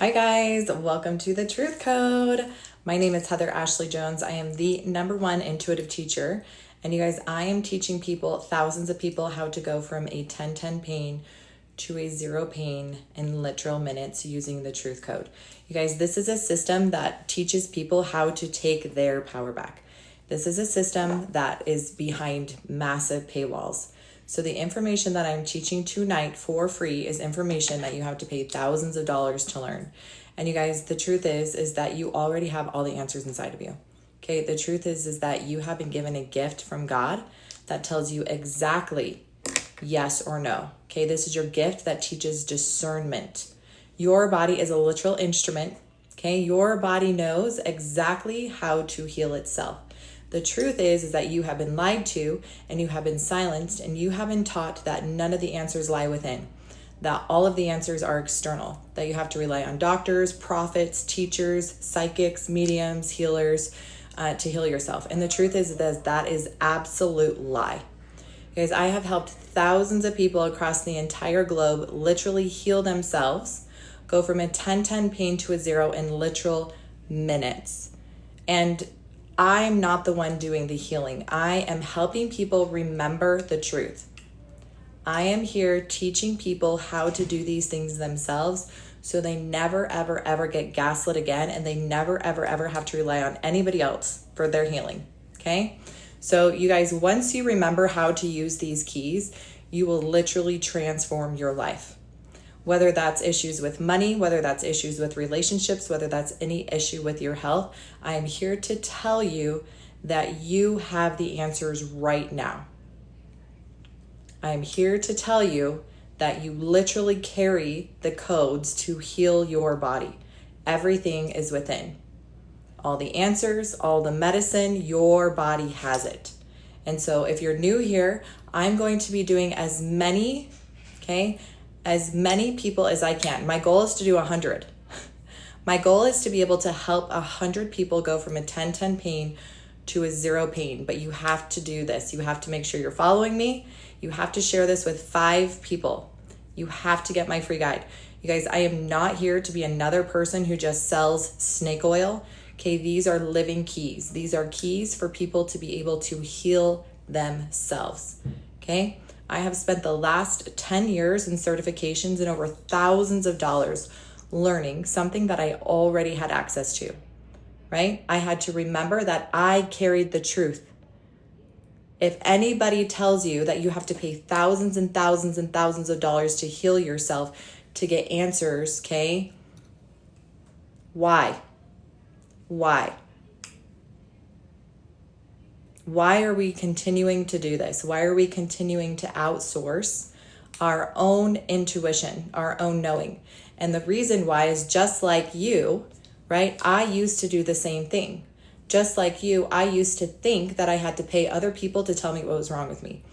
Hi guys, welcome to the Truth Code. My name is Heather Ashley Jones. I am the #1 intuitive teacher. And you guys, I am teaching people, thousands of people, how to go from a 10-10 pain to a 0 pain in literal minutes using the Truth Code. You guys, this is a system that teaches people how to take their power back. This is a system that is behind massive paywalls. So the information that I'm teaching tonight for free is information that you have to pay thousands of dollars to learn. And you guys, the truth is that you already have all the answers inside of you. Okay, the truth is that you have been given a gift from God that tells you exactly yes or no. Okay, this is your gift that teaches discernment. Your body is a literal instrument. Okay, your body knows exactly how to heal itself. The truth is that you have been lied to and you have been silenced and you have been taught that none of the answers lie within, that all of the answers are external, that you have to rely on doctors, prophets, teachers, psychics, mediums, healers to heal yourself. And the truth is that is absolute lie. Guys, I have helped thousands of people across the entire globe literally heal themselves, go from a 10-10 pain to a 0 in literal minutes. And I'm not the one doing the healing. I am helping people remember the truth. I am here teaching people how to do these things themselves so they never, ever, ever get gaslit again, and they never, ever, ever have to rely on anybody else for their healing, okay? So you guys, once you remember how to use these keys, you will literally transform your life. Whether that's issues with money, whether that's issues with relationships, whether that's any issue with your health, I am here to tell you that you have the answers right now. I am here to tell you that you literally carry the codes to heal your body. Everything is within. All the answers, all the medicine, your body has it. And so if you're new here, I'm going to be doing as many people as I can. My goal is to do 100. My goal is to be able to help 100 people go from a 10-10 pain to a 0 pain. But you have to do this. You have to make sure you're following me. You have to share this with 5 people. You have to get my free guide. You guys, I am not here to be another person who just sells snake oil. Okay, these are living keys. These are keys for people to be able to heal themselves. Okay? I have spent the last 10 years in certifications and over thousands of dollars learning something that I already had access to, right? I had to remember that I carried the truth. If anybody tells you that you have to pay thousands and thousands and thousands of dollars to heal yourself, to get answers, okay? Why? Why? Why are we continuing to do this? Why are we continuing to outsource our own intuition, our own knowing? And the reason why is just like you, right? I used to do the same thing. Just like you, I used to think that I had to pay other people to tell me what was wrong with me.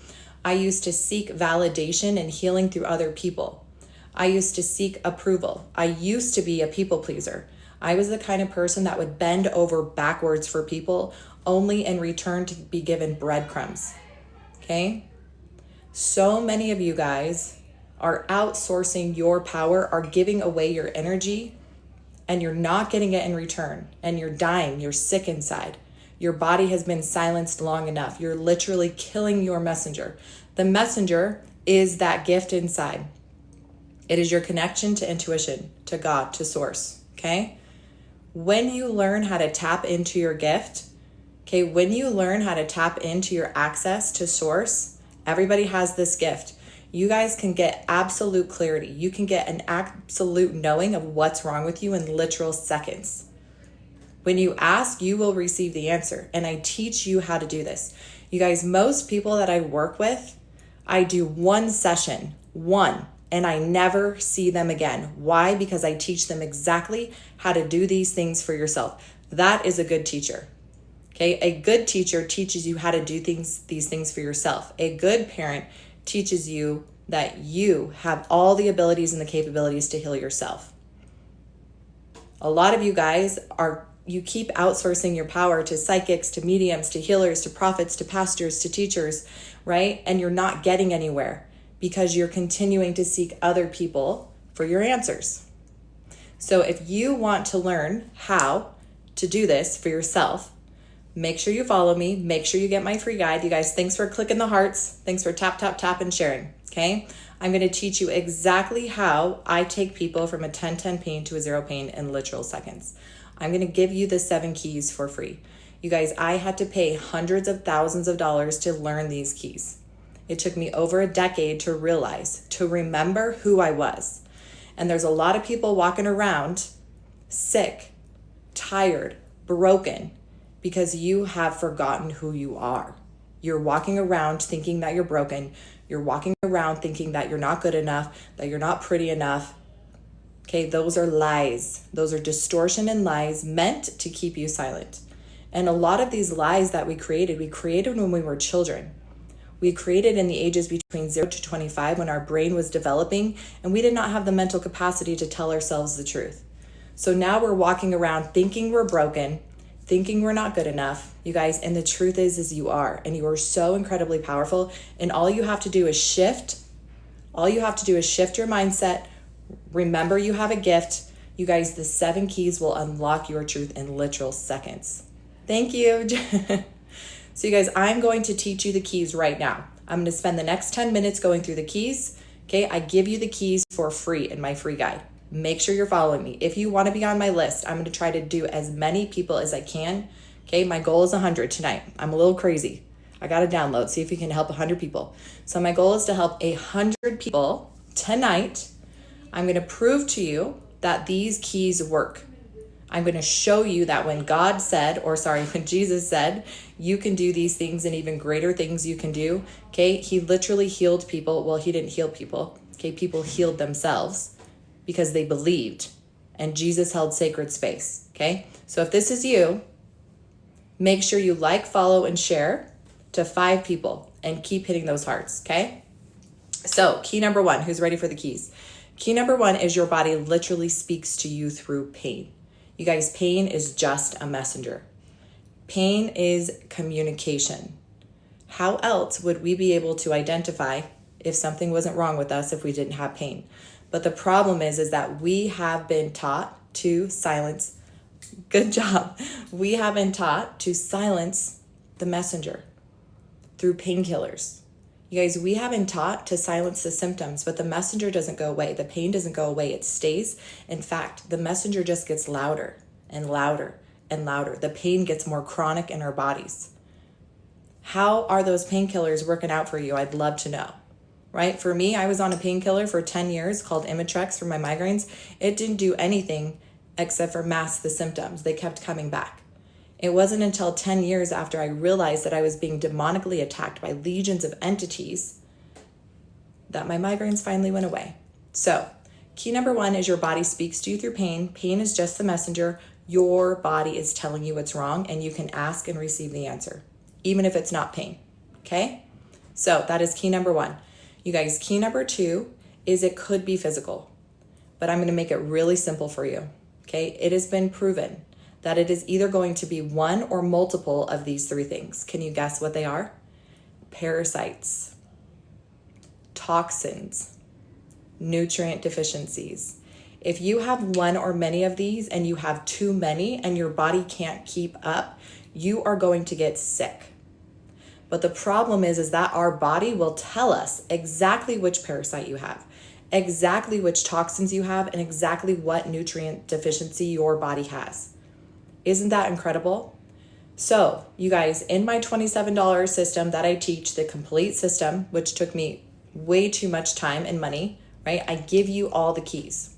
I used to seek validation and healing through other people. I used to seek approval. I used to be a people pleaser. I was the kind of person that would bend over backwards for people only in return to be given breadcrumbs, okay? So many of you guys are outsourcing your power, are giving away your energy, and you're not getting it in return, and you're dying, you're sick inside. Your body has been silenced long enough. You're literally killing your messenger. The messenger is that gift inside. It is your connection to intuition, to God, to source, okay? When you learn how to tap into your gift, okay, when you learn how to tap into your access to source, everybody has this gift. You guys can get absolute clarity. You can get an absolute knowing of what's wrong with you in literal seconds. When you ask, you will receive the answer. And I teach you how to do this. You guys, most people that I work with, I do one session, and I never see them again. Why? Because I teach them exactly how to do these things for yourself. That is a good teacher. Okay, a good teacher teaches you how to do these things for yourself. A good parent teaches you that you have all the abilities and the capabilities to heal yourself. A lot of you guys you keep outsourcing your power to psychics, to mediums, to healers, to prophets, to pastors, to teachers, right? And you're not getting anywhere because you're continuing to seek other people for your answers. So if you want to learn how to do this for yourself, make sure you follow me. Make sure you get my free guide. You guys, thanks for clicking the hearts. Thanks for tap, tap, tap and sharing. Okay. I'm going to teach you exactly how I take people from a 10-10 pain to a 0 pain in literal seconds. I'm going to give you the 7 keys for free. You guys, I had to pay hundreds of thousands of dollars to learn these keys. It took me over a decade to realize, to remember who I was. And there's a lot of people walking around sick, tired, broken, because you have forgotten who you are. You're walking around thinking that you're broken. You're walking around thinking that you're not good enough, that you're not pretty enough. Okay, those are lies. Those are distortion and lies meant to keep you silent. And a lot of these lies that we created when we were children. We created in the ages between 0 to 25 when our brain was developing and we did not have the mental capacity to tell ourselves the truth. So now we're walking around thinking we're broken, thinking we're not good enough, you guys, and the truth is you are, and you are so incredibly powerful, and all you have to do is shift your mindset. Remember you have a gift. You guys, the 7 keys will unlock your truth in literal seconds. Thank you. So you guys, I'm going to teach you the keys right now. I'm going to spend the next 10 minutes going through the keys. Okay, I give you the keys for free in my free guide. Make sure you're following me. If you want to be on my list, I'm going to try to do as many people as I can. Okay, my goal is 100 tonight. I'm a little crazy. I got to download, see if we can help 100 people. So my goal is to help 100 people tonight. I'm going to prove to you that these keys work. I'm going to show you that when when Jesus said, you can do these things and even greater things you can do. Okay, he literally healed people. Well, he didn't heal people. Okay, people healed themselves because they believed, and Jesus held sacred space. Okay, so if this is you, make sure you like, follow, and share to 5 people and keep hitting those hearts. Okay, so key number 1, who's ready for the keys? Key number 1 is your body literally speaks to you through pain. You guys, pain is just a messenger. Pain is communication. How else would we be able to identify if something wasn't wrong with us if we didn't have pain? But the problem is that we have been taught to silence. Good job. We have been taught to silence the messenger through painkillers. You guys, we have been taught to silence the symptoms, but the messenger doesn't go away. The pain doesn't go away. It stays. In fact, the messenger just gets louder and louder and louder. The pain gets more chronic in our bodies. How are those painkillers working out for you? I'd love to know, right? For me, I was on a painkiller for 10 years called Imitrex for my migraines. It didn't do anything except for mask the symptoms. They kept coming back. It wasn't until 10 years after I realized that I was being demonically attacked by legions of entities that my migraines finally went away. So, key number 1 is your body speaks to you through pain. Pain is just the messenger. Your body is telling you what's wrong, and you can ask and receive the answer, even if it's not pain. Okay? So, that is key number 1. You guys, key number 2 is it could be physical, but I'm going to make it really simple for you. Okay? It has been proven that it is either going to be one or multiple of these 3 things. Can you guess what they are? Parasites, toxins, nutrient deficiencies. If you have one or many of these and you have too many and your body can't keep up, you are going to get sick. But the problem is that our body will tell us exactly which parasite you have, exactly which toxins you have, and exactly what nutrient deficiency your body has. Isn't that incredible? So, you guys, in my $27 system that I teach, the complete system, which took me way too much time and money, right? I give you all the keys.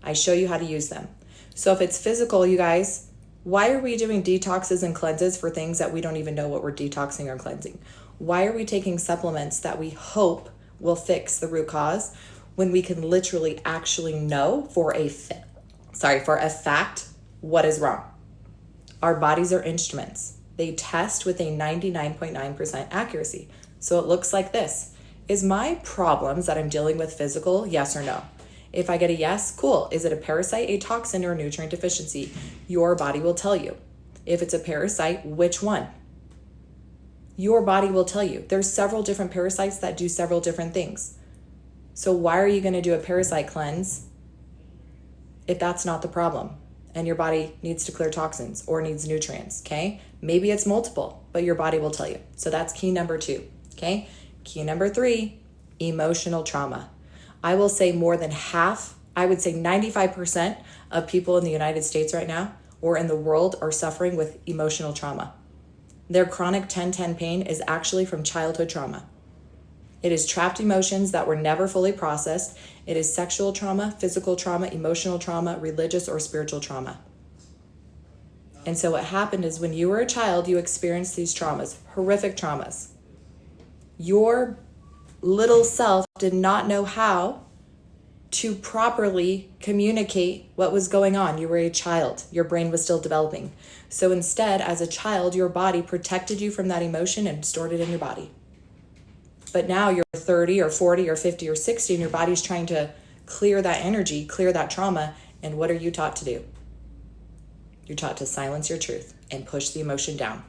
I show you how to use them. So if it's physical, you guys, why are we doing detoxes and cleanses for things that we don't even know what we're detoxing or cleansing? Why are we taking supplements that we hope will fix the root cause when we can literally actually know for a fact what is wrong? Our bodies are instruments. They test with a 99.9% accuracy. So it looks like this. Is my problems that I'm dealing with physical? Yes or no? If I get a yes, cool. Is it a parasite, a toxin, or a nutrient deficiency? Your body will tell you. If it's a parasite, which one? Your body will tell you. There's several different parasites that do several different things. So why are you going to do a parasite cleanse if that's not the problem and your body needs to clear toxins or needs nutrients, okay? Maybe it's multiple, but your body will tell you. So that's key number 2, okay? Key number 3, emotional trauma. I will say more than half, I would say 95% of people in the United States right now or in the world are suffering with emotional trauma. Their chronic 10-10 pain is actually from childhood trauma. It is trapped emotions that were never fully processed. It is sexual trauma, physical trauma, emotional trauma, religious or spiritual trauma. And so what happened is when you were a child, you experienced these traumas, horrific traumas. Your little self did not know how to properly communicate what was going on. You were a child. Your brain was still developing. So instead, as a child, your body protected you from that emotion and stored it in your body. But now you're 30 or 40 or 50 or 60 and your body's trying to clear that energy, clear that trauma. And what are you taught to do? You're taught to silence your truth and push the emotion down.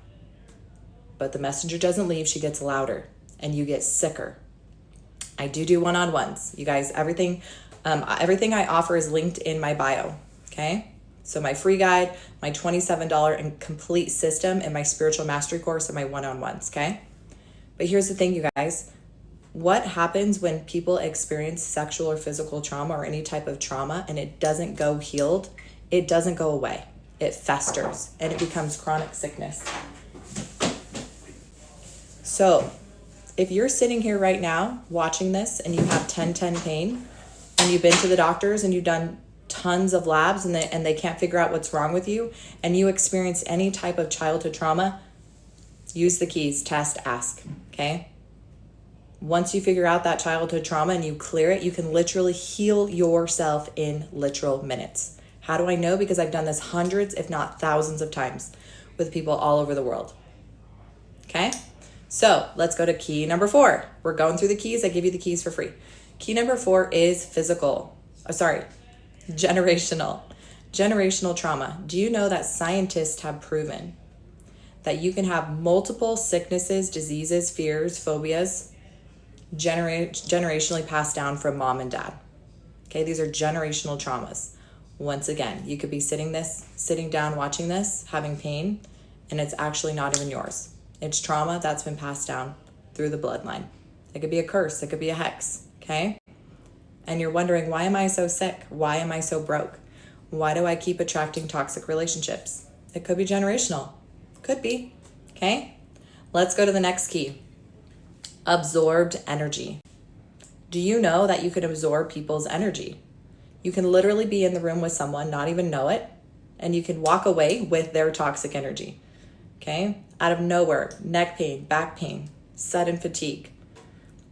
But the messenger doesn't leave. She gets louder and you get sicker. I do one-on-ones. You guys, everything I offer is linked in my bio, okay? So my free guide, my $27 and complete system, and my spiritual mastery course, and my one-on-ones, okay? But here's the thing, you guys. What happens when people experience sexual or physical trauma or any type of trauma and it doesn't go healed? It doesn't go away. It festers and it becomes chronic sickness. So if you're sitting here right now watching this and you have 10-10 pain and you've been to the doctors and you've done tons of labs and they can't figure out what's wrong with you and you experience any type of childhood trauma, use the keys, test, ask, okay? Once you figure out that childhood trauma and you clear it, you can literally heal yourself in literal minutes. How do I know? Because I've done this hundreds, if not thousands of times with people all over the world. Okay? So let's go to key number 4. We're going through the keys. I give you the keys for free. Key number 4 is generational. Generational trauma. Do you know that scientists have proven that you can have multiple sicknesses, diseases, fears, phobias, generationally passed down from mom and dad? Okay, these are generational traumas. Once again, you could be sitting down watching this, having pain, and it's actually not even yours. It's trauma that's been passed down through the bloodline. It could be a curse, it could be a hex, okay? And you're wondering, why am I so sick? Why am I so broke? Why do I keep attracting toxic relationships? It could be generational. Could be, okay? Let's go to the next key. Absorbed energy. Do you know that you can absorb people's energy? You can literally be in the room with someone, not even know it, and you can walk away with their toxic energy, okay? Out of nowhere, neck pain, back pain, sudden fatigue.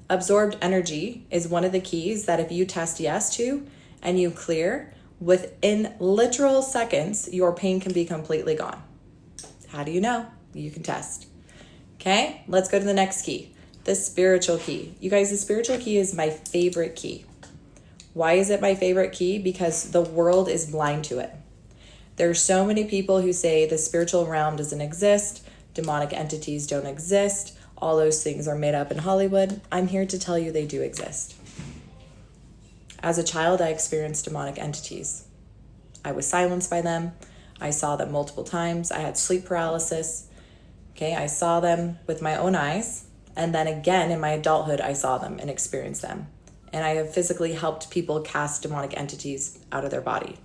Absorbed energy is one of the keys that if you test yes to and you clear, within literal seconds, your pain can be completely gone. How do you know? You can test. Okay, let's go to the next key, the spiritual key. You guys, the spiritual key is my favorite key. Why is it my favorite key? Because the world is blind to it. There are so many people who say the spiritual realm doesn't exist, demonic entities don't exist, all those things are made up in Hollywood. I'm here to tell you they do exist. As a child, I experienced demonic entities. I was silenced by them. I saw them multiple times. I had sleep paralysis. Okay, I saw them with my own eyes. And then again, in my adulthood, I saw them and experienced them. And I have physically helped people cast demonic entities out of their body.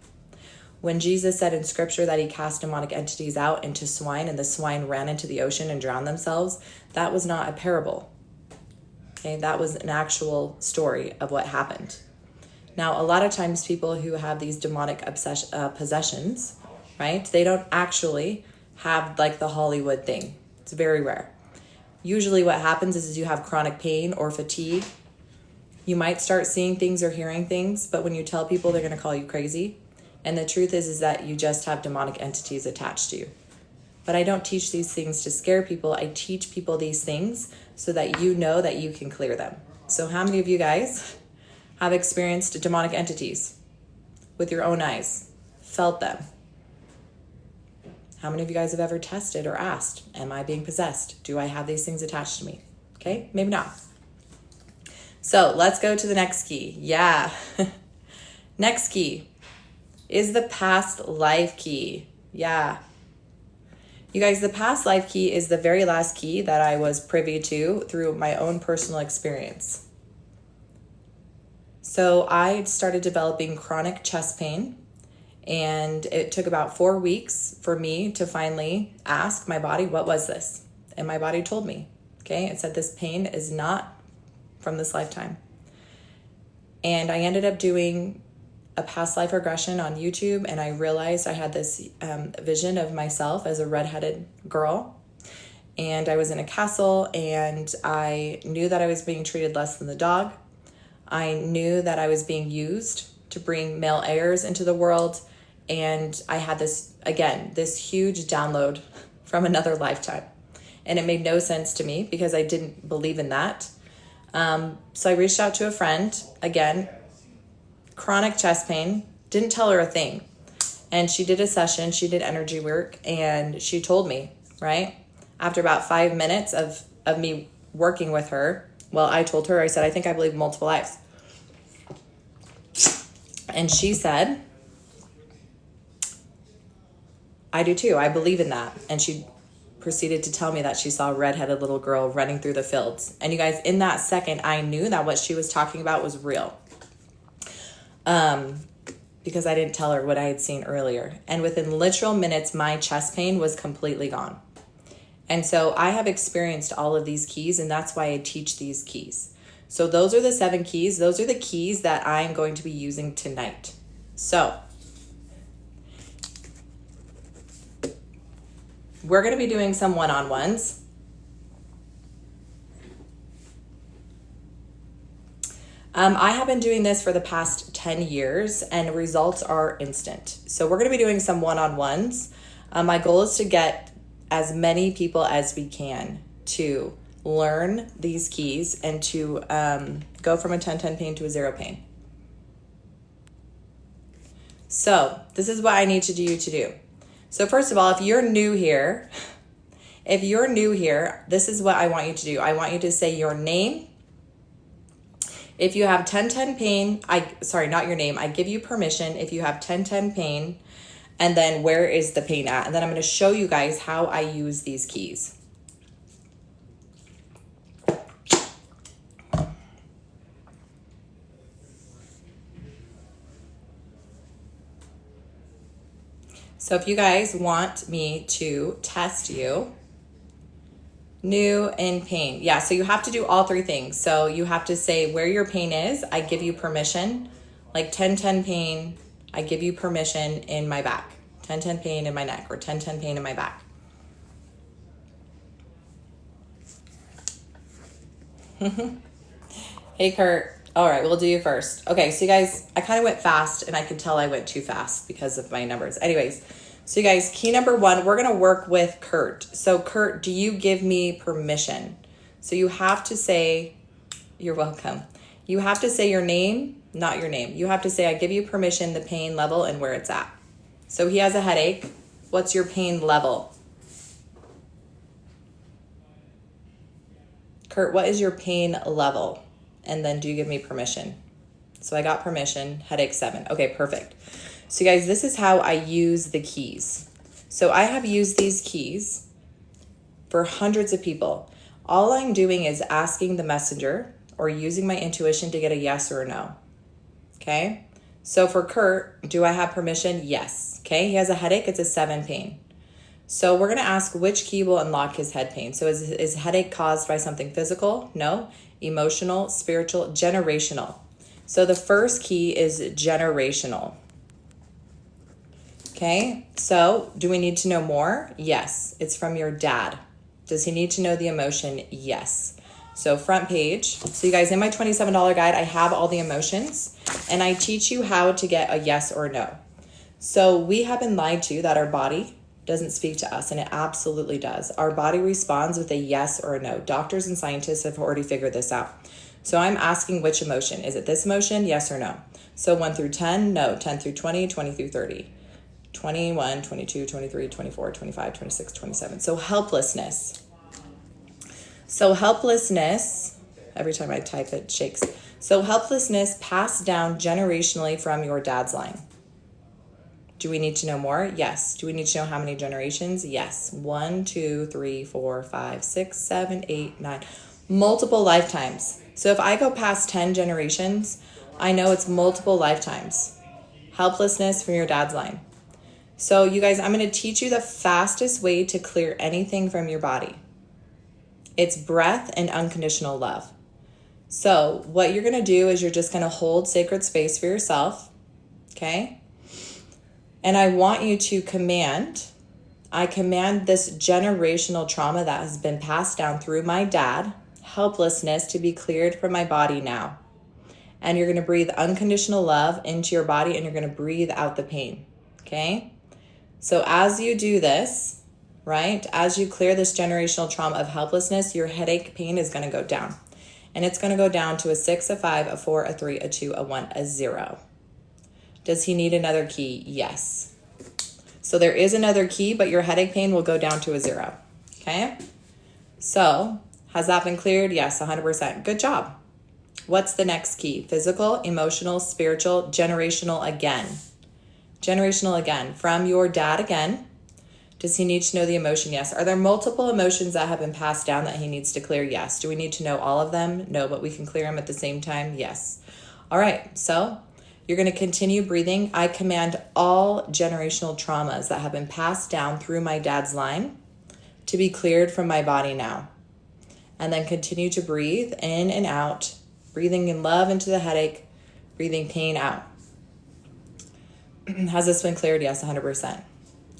When Jesus said in scripture that he cast demonic entities out into swine and the swine ran into the ocean and drowned themselves, that was not a parable. Okay, that was an actual story of what happened. Now, a lot of times people who have these demonic possessions, right, they don't actually have like the Hollywood thing. It's very rare. Usually what happens is you have chronic pain or fatigue. You might start seeing things or hearing things, but when you tell people, they're going to call you crazy. And the truth is that you just have demonic entities attached to you. But I don't teach these things to scare people. I teach people these things so that you know that you can clear them. So how many of you guys have experienced demonic entities with your own eyes, felt them? How many of you guys have ever tested or asked, am I being possessed? Do I have these things attached to me? Okay, maybe not. So let's go to the next key. Yeah. Next key, is the past life key. Yeah. You guys, the past life key is the very last key that I was privy to through my own personal experience. So I started developing chronic chest pain, and it took about 4 weeks for me to finally ask my body, what was this? And my body told me, okay? It said this pain is not from this lifetime. And I ended up doing a past life regression on YouTube, and I realized I had this vision of myself as a redheaded girl, and I was in a castle, and I knew that I was being treated less than the dog. I knew that I was being used to bring male heirs into the world, and I had this, again, this huge download from another lifetime, and it made no sense to me because I didn't believe in that. So I reached out to a friend, again, chronic chest pain, didn't tell her a thing. And she did a session, she did energy work, and she told me, right? After about 5 minutes of me working with her, well, I told her, I said, I think I believe in multiple lives. And she said, I do too, I believe in that. And she proceeded to tell me that she saw a redheaded little girl running through the fields. And you guys, in that second, I knew that what she was talking about was real. Because I didn't tell her what I had seen earlier. And within literal minutes, my chest pain was completely gone. And so I have experienced all of these keys, and that's why I teach these keys. So those are the 7 keys. Those are the keys that I'm going to be using tonight. So we're going to be doing some one-on-ones. I have been doing this for the past 10 years, and results are instant. So we're going to be doing some one-on-ones. My goal is to get as many people as we can to learn these keys and to go from a 10-10 pain to a 0 pain. So this is what I need you to do. So first of all, if you're new here, this is what I want you to do. I want you to say your name. If you have 10-10 pain, not your name. I give you permission if you have 10-10 pain, and then where is the pain at? And then I'm going to show you guys how I use these keys. So if you guys want me to test you, new and pain. Yeah, so you have to do all 3 things. So you have to say where your pain is. I give you permission. Like 10-10 pain, I give you permission in my back. 10-10 pain in my neck, or 10-10 pain in my back. Hey, Kurt. All right, we'll do you first. Okay, so you guys, I kind of went fast, and I can tell I went too fast because of my numbers. Anyways, so you guys, key number 1, we're going to work with Kurt. So Kurt, do you give me permission? So you have to say, you're welcome. You have to say your name, not your name. You have to say, I give you permission, the pain level, and where it's at. So he has a headache. What's your pain level? Kurt, what is your pain level? And then do you give me permission? So I got permission, headache 7. Okay, perfect. So guys, this is how I use the keys. So I have used these keys for hundreds of people. All I'm doing is asking the messenger or using my intuition to get a yes or a no. Okay? So for Kurt, do I have permission? Yes. Okay, he has a headache, it's a 7 pain. So we're gonna ask which key will unlock his head pain. So is headache caused by something physical? No. Emotional, spiritual, generational. So the first key is generational. Okay, so do we need to know more? Yes, it's from your dad. Does he need to know the emotion? Yes. So front page. So you guys, in my $27 guide, I have all the emotions, and I teach you how to get a yes or no. So we have been lied to that our body doesn't speak to us, and it absolutely does. Our body responds with a yes or a no. Doctors and scientists have already figured this out. So I'm asking which emotion. Is it this emotion? Yes or no? So 1 through 10, no. 10 through 20, 20 through 30. 21, 22, 23, 24, 25, 26, 27. So helplessness. So helplessness, every time I type it shakes. So helplessness passed down generationally from your dad's line. Do we need to know more? Yes. Do we need to know how many generations? Yes. 1, 2, 3, 4, 5, 6, 7, 8, 9. Multiple lifetimes. So if I go past 10 generations, I know it's multiple lifetimes. Helplessness from your dad's line. So you guys, I'm going to teach you the fastest way to clear anything from your body. It's breath and unconditional love. So what you're going to do is you're just going to hold sacred space for yourself. Okay? And I want you to I command this generational trauma that has been passed down through my dad, helplessness, to be cleared from my body now. And you're going to breathe unconditional love into your body, and you're going to breathe out the pain. Okay? So as you do this, right, as you clear this generational trauma of helplessness, your headache pain is going to go down. And it's going to go down to a 6, a 5, a 4, a 3, a 2, a 1, a 0. Does he need another key? Yes. So there is another key, but your headache pain will go down to a 0. Okay? So has that been cleared? Yes, 100%. Good job. What's the next key? Physical, emotional, spiritual, generational again. Generational again. From your dad again. Does he need to know the emotion? Yes. Are there multiple emotions that have been passed down that he needs to clear? Yes. Do we need to know all of them? No, but we can clear them at the same time? Yes. All right. So you're going to continue breathing. I command all generational traumas that have been passed down through my dad's line to be cleared from my body now. And then continue to breathe in and out, breathing in love into the headache, breathing pain out. Has this been cleared? Yes, 100%.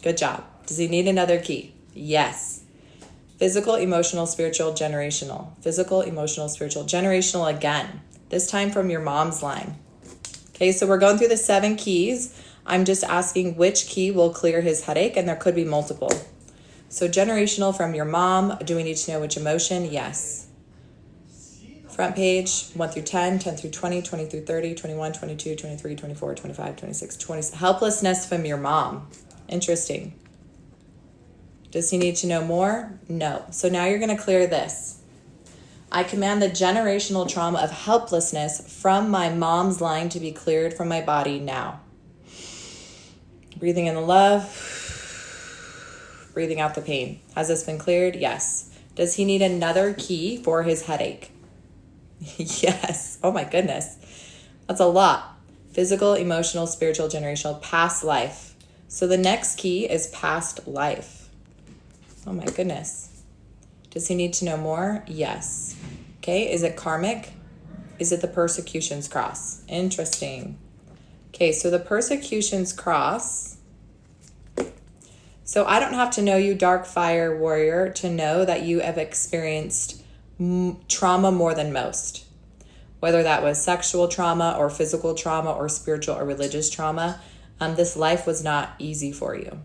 Good job. Does he need another key? Yes. Physical, emotional, spiritual, generational. Physical, emotional, spiritual, generational again. This time from your mom's line. Okay, so we're going through the 7 keys. I'm just asking which key will clear his headache, and there could be multiple. So generational from your mom. Do we need to know which emotion? Yes. Front page, 1 through 10, 10 through 20, 20 through 30, 21, 22, 23, 24, 25, 26, 20. Helplessness from your mom. Interesting. Does he need to know more? No. So now you're going to clear this. I command the generational trauma of helplessness from my mom's line to be cleared from my body now. Breathing in the love. Breathing out the pain. Has this been cleared? Yes. Does he need another key for his headache? Yes. Oh my goodness. That's a lot. Physical, emotional, spiritual, generational, past life. So the next key is past life. Oh my goodness. Does he need to know more? Yes. Okay. Is it karmic? Is it the persecution's cross? Interesting. Okay. So the persecution's cross. So I don't have to know you, dark fire warrior, to know that you have experienced trauma more than most, whether that was sexual trauma or physical trauma or spiritual or religious trauma. This life was not easy for you.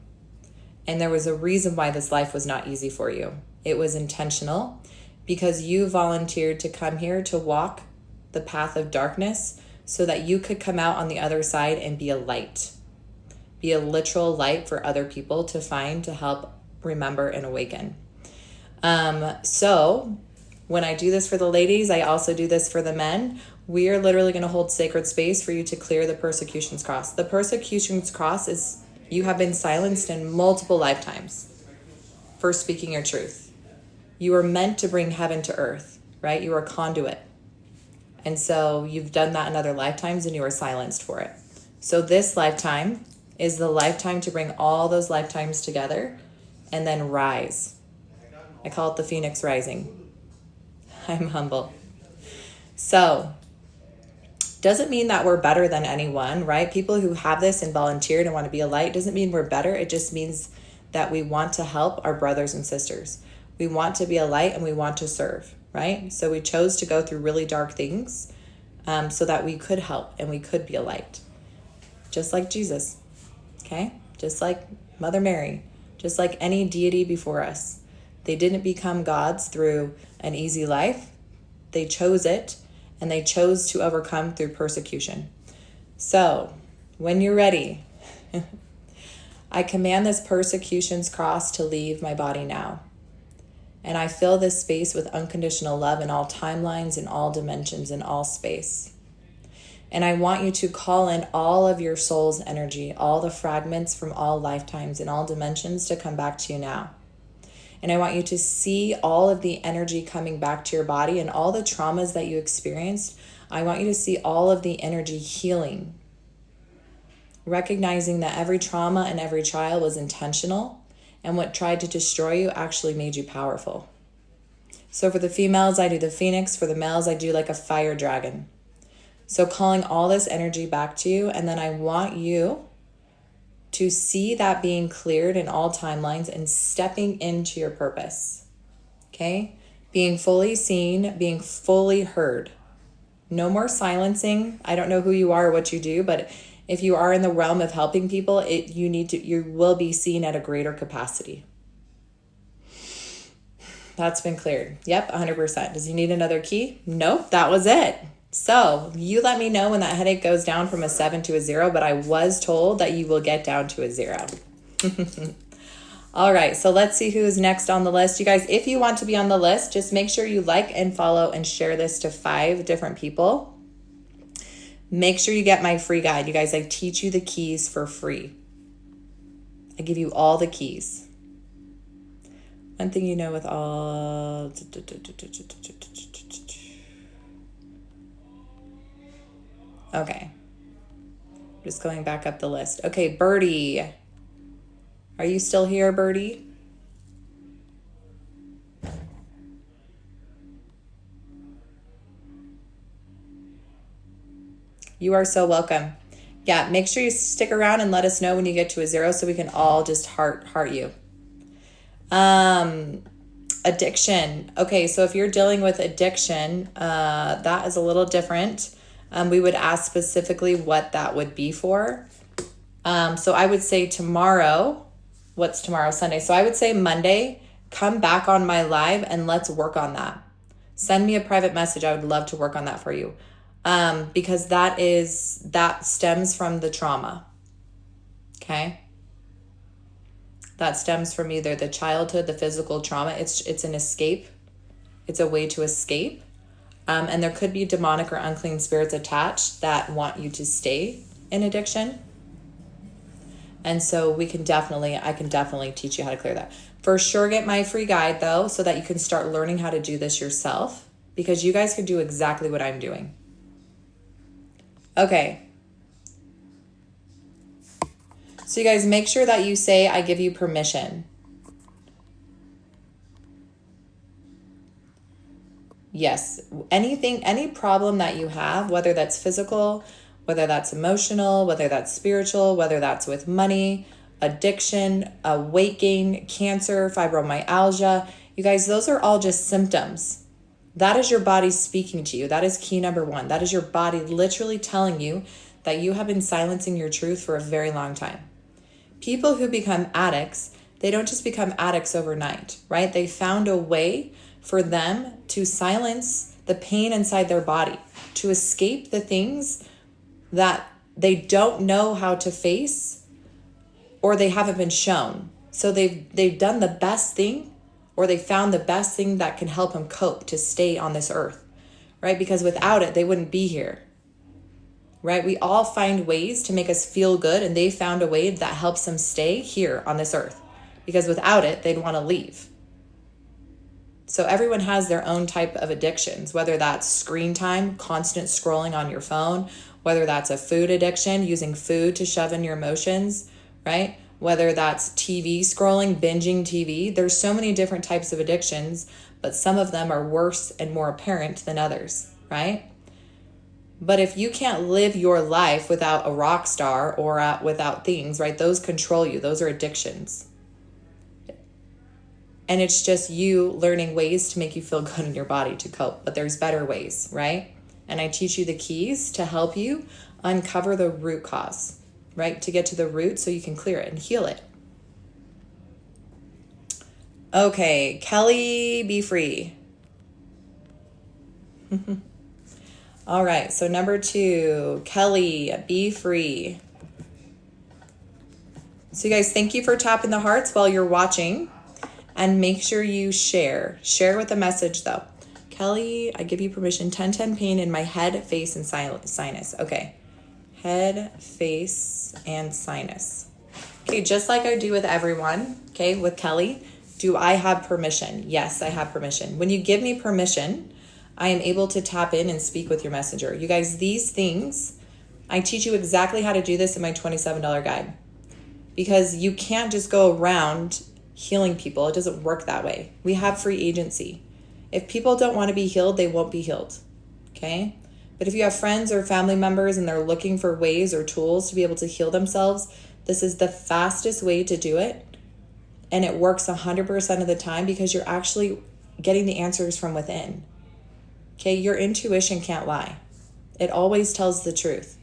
And there was a reason why this life was not easy for you. It was intentional because you volunteered to come here to walk the path of darkness so that you could come out on the other side and be a light, be a literal light for other people to find, to help remember and awaken. So when I do this for the ladies, I also do this for the men. We are literally going to hold sacred space for you to clear the persecution's cross. The persecution's cross is you have been silenced in multiple lifetimes for speaking your truth. You were meant to bring heaven to earth, right? You were a conduit. And so you've done that in other lifetimes and you were silenced for it. So this lifetime is the lifetime to bring all those lifetimes together and then rise. I call it the Phoenix Rising. I'm humble. So, doesn't mean that we're better than anyone, right? People who have this and volunteered and want to be a light doesn't mean we're better. It just means that we want to help our brothers and sisters. We want to be a light and we want to serve, right? So we chose to go through really dark things so that we could help and we could be a light. Just like Jesus, okay? Just like Mother Mary, just like any deity before us. They didn't become gods through an easy life. They chose it, and they chose to overcome through persecution. So, when you're ready, I command this persecution's cross to leave my body now. And I fill this space with unconditional love in all timelines, in all dimensions, in all space. And I want you to call in all of your soul's energy, all the fragments from all lifetimes and all dimensions to come back to you now. And I want you to see all of the energy coming back to your body and all the traumas that you experienced. I want you to see all of the energy healing, recognizing that every trauma and every trial was intentional, and what tried to destroy you actually made you powerful. So for the females, I do the phoenix. For the males, I do like a fire dragon. So calling all this energy back to you, and then I want you to see that being cleared in all timelines and stepping into your purpose, okay? Being fully seen, being fully heard. No more silencing. I don't know who you are or what you do, but if you are in the realm of helping people, you will be seen at a greater capacity. That's been cleared. Yep, 100%. Does he need another key? Nope, that was it. So you let me know when that headache goes down from a 7 to a 0, but I was told that you will get down to a 0. All right, so let's see who's next on the list. You guys, if you want to be on the list, just make sure you like and follow and share this to 5 different people. Make sure you get my free guide. You guys, I teach you the keys for free. I give you all the keys. One thing you know with all... Okay. Just going back up the list. Okay, Birdie. Are you still here, Birdie? You are so welcome. Yeah, make sure you stick around and let us know when you get to a 0 so we can all just heart you. Addiction. Okay, so if you're dealing with addiction, that is a little different. We would ask specifically what that would be for. So I would say tomorrow, what's tomorrow? Sunday. So I would say Monday, come back on my live and let's work on that. Send me a private message. I would love to work on that for you. Because that stems from the trauma. Okay. That stems from either the childhood, the physical trauma. It's an escape. It's a way to escape. And there could be demonic or unclean spirits attached that want you to stay in addiction. And so I can definitely teach you how to clear that. For sure, get my free guide though, so that you can start learning how to do this yourself, because you guys can do exactly what I'm doing. Okay. So you guys, make sure that you say, I give you permission. Yes, any problem that you have, whether that's physical, whether that's emotional, whether that's spiritual, whether that's with money, addiction, weight gain, cancer, fibromyalgia, you guys, those are all just symptoms. That is your body speaking to you. That is key number 1. That is your body literally telling you that you have been silencing your truth for a very long time. People who become addicts, they don't just become addicts overnight, right? They found a way for them to silence the pain inside their body, to escape the things that they don't know how to face or they haven't been shown. So they've done the best thing, or they found the best thing that can help them cope to stay on this earth, right? Because without it, they wouldn't be here, right? We all find ways to make us feel good, and they found a way that helps them stay here on this earth, because without it, they'd want to leave. So everyone has their own type of addictions, whether that's screen time, constant scrolling on your phone, whether that's a food addiction, using food to shove in your emotions, right? Whether that's TV scrolling, binging TV. There's so many different types of addictions, but some of them are worse and more apparent than others, right? But if you can't live your life without a rock star or without things, right? Those control you. Those are addictions. And it's just you learning ways to make you feel good in your body to cope. But there's better ways, right? And I teach you the keys to help you uncover the root cause, right? To get to the root so you can clear it and heal it. Okay, Kelly, be free. All right, so number 2, Kelly, be free. So you guys, thank you for tapping the hearts while you're watching. And make sure you share. Share with a message though. Kelly, I give you permission. 10-10 pain in my head, face, and sinus. Okay. Head, face, and sinus. Okay, just like I do with everyone, okay, with Kelly, do I have permission? Yes, I have permission. When you give me permission, I am able to tap in and speak with your messenger. You guys, these things, I teach you exactly how to do this in my $27 guide. Because you can't just go around healing people. It doesn't work that way. We have free agency. If people don't want to be healed, they won't be healed, okay? But if you have friends or family members and they're looking for ways or tools to be able to heal themselves, this is the fastest way to do it. And it works 100% of the time because you're actually getting the answers from within. Okay, your intuition can't lie. It always tells the truth.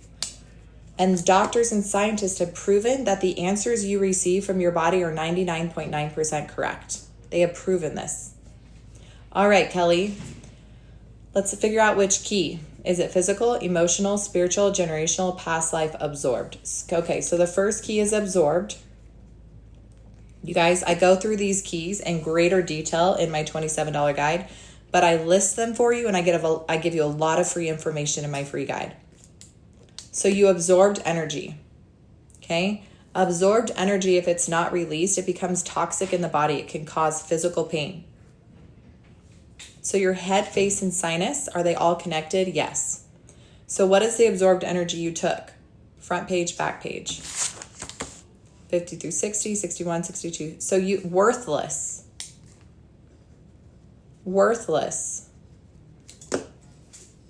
And doctors and scientists have proven that the answers you receive from your body are 99.9% correct. They have proven this. All right, Kelly, let's figure out which key. Is it physical, emotional, spiritual, generational, past life, absorbed? Okay, so the first key is absorbed. You guys, I go through these keys in greater detail in my $27 guide, but I list them for you and I give you a lot of free information in my free guide. So you absorbed energy, okay? Absorbed energy, if it's not released, it becomes toxic in the body. It can cause physical pain. So your head, face, and sinus, are they all connected? Yes. So what is the absorbed energy you took? Front page, back page. 50 through 60, 61, 62. So you, worthless. Worthless.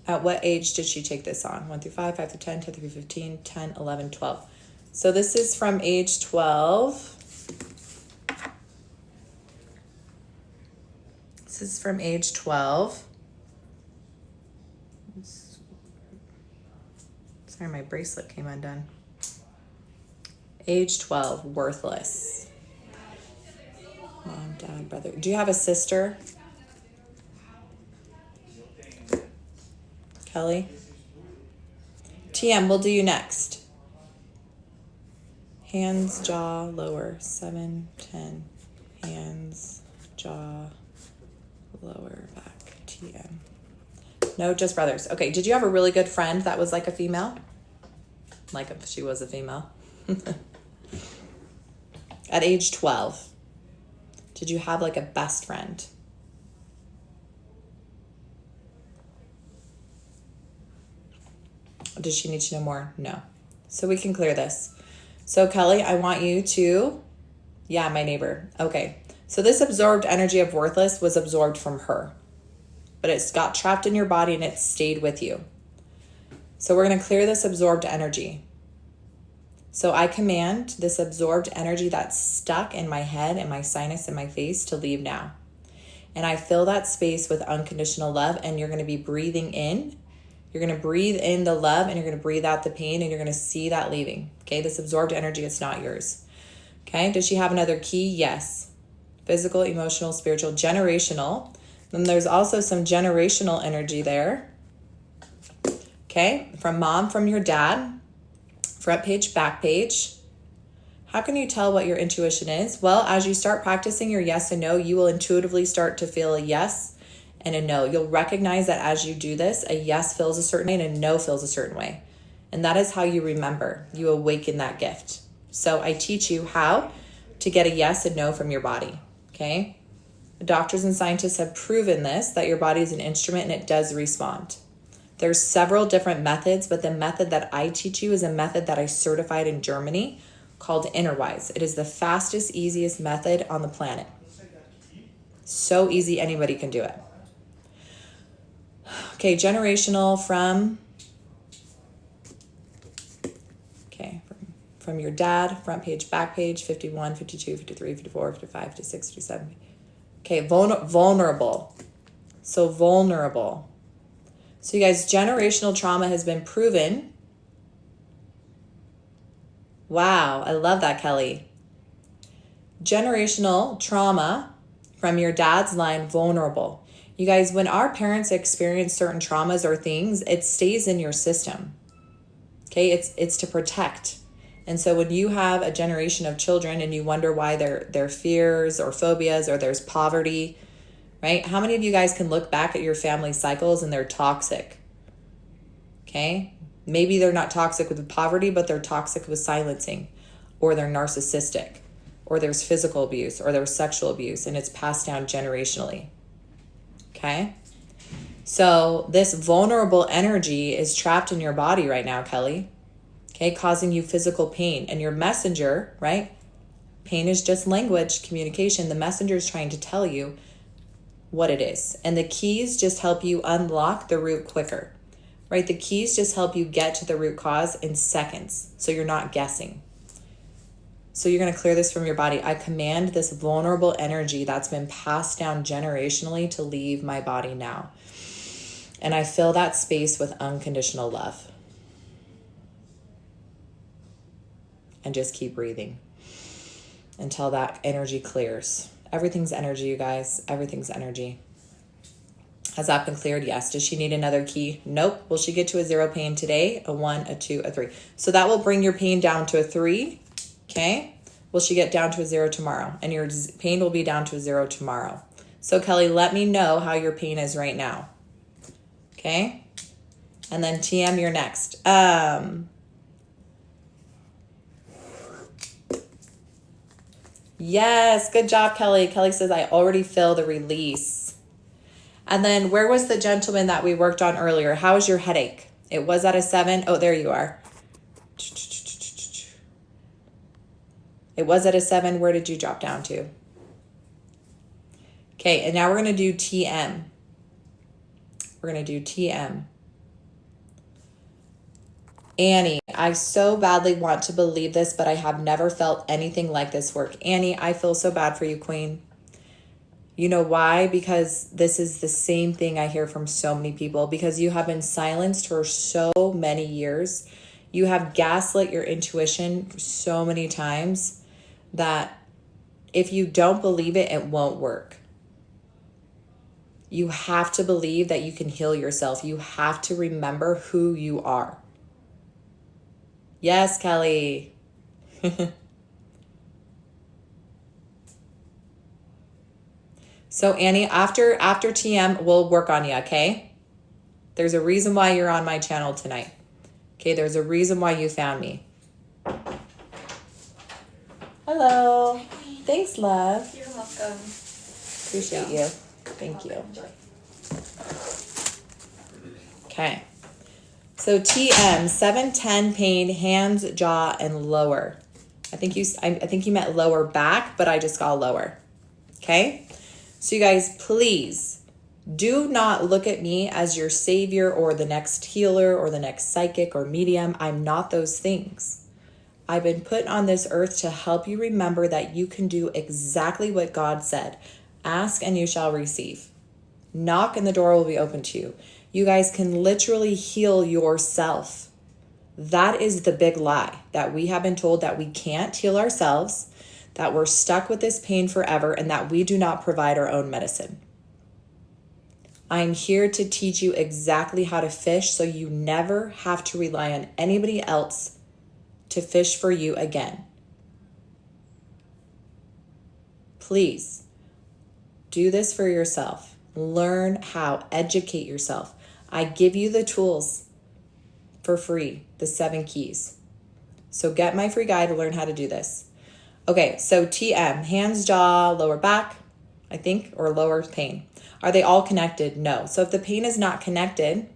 At what age did she take this on? 1 through 5, 5 through 10, 10 through 15, 10, 11, 12. So this is from age 12. This is from age 12. Sorry, my bracelet came undone. Age 12, worthless. Mom, dad, brother. Do you have a sister? Kelly? TM, we'll do you next. Hands, jaw, lower. 7, 10. Hands, jaw, lower, back. TM. No, just brothers. Okay, did you have a really good friend that was like a female? Like if she was a female. At age 12, did you have like a best friend? Does she need to know more? No. So we can clear this. So Kelly, I want you to, yeah, my neighbor. Okay. So this absorbed energy of worthless was absorbed from her, but it's got trapped in your body and it stayed with you. So we're going to clear this absorbed energy. So I command this absorbed energy that's stuck in my head and my sinus and my face to leave now. And I fill that space with unconditional love, and you're going to be breathing in. You're going to breathe in the love and you're going to breathe out the pain, and you're going to see that leaving. Okay, this absorbed energy, it's not yours. Okay, does she have another key? Yes. Physical, emotional, spiritual, generational. Then there's also some generational energy there. Okay, from mom, from your dad. Front page, back page. How can you tell what your intuition is? Well, as you start practicing your yes and no, you will intuitively start to feel a yes and a no. You'll recognize that as you do this, a yes feels a certain way and a no feels a certain way. And that is how you remember. You awaken that gift. So I teach you how to get a yes and no from your body, okay? Doctors and scientists have proven this, that your body is an instrument and it does respond. There's several different methods, but the method that I teach you is a method that I certified in Germany called Innerwise. It is the fastest, easiest method on the planet. So easy, anybody can do it. Okay, generational from your dad, front page, back page, 51, 52, 53, 54, 55, 56, 57. Okay, vulnerable. So vulnerable. So you guys, generational trauma has been proven. Wow, I love that, Kelly. Generational trauma from your dad's line, vulnerable. You guys, when our parents experience certain traumas or things, it stays in your system. Okay, it's to protect. And so when you have a generation of children and you wonder why their fears or phobias or there's poverty, right? How many of you guys can look back at your family cycles and they're toxic? Okay? Maybe they're not toxic with poverty, but they're toxic with silencing, or they're narcissistic, or there's physical abuse, or there's sexual abuse, and it's passed down generationally. Okay? So this vulnerable energy is trapped in your body right now, Kelly. Okay, causing you physical pain. And your messenger, right? Pain is just language, communication. The messenger is trying to tell you what it is. And the keys just help you unlock the root quicker, right? The keys just help you get to the root cause in seconds. So you're not guessing. So you're going to clear this from your body. I command this vulnerable energy that's been passed down generationally to leave my body now. And I fill that space with unconditional love. And just keep breathing until that energy clears. Everything's energy, you guys. Everything's energy. Has that been cleared? Yes. Does she need another key? Nope. Will she get to a 0 pain today? A 1, a 2, a 3. So that will bring your pain down to a 3. Okay. Will she get down to a 0 tomorrow? And your pain will be down to a 0 tomorrow. So Kelly, let me know how your pain is right now. Okay. And then TM, you're next. Yes. Good job, Kelly. Kelly says, I already feel the release. And then where was the gentleman that we worked on earlier? How is your headache? It was at a 7. Oh, there you are. It was at a 7. Where did you drop down to? Okay, and now we're going to do TM. We're going to do TM. Annie, I so badly want to believe this, but I have never felt anything like this work. Annie, I feel so bad for you, Queen. You know why? Because this is the same thing I hear from so many people. Because you have been silenced for so many years. You have gaslit your intuition so many times that if you don't believe it, it won't work. You have to believe that you can heal yourself. You have to remember who you are. Yes, Kelly. So Annie, after TM, we'll work on you, okay? There's a reason why you're on my channel tonight. Okay, there's a reason why you found me. Hello. Thanks, love. You're welcome. Appreciate you. Thank you. Enjoy. Okay. So TM, 7-10 pain, hands, jaw, and lower. I think you meant lower back, but I just got lower. Okay? So you guys, please do not look at me as your savior or the next healer or the next psychic or medium. I'm not those things. I've been put on this earth to help you remember that you can do exactly what God said. Ask and you shall receive. Knock and the door will be open to you. You guys can literally heal yourself. That is the big lie, that we have been told that we can't heal ourselves, that we're stuck with this pain forever, and that we do not provide our own medicine. I'm here to teach you exactly how to fish so you never have to rely on anybody else to fish for you again. Please do this for yourself. Learn how, educate yourself. I give you the tools for free, the 7 keys. So get my free guide to learn how to do this. Okay, so TM, hands, jaw, lower back, I think, or lower pain. Are they all connected? No. So if the pain is not connected,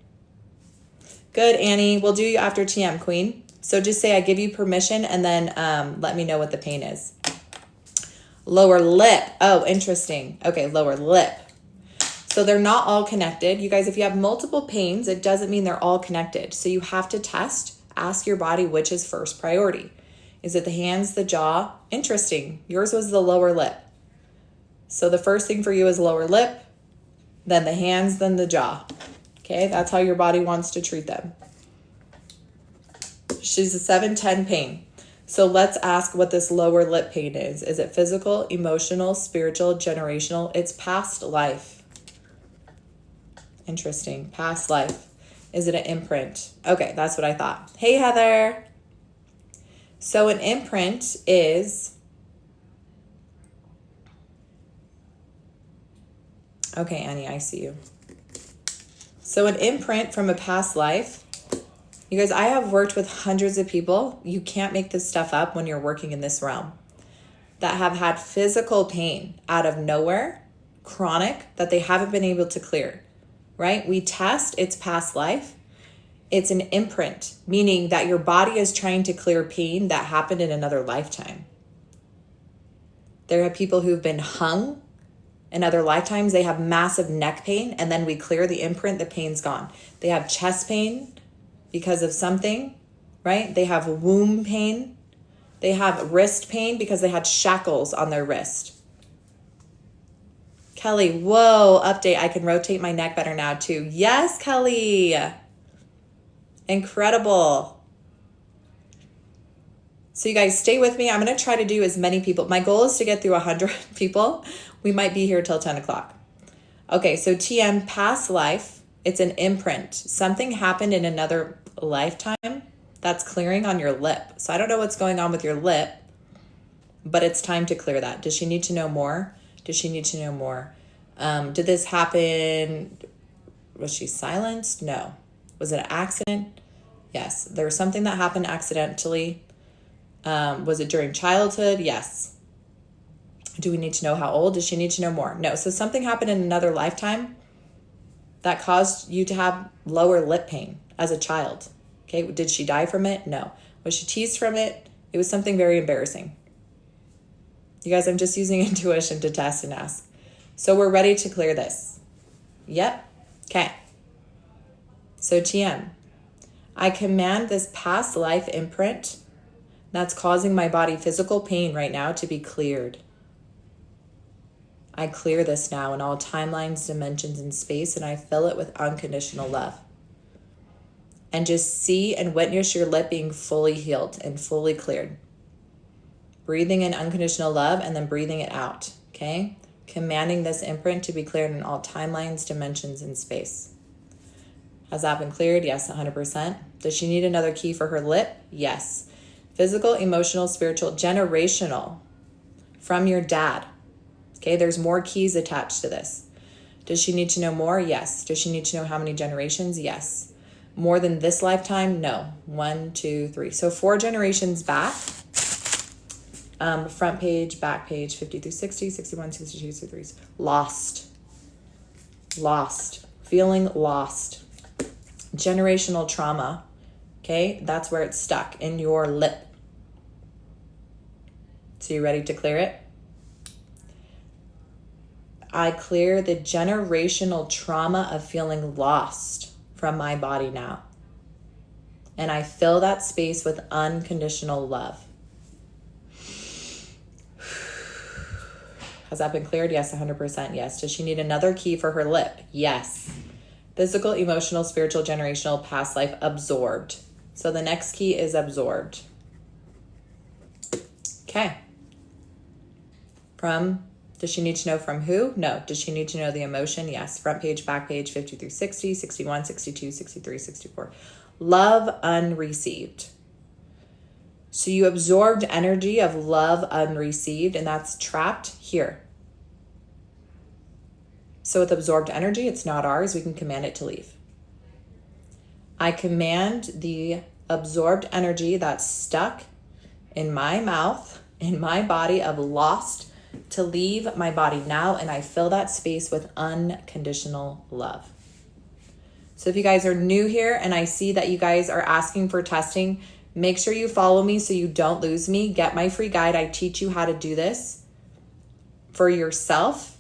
good, Annie, we'll do you after TM, Queen. So just say I give you permission and then let me know what the pain is. Lower lip. Oh, interesting. Okay, lower lip. So they're not all connected. You guys, if you have multiple pains, it doesn't mean they're all connected. So you have to test, ask your body which is first priority. Is it the hands, the jaw? Interesting. Yours was the lower lip. So the first thing for you is lower lip, then the hands, then the jaw. Okay, that's how your body wants to treat them. She's a 7-10 pain. So let's ask what this lower lip pain is. Is it physical, emotional, spiritual, generational? It's past life. Interesting. Past life. Is it an imprint? Okay, that's what I thought. Hey, Heather. So an imprint is Okay, Annie, I see you. So an imprint from a past life. You guys, I have worked with hundreds of people. You can't make this stuff up when you're working in this realm, that have had physical pain out of nowhere, chronic, that they haven't been able to clear, right? We test its past life. It's an imprint, meaning that your body is trying to clear pain that happened in another lifetime. There are people who've been hung in other lifetimes. They have massive neck pain, and then we clear the imprint, the pain's gone. They have chest pain because of something, right? They have womb pain. They have wrist pain because they had shackles on their wrist. Kelly, whoa, update. I can rotate my neck better now too. Yes, Kelly. Incredible. So you guys stay with me. I'm going to try to do as many people. My goal is to get through 100 people. We might be here till 10 o'clock. Okay, so TM, past life. It's an imprint. Something happened in another lifetime that's clearing on your lip. So I don't know what's going on with your lip, but it's time to clear that. Does she need to know more? Does she need to know more? Did this happen? Was she silenced? No. Was it an accident? Yes. There was something that happened accidentally. Was it during childhood? Yes. Do we need to know how old? Does she need to know more? No. So something happened in another lifetime that caused you to have lower lip pain as a child. Okay. Did she die from it? No. Was she teased from it? It was something very embarrassing. You guys, I'm just using intuition to test and ask. So we're ready to clear this. Yep. Okay. So TM, I command this past life imprint that's causing my body physical pain right now to be cleared. I clear this now in all timelines, dimensions, and space, and I fill it with unconditional love. And just see and witness your lip being fully healed and fully cleared. Breathing in unconditional love and then breathing it out, okay? Commanding this imprint to be cleared in all timelines, dimensions, and space. Has that been cleared? Yes, 100%. Does she need another key for her lip? Yes. Physical, emotional, spiritual, generational from your dad. Okay, there's more keys attached to this. Does she need to know more? Yes. Does she need to know how many generations? Yes. More than this lifetime? No. 1, 2, 3. So 4 generations back. Front page, back page, 50 through 60, 61, 62, 63. Lost. Lost. Feeling lost. Generational trauma. Okay, that's where it's stuck, in your lip. So you ready to clear it? I clear the generational trauma of feeling lost from my body now. And I fill that space with unconditional love. Has that been cleared? Yes, 100% yes. Does she need another key for her lip? Yes. Physical, emotional, spiritual, generational, past life, absorbed. So the next key is absorbed. Okay. Does she need to know from who? No. Does she need to know the emotion? Yes. Front page, back page, 50 through 60, 61, 62, 63, 64. Love unreceived. So you absorbed energy of love unreceived, and that's trapped here. So with absorbed energy, it's not ours. We can command it to leave. I command the absorbed energy that's stuck in my mouth, in my body of lost, to leave my body now, and I fill that space with unconditional love. So if you guys are new here and I see that you guys are asking for testing, make sure you follow me so you don't lose me. Get my free guide. I teach you how to do this for yourself,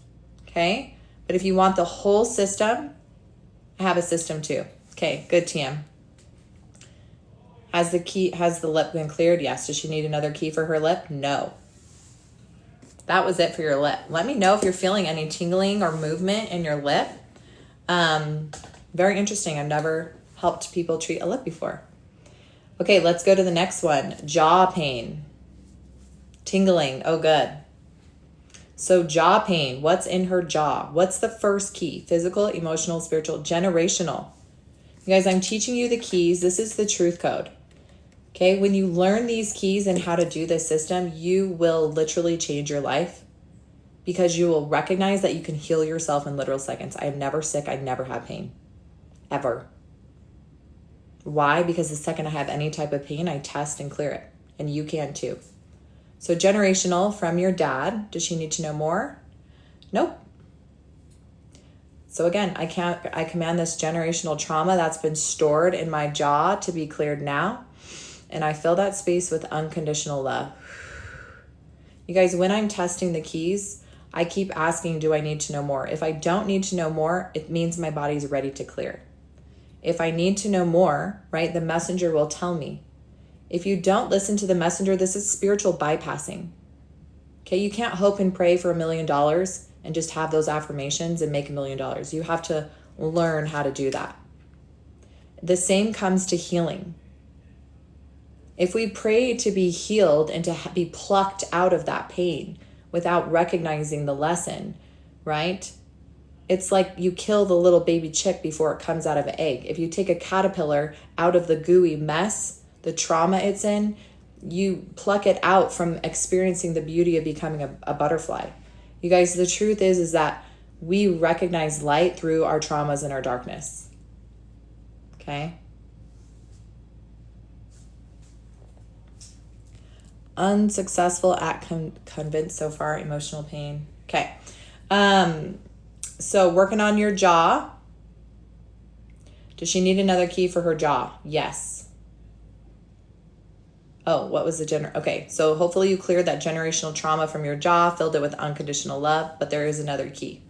okay? But if you want the whole system, I have a system too. Okay, good, TM. Has the lip been cleared? Yes. Does she need another key for her lip? No. That was it for your lip. Let me know if you're feeling any tingling or movement in your lip. Very interesting. I've never helped people treat a lip before. Okay, let's go to the next one. Jaw pain. Tingling. Oh, good. So jaw pain. What's in her jaw? What's the first key? Physical, emotional, spiritual, generational. You guys, I'm teaching you the keys. This is the truth code. Okay, when you learn these keys and how to do this system, you will literally change your life because you will recognize that you can heal yourself in literal seconds. I am never sick. I never have pain. Ever. Why? Because the second I have any type of pain, I test and clear it. And you can too. So generational from your dad. Does she need to know more? Nope. So again, I command this generational trauma that's been stored in my jaw to be cleared now. And I fill that space with unconditional love. You guys, when I'm testing the keys, I keep asking, do I need to know more? If I don't need to know more, it means my body's ready to clear. If I need to know more, right, the messenger will tell me. If you don't listen to the messenger, this is spiritual bypassing. Okay, you can't hope and pray for $1 million and just have those affirmations and make $1 million. You have to learn how to do that. The same comes to healing. If we pray to be healed and to be plucked out of that pain without recognizing the lesson, right? It's like you kill the little baby chick before it comes out of an egg. If you take a caterpillar out of the gooey mess, the trauma it's in, you pluck it out from experiencing the beauty of becoming a butterfly. You guys, the truth is that we recognize light through our traumas and our darkness. Okay? Unsuccessful at convince so far, emotional pain. Okay. So working on your jaw. Does she need another key for her jaw? Yes. Oh, what was the okay, so hopefully you cleared that generational trauma from your jaw, filled it with unconditional love, but there is another key.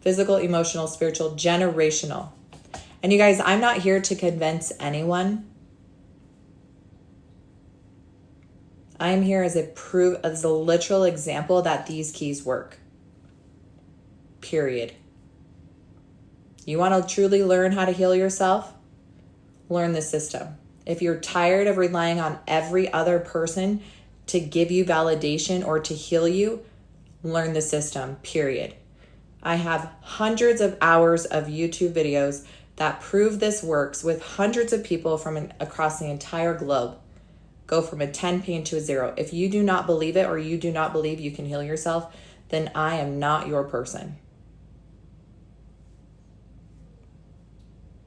Physical, emotional, spiritual, generational. And you guys, I'm not here to convince anyone. I am here as a literal example that these keys work. Period. You want to truly learn how to heal yourself? Learn the system. If you're tired of relying on every other person to give you validation or to heal you, learn the system, period. I have hundreds of hours of YouTube videos that prove this works with hundreds of people from across the entire globe. Go from a 10 pain to a 0. If you do not believe it or you do not believe you can heal yourself, then I am not your person.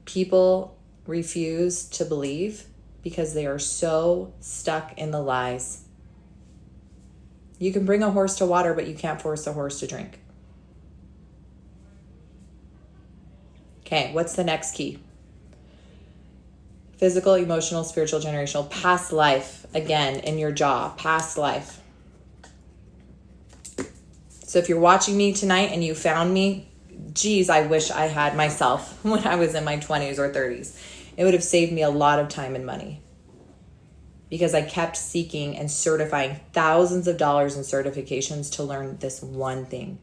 People refuse to believe because they are so stuck in the lies. You can bring a horse to water, but you can't force a horse to drink. Okay, what's the next key? Physical, emotional, spiritual, generational, past life, again, in your jaw, past life. So if you're watching me tonight and you found me, geez, I wish I had myself when I was in my 20s or 30s. It would have saved me a lot of time and money because I kept seeking and certifying thousands of dollars in certifications to learn this one thing,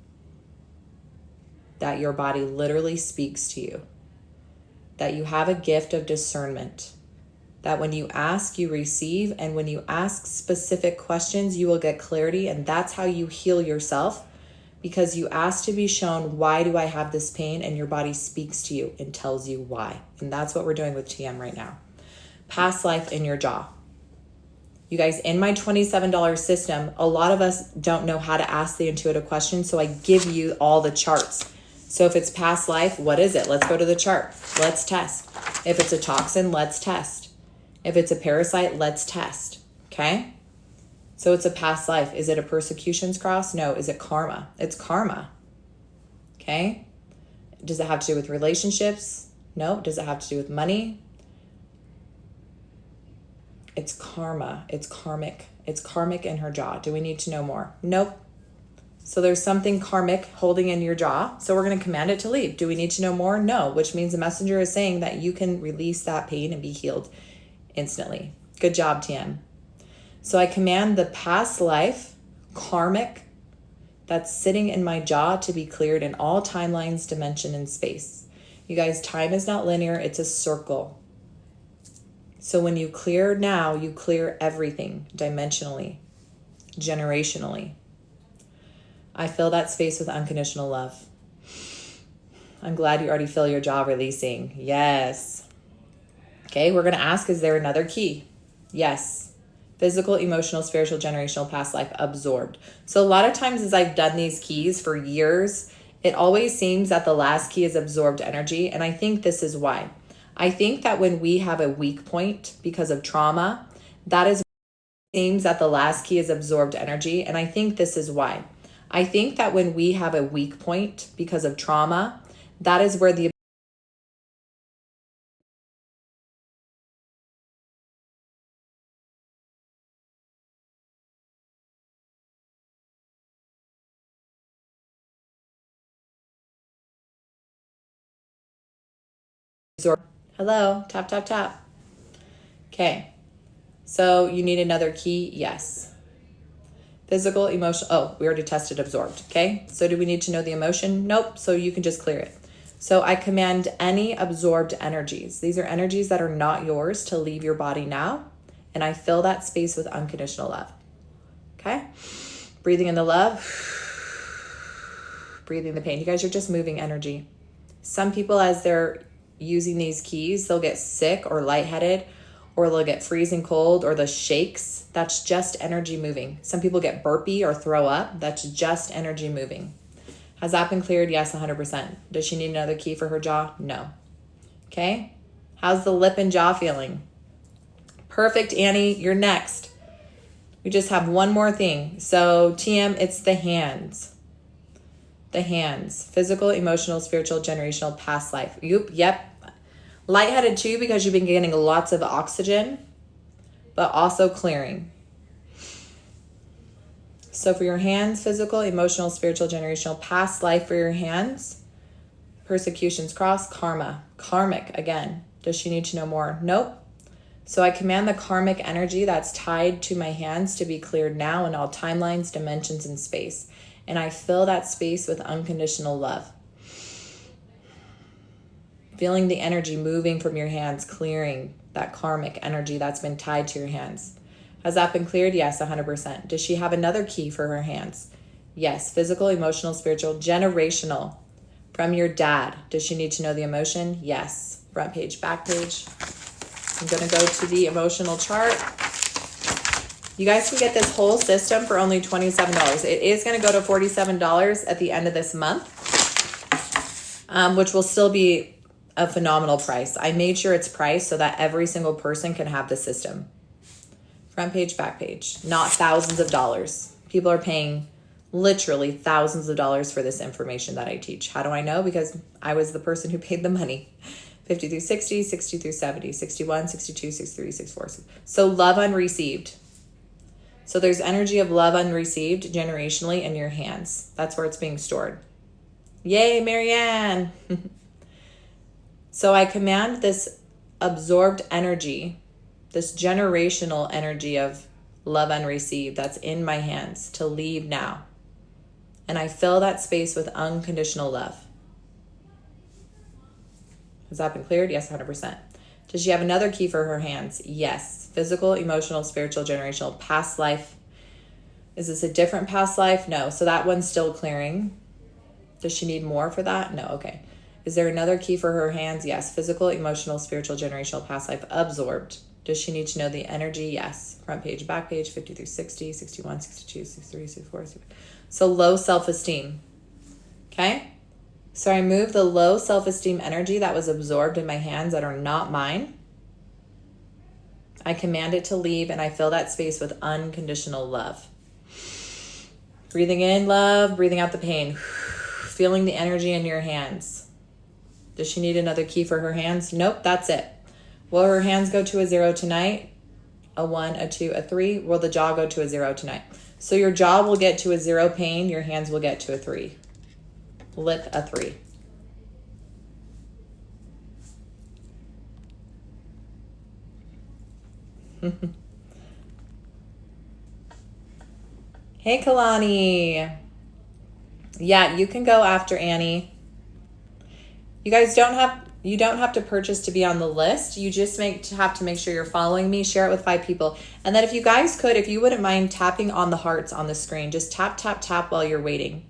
that your body literally speaks to you, that you have a gift of discernment, that when you ask, you receive, and when you ask specific questions, you will get clarity, and that's how you heal yourself. Because you ask to be shown, why do I have this pain? And your body speaks to you and tells you why. And that's what we're doing with TM right now. Past life in your jaw. You guys, in my $27 system, a lot of us don't know how to ask the intuitive question. So I give you all the charts. So if it's past life, what is it? Let's go to the chart. Let's test. If it's a toxin, let's test. If it's a parasite, let's test. Okay? So it's a past life. Is it a persecution's cross? No. Is it karma? It's karma. Okay? Does it have to do with relationships? No. Does it have to do with money? It's karma. It's karmic. It's karmic in her jaw. Do we need to know more? Nope. So there's something karmic holding in your jaw. So we're going to command it to leave. Do we need to know more? No. Which means the messenger is saying that you can release that pain and be healed instantly. Good job, TM. So I command the past life, karmic, that's sitting in my jaw to be cleared in all timelines, dimension, and space. You guys, time is not linear. It's a circle. So when you clear now, you clear everything dimensionally, generationally. I fill that space with unconditional love. I'm glad you already feel your jaw releasing. Yes. Okay, we're going to ask, is there another key? Yes. Physical, emotional, spiritual, generational, past life, absorbed. So a lot of times as I've done these keys for years, it always seems that the last key is absorbed energy. And I think this is why. I think that when we have a weak point because of trauma, that is seems that the last key is absorbed energy. And I think this is why. I think that when we have a weak point because of trauma, that is where the hello, tap, tap, tap. Okay. So you need another key? Yes. Physical, emotional. Oh, we already tested absorbed. Okay. So do we need to know the emotion? Nope. So you can just clear it. So I command any absorbed energies. These are energies that are not yours to leave your body now. And I fill that space with unconditional love. Okay. Breathing in the love. Breathing the pain. You guys are just moving energy. Some people, as they're using these keys, they'll get sick or lightheaded, or they'll get freezing cold, or the shakes. That's just energy moving. Some people get burpy or throw up. That's just energy moving. Has that been cleared? Yes, 100%. Does she need another key for her jaw? No. Okay. How's the lip and jaw feeling? Perfect, Annie. You're next. We just have one more thing. So TM, it's the hands. The hands. Physical, emotional, spiritual, generational, past life. Yep. Lightheaded too, because you've been getting lots of oxygen, but also clearing. So for your hands, physical, emotional, spiritual, generational, past life for your hands. Persecutions, cross, karma. Karmic again. Does she need to know more? Nope. So I command the karmic energy that's tied to my hands to be cleared now in all timelines, dimensions, and space. And I fill that space with unconditional love. Feeling the energy moving from your hands, clearing that karmic energy that's been tied to your hands. Has that been cleared? Yes, 100%. Does she have another key for her hands? Yes. Physical, emotional, spiritual, generational. From your dad. Does she need to know the emotion? Yes. Front page, back page. I'm going to go to the emotional chart. You guys can get this whole system for only $27. It is going to go to $47 at the end of this month, which will still be a phenomenal price. I made sure it's priced so that every single person can have the system. Front page, back page, not thousands of dollars. People are paying literally thousands of dollars for this information that I teach. How do I know? Because I was the person who paid the money. 50 through 60, 60 through 70, 61, 62, 63, 64. So love unreceived. So there's energy of love unreceived generationally in your hands. That's where it's being stored. Yay, Marianne. So I command this absorbed energy, this generational energy of love unreceived that's in my hands to leave now. And I fill that space with unconditional love. Has that been cleared? Yes, 100%. Does she have another key for her hands? Yes. Physical, emotional, spiritual, generational, past life. Is this a different past life? No. So that one's still clearing. Does she need more for that? No. Okay. Is there another key for her hands? Yes. Physical, emotional, spiritual, generational, past life, absorbed. Does she need to know the energy? Yes. Front page, back page, 50 through 60, 61, 62, 63, 64. So low self-esteem. Okay. So I move the low self-esteem energy that was absorbed in my hands that are not mine. I command it to leave, and I fill that space with unconditional love. Breathing in love, breathing out the pain. Feeling the energy in your hands. Does she need another key for her hands? Nope, that's it. Will her hands go to a 0 tonight? A 1, a 2, a 3. Will the jaw go to a 0 tonight? So your jaw will get to a 0 pain. Your hands will get to a 3. Lip, a 3. Hey, Kalani. Yeah, you can go after Annie. You guys don't have to purchase to be on the list. You just have to make sure you're following me, share it with 5 people. And then if you guys could, if you wouldn't mind tapping on the hearts on the screen, just tap, tap, tap while you're waiting.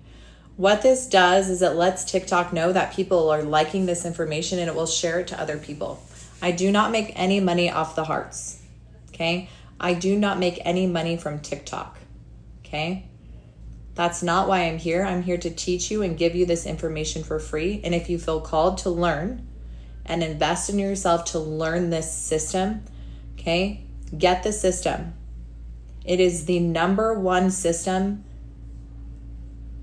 What this does is it lets TikTok know that people are liking this information, and it will share it to other people. I do not make any money off the hearts. Okay. I do not make any money from TikTok, okay? That's not why I'm here. I'm here to teach you and give you this information for free. And if you feel called to learn and invest in yourself to learn this system, okay, get the system. It is the number one system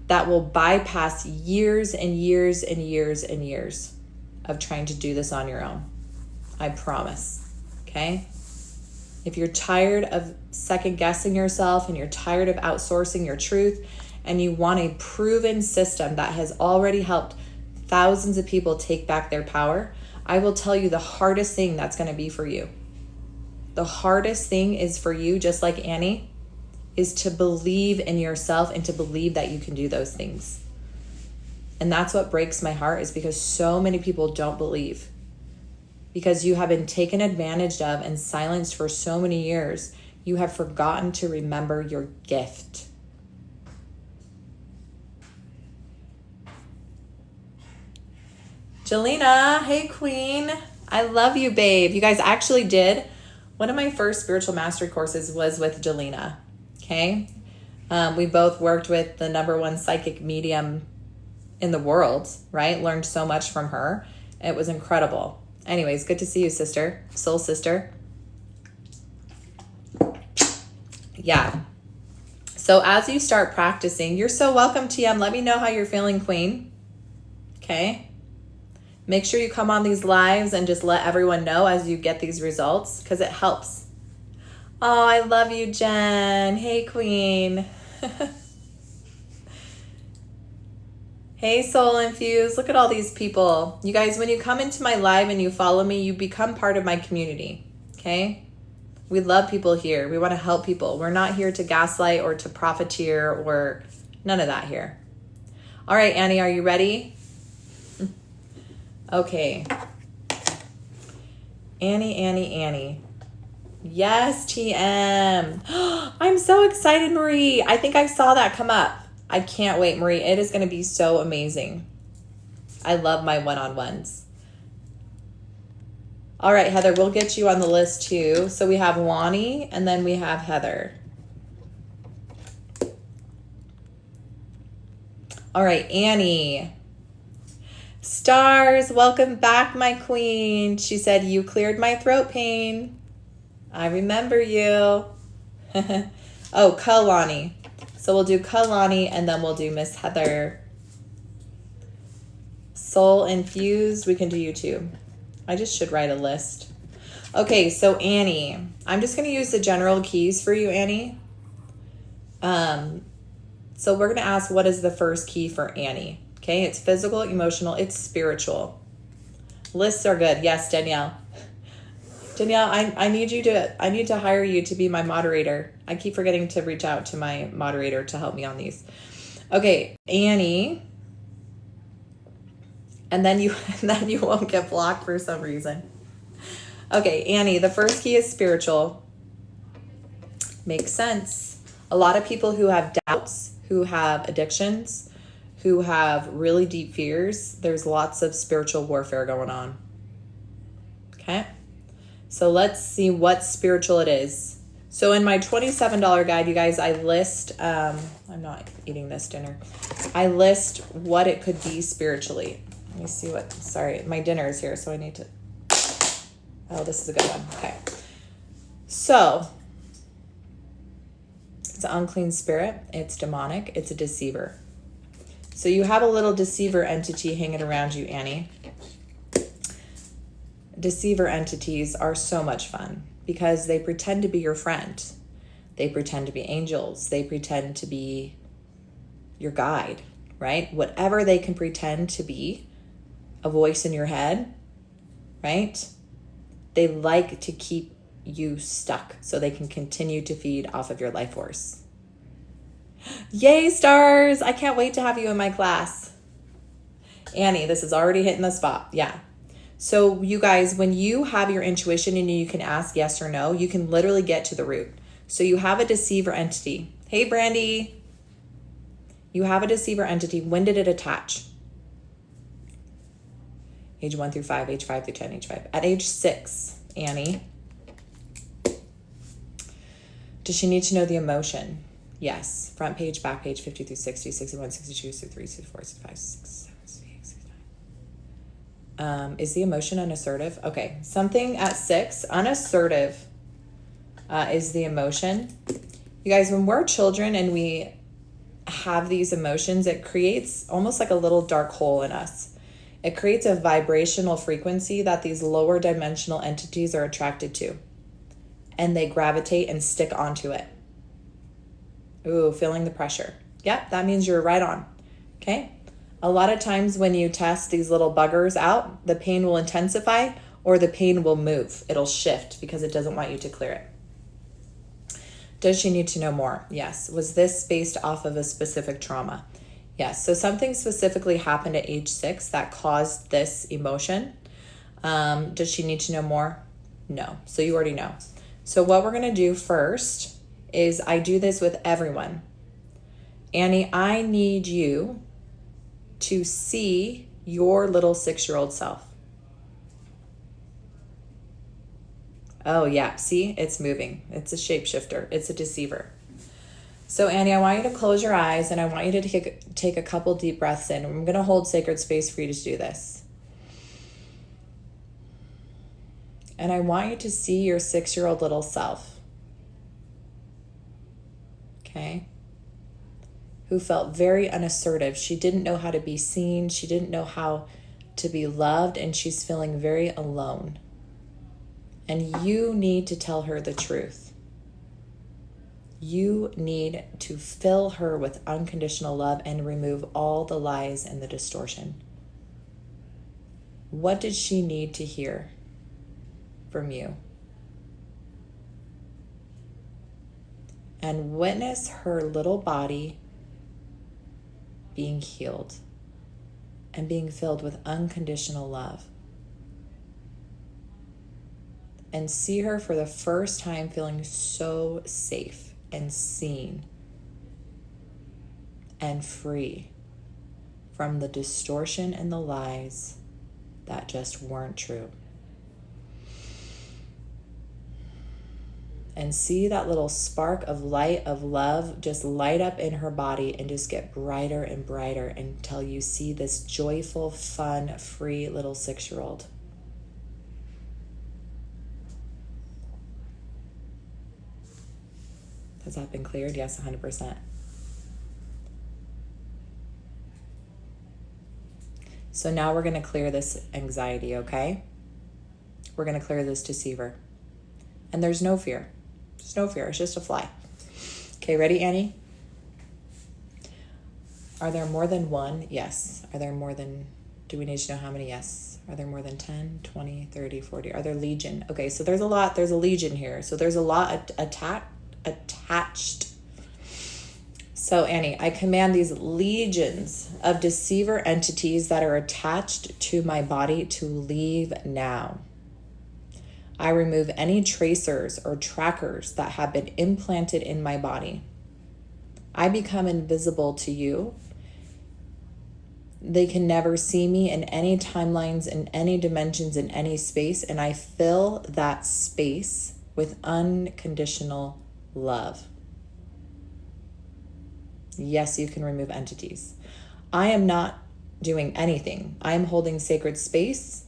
that will bypass years and years and years and years of trying to do this on your own. I promise, okay? If you're tired of second guessing yourself and you're tired of outsourcing your truth and you want a proven system that has already helped thousands of people take back their power, I will tell you the hardest thing that's going to be for you. The hardest thing is for you, just like Annie, is to believe in yourself and to believe that you can do those things. And that's what breaks my heart, is because so many people don't believe. Because you have been taken advantage of and silenced for so many years, you have forgotten to remember your gift. Jelena, hey queen. I love you, babe. You guys actually did. One of my first spiritual mastery courses was with Jelena, okay? We both worked with the number one psychic medium in the world, right? Learned so much from her. It was incredible. Anyways, good to see you, sister. Soul sister. Yeah. So as you start practicing, you're so welcome, TM. Let me know how you're feeling, queen. Okay? Make sure you come on these lives and just let everyone know as you get these results, because it helps. Oh, I love you, Jen. Hey, queen. Hey, Soul Infused. Look at all these people. You guys, when you come into my live and you follow me, you become part of my community, okay? We love people here. We want to help people. We're not here to gaslight or to profiteer or none of that here. All right, Annie, are you ready? Okay. Annie. Yes, TM. I'm so excited, Marie. I think I saw that come up. I can't wait, Marie. It is going to be so amazing. I love my one-on-ones. All right, Heather, we'll get you on the list too. So we have Wani and then we have Heather. All right, Annie. Stars, welcome back, my queen. She said, you cleared my throat pain. I remember you. Oh, Kalani. So we'll do Kalani and then we'll do Miss Heather. Soul Infused, we can do you too. I just should write a list. Okay, so Annie, I'm just going to use the general keys for you, Annie. So we're going to ask, what is the first key for Annie? Okay, it's physical, emotional, it's spiritual. Lists are good. Yes, Danielle. Danielle, I need to hire you to be my moderator. I keep forgetting to reach out to my moderator to help me on these. Okay, Annie. And then you won't get blocked for some reason. Okay, Annie, the first key is spiritual. Makes sense. A lot of people who have doubts, who have addictions, who have really deep fears, there's lots of spiritual warfare going on. Okay? So let's see what spiritual it is. So in my $27 guide, you guys, I list, I'm not eating this dinner. I list what it could be spiritually. Let me see what, sorry, my dinner is here, so I need to, oh, this is a good one. Okay. So it's an unclean spirit. It's demonic. It's a deceiver. So you have a little deceiver entity hanging around you, Annie. Deceiver entities are so much fun because they pretend to be your friend. They pretend to be angels. They pretend to be your guide, right? Whatever they can pretend to be, a voice in your head, right? They like to keep you stuck so they can continue to feed off of your life force. Yay, stars! I can't wait to have you in my class. Annie, this is already hitting the spot. Yeah. So you guys, when you have your intuition and you can ask yes or no, you can literally get to the root. So you have a deceiver entity. Hey, Brandy. You have a deceiver entity. When did it attach? Age 1 through 5, age 5 through 10, age 5. At age 6, Annie, Does she need to know the emotion? Yes. Front page, back page, 50 through 60, 61, 62, 63, 64, 65, 67, 68, 69. Is the emotion unassertive? Okay. Something at 6. Unassertive is the emotion. You guys, when we're children and we have these emotions, it creates almost like a little dark hole in us. It creates a vibrational frequency that these lower dimensional entities are attracted to. And they gravitate and stick onto it. Ooh, feeling the pressure. Yep, that means you're right on. Okay? A lot of times when you test these little buggers out, the pain will intensify or the pain will move. It'll shift because it doesn't want you to clear it. Does she need to know more? Yes. Was this based off of a specific trauma? Yes. So something specifically happened at age 6 that caused this emotion. Does she need to know more? No. So you already know. So what we're going to do first is I do this with everyone. Annie, I need you to see your little 6-year-old self. Oh, yeah. See, it's moving. It's a shapeshifter. It's a deceiver. So, Annie, I want you to close your eyes and I want you to take a couple deep breaths in. I'm going to hold sacred space for you to do this. And I want you to see your 6-year-old little self. Okay? Who felt very unassertive. She didn't know how to be seen. She didn't know how to be loved. And she's feeling very alone. And you need to tell her the truth. You need to fill her with unconditional love and remove all the lies and the distortion. What did she need to hear from you? And witness her little body being healed and being filled with unconditional love. And see her for the first time feeling so safe and seen and free from the distortion and the lies that just weren't true. And see that little spark of light, of love, just light up in her body and just get brighter and brighter until you see this joyful, fun, free little 6-year-old. Has that been cleared? Yes, 100%. So now we're going to clear this anxiety, okay? We're going to clear this deceiver. And there's no fear. There's no fear. It's just a fly. Okay, ready, Annie? Are there more than one? Yes. Are there more than... Do we need to know how many? Yes. Are there more than 10, 20, 30, 40? Are there legion? Okay, so there's a lot. There's a legion here. So there's a lot attached. So Annie, I command these legions of deceiver entities that are attached to my body to leave now. I remove any tracers or trackers that have been implanted in my body. I become invisible to you. They can never see me in any timelines, in any dimensions, in any space, and I fill that space with unconditional love. Yes, you can remove entities. I am not doing anything. I am holding sacred space,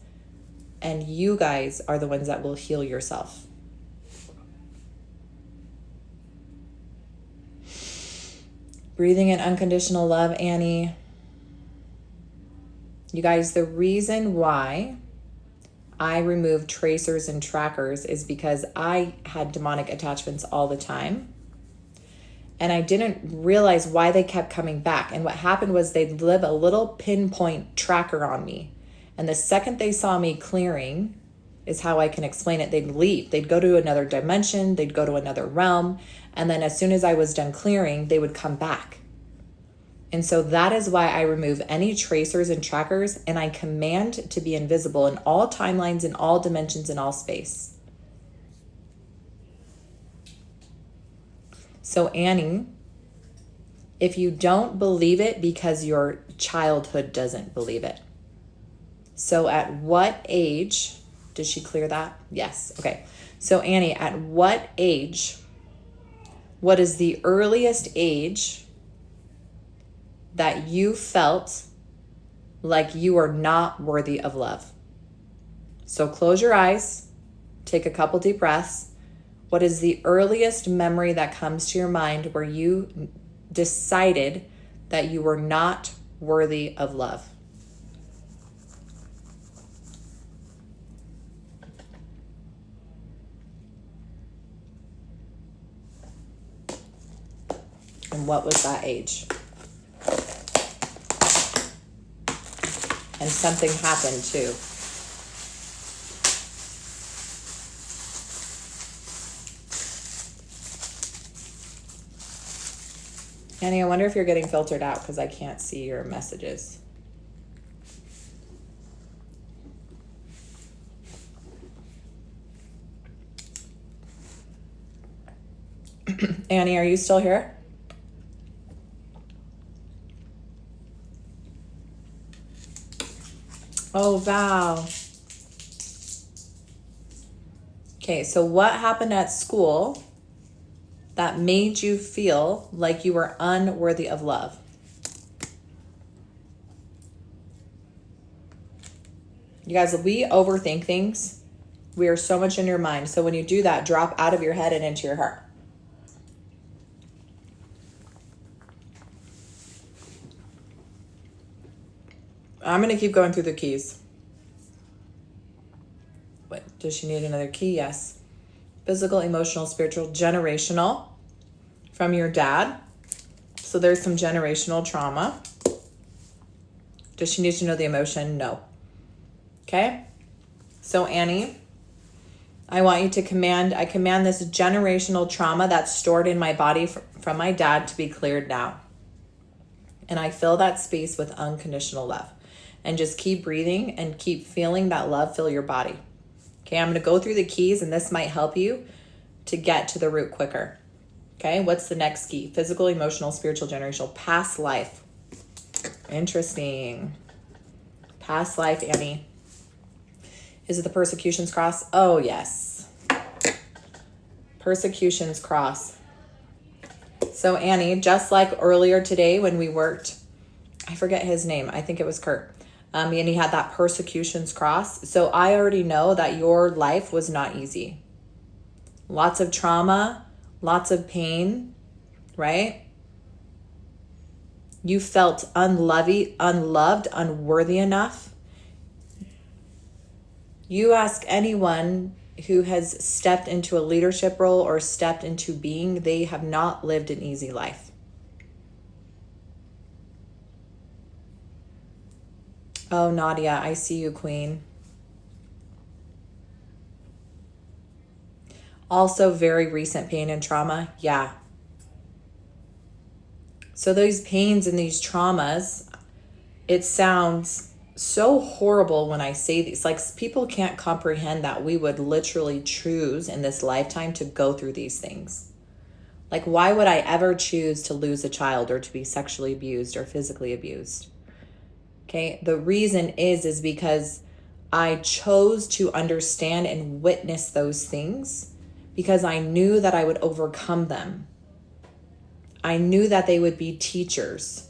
and you guys are the ones that will heal yourself. Breathing in unconditional love, Annie. You guys, the reason why I removed tracers and trackers is because I had demonic attachments all the time. And I didn't realize why they kept coming back. And what happened was they'd live a little pinpoint tracker on me. And the second they saw me clearing, is how I can explain it, they'd leave. They'd go to another dimension. They'd go to another realm. And then as soon as I was done clearing, they would come back. And so that is why I remove any tracers and trackers. And I command to be invisible in all timelines, in all dimensions, in all space. So Annie, if you don't believe it because your childhood doesn't believe it. So at what age, did she clear that? Yes. Okay. So Annie, at what age What is the earliest age that you felt like you are not worthy of love? So close your eyes, take a couple deep breaths. What is the earliest memory that comes to your mind where you decided that you were not worthy of love? And what was that age? And something happened too. Annie, I wonder if you're getting filtered out because I can't see your messages. Annie, are you still here? Oh, Val. Okay, so what happened at school that made you feel like you were unworthy of love? You guys, we overthink things. We are so much in your mind. So when you do that, drop out of your head and into your heart. I'm going to keep going through the keys. Wait, does she need another key? Yes. Physical, emotional, spiritual, generational from your dad. So there's some generational trauma. Does she need to know the emotion? No. Okay. So Annie, I want you to command this generational trauma that's stored in my body from my dad to be cleared now. And I fill that space with unconditional love. And just keep breathing and keep feeling that love fill your body. Okay, I'm going to go through the keys and this might help you to get to the root quicker. Okay, what's the next key? Physical, emotional, spiritual, generational, past life. Interesting. Past life, Annie. Is it the persecution's cross? Oh, yes. Persecution's cross. So Annie, just like earlier today when we worked, I forget his name. I think it was Kurt. And he had that persecution's cross. So I already know that your life was not easy. Lots of trauma, lots of pain, right? You felt unloved, unworthy enough. You ask anyone who has stepped into a leadership role or stepped into being, they have not lived an easy life. Oh, Nadia, I see you, Queen. Also very recent pain and trauma. Yeah. So those pains and these traumas, it sounds so horrible when I say these. Like people can't comprehend that we would literally choose in this lifetime to go through these things. Like why would I ever choose to lose a child or to be sexually abused or physically abused? Okay, the reason is because I chose to understand and witness those things because I knew that I would overcome them. I knew that they would be teachers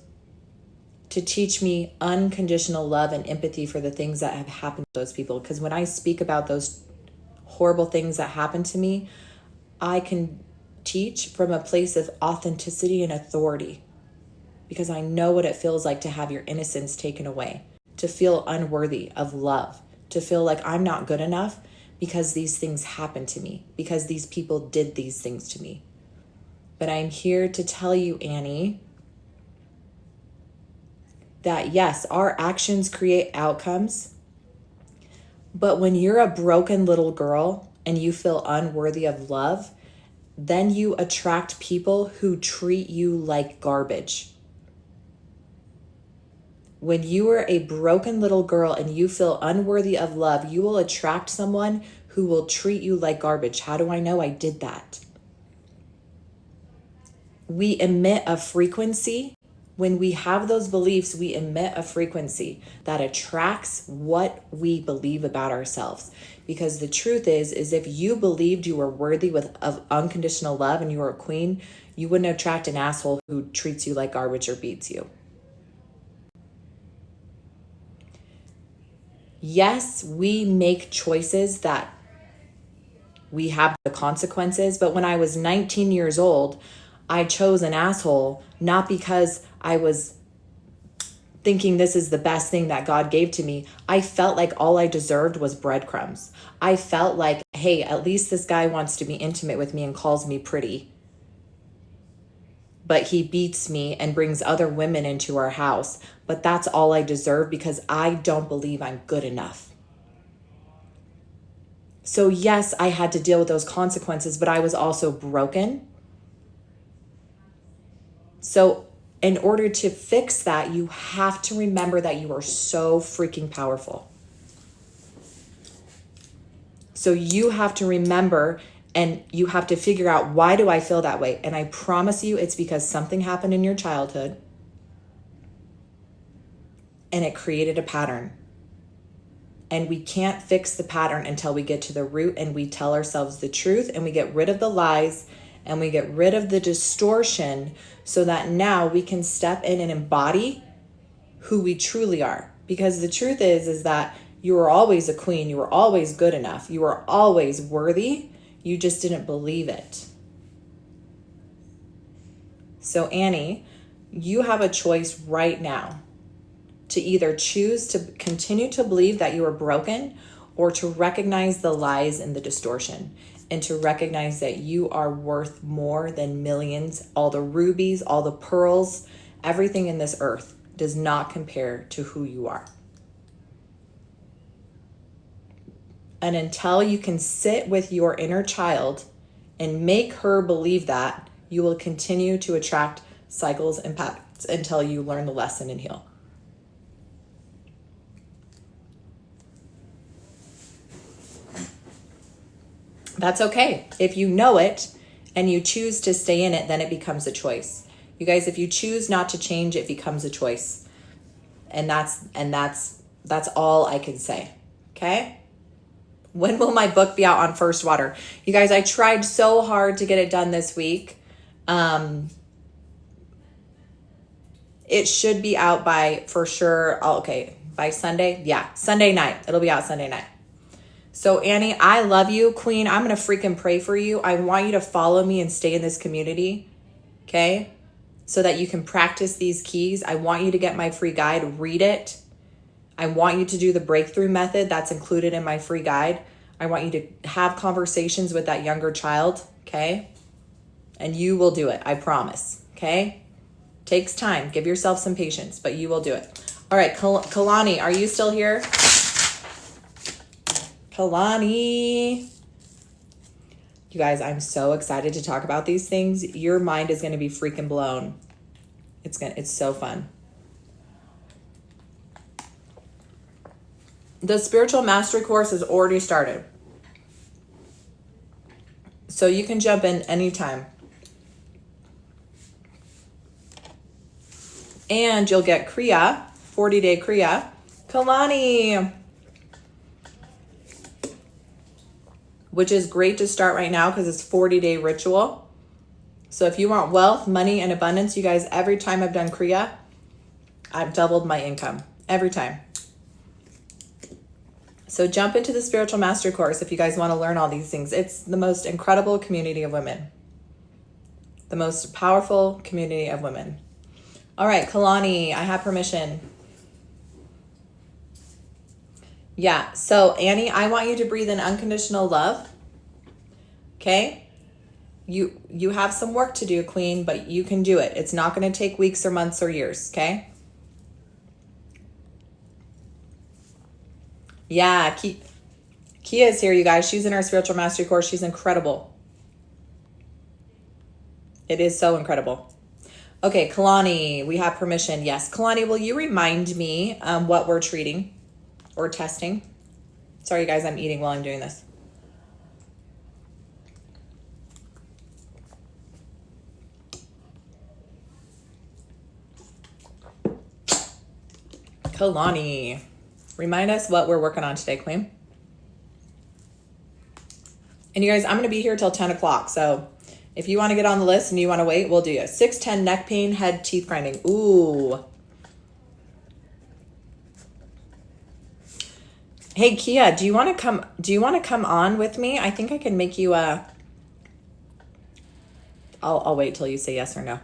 to teach me unconditional love and empathy for the things that have happened to those people. Because when I speak about those horrible things that happened to me, I can teach from a place of authenticity and authority. Because I know what it feels like to have your innocence taken away, to feel unworthy of love, to feel like I'm not good enough because these things happened to me, because these people did these things to me. But I'm here to tell you, Annie, that yes, our actions create outcomes. But when you're a broken little girl and you feel unworthy of love, then you attract people who treat you like garbage. When you are a broken little girl and you feel unworthy of love, you will attract someone who will treat you like garbage. How do I know I did that? We emit a frequency When we have those beliefs, we emit a frequency that attracts what we believe about ourselves. Because the truth is if you believed you were worthy of unconditional love and you were a queen, you wouldn't attract an asshole who treats you like garbage or beats you. Yes, we make choices that we have the consequences, but when I was 19 years old, I chose an asshole, not because I was thinking this is the best thing that God gave to me. I felt like all I deserved was breadcrumbs. I felt like, hey, at least this guy wants to be intimate with me and calls me pretty. But he beats me and brings other women into our house. But that's all I deserve because I don't believe I'm good enough. So yes, I had to deal with those consequences, but I was also broken. So in order to fix that, you have to remember that you are so freaking powerful. So you have to remember and you have to figure out, why do I feel that way? And I promise you, it's because something happened in your childhood and it created a pattern. And we can't fix the pattern until we get to the root and we tell ourselves the truth and we get rid of the lies and we get rid of the distortion so that now we can step in and embody who we truly are. Because the truth is that you were always a queen. You were always good enough. You were always worthy. You just didn't believe it. So Annie, you have a choice right now to either choose to continue to believe that you are broken or to recognize the lies and the distortion and to recognize that you are worth more than millions. All the rubies, all the pearls, everything in this earth does not compare to who you are. And until you can sit with your inner child and make her believe that, you will continue to attract cycles and patterns until you learn the lesson and heal. That's okay. If you know it and you choose to stay in it, then it becomes a choice. You guys, if you choose not to change, it becomes a choice. And that's all I can say. Okay? When will my book be out on First Water? You guys, I tried so hard to get it done this week. It should be out by, for sure, by Sunday. Yeah, Sunday night. It'll be out Sunday night. So Annie, I love you, Queen. I'm going to freaking pray for you. I want you to follow me and stay in this community, okay? So that you can practice these keys. I want you to get my free guide, read it. I want you to do the breakthrough method that's included in my free guide. I want you to have conversations with that younger child, okay? And you will do it, I promise, okay? Takes time. Give yourself some patience, but you will do it. All right, Kalani, are you still here? Kalani. You guys, I'm so excited to talk about these things. Your mind is going to be freaking blown. It's so fun. The Spiritual Mastery course has already started. So you can jump in anytime. And you'll get Kriya, 40-day Kriya. Kalani, which is great to start right now because it's 40-day ritual. So if you want wealth, money, and abundance, you guys, every time I've done Kriya, I've doubled my income. Every time. So jump into the Spiritual Mastery course if you guys want to learn all these things. It's the most incredible community of women. The most powerful community of women. All right, Kalani, I have permission. Yeah, so Annie, I want you to breathe in unconditional love. Okay? You have some work to do, Queen, but you can do it. It's not going to take weeks or months or years, okay? Yeah, Kia is here, you guys. She's in our Spiritual Mastery course. She's incredible. It is so incredible. Okay, Kalani, we have permission. Yes, Kalani, will you remind me what we're treating or testing? Sorry, guys, I'm eating while I'm doing this. Kalani, remind us what we're working on today, Queen. And you guys, I'm going to be here till 10 o'clock. So if you want to get on the list and you want to wait, we'll do you. 610 neck pain, head, teeth grinding. Ooh. Hey, Kia, do you want to come on with me? I think I can make you I'll wait till you say yes or no.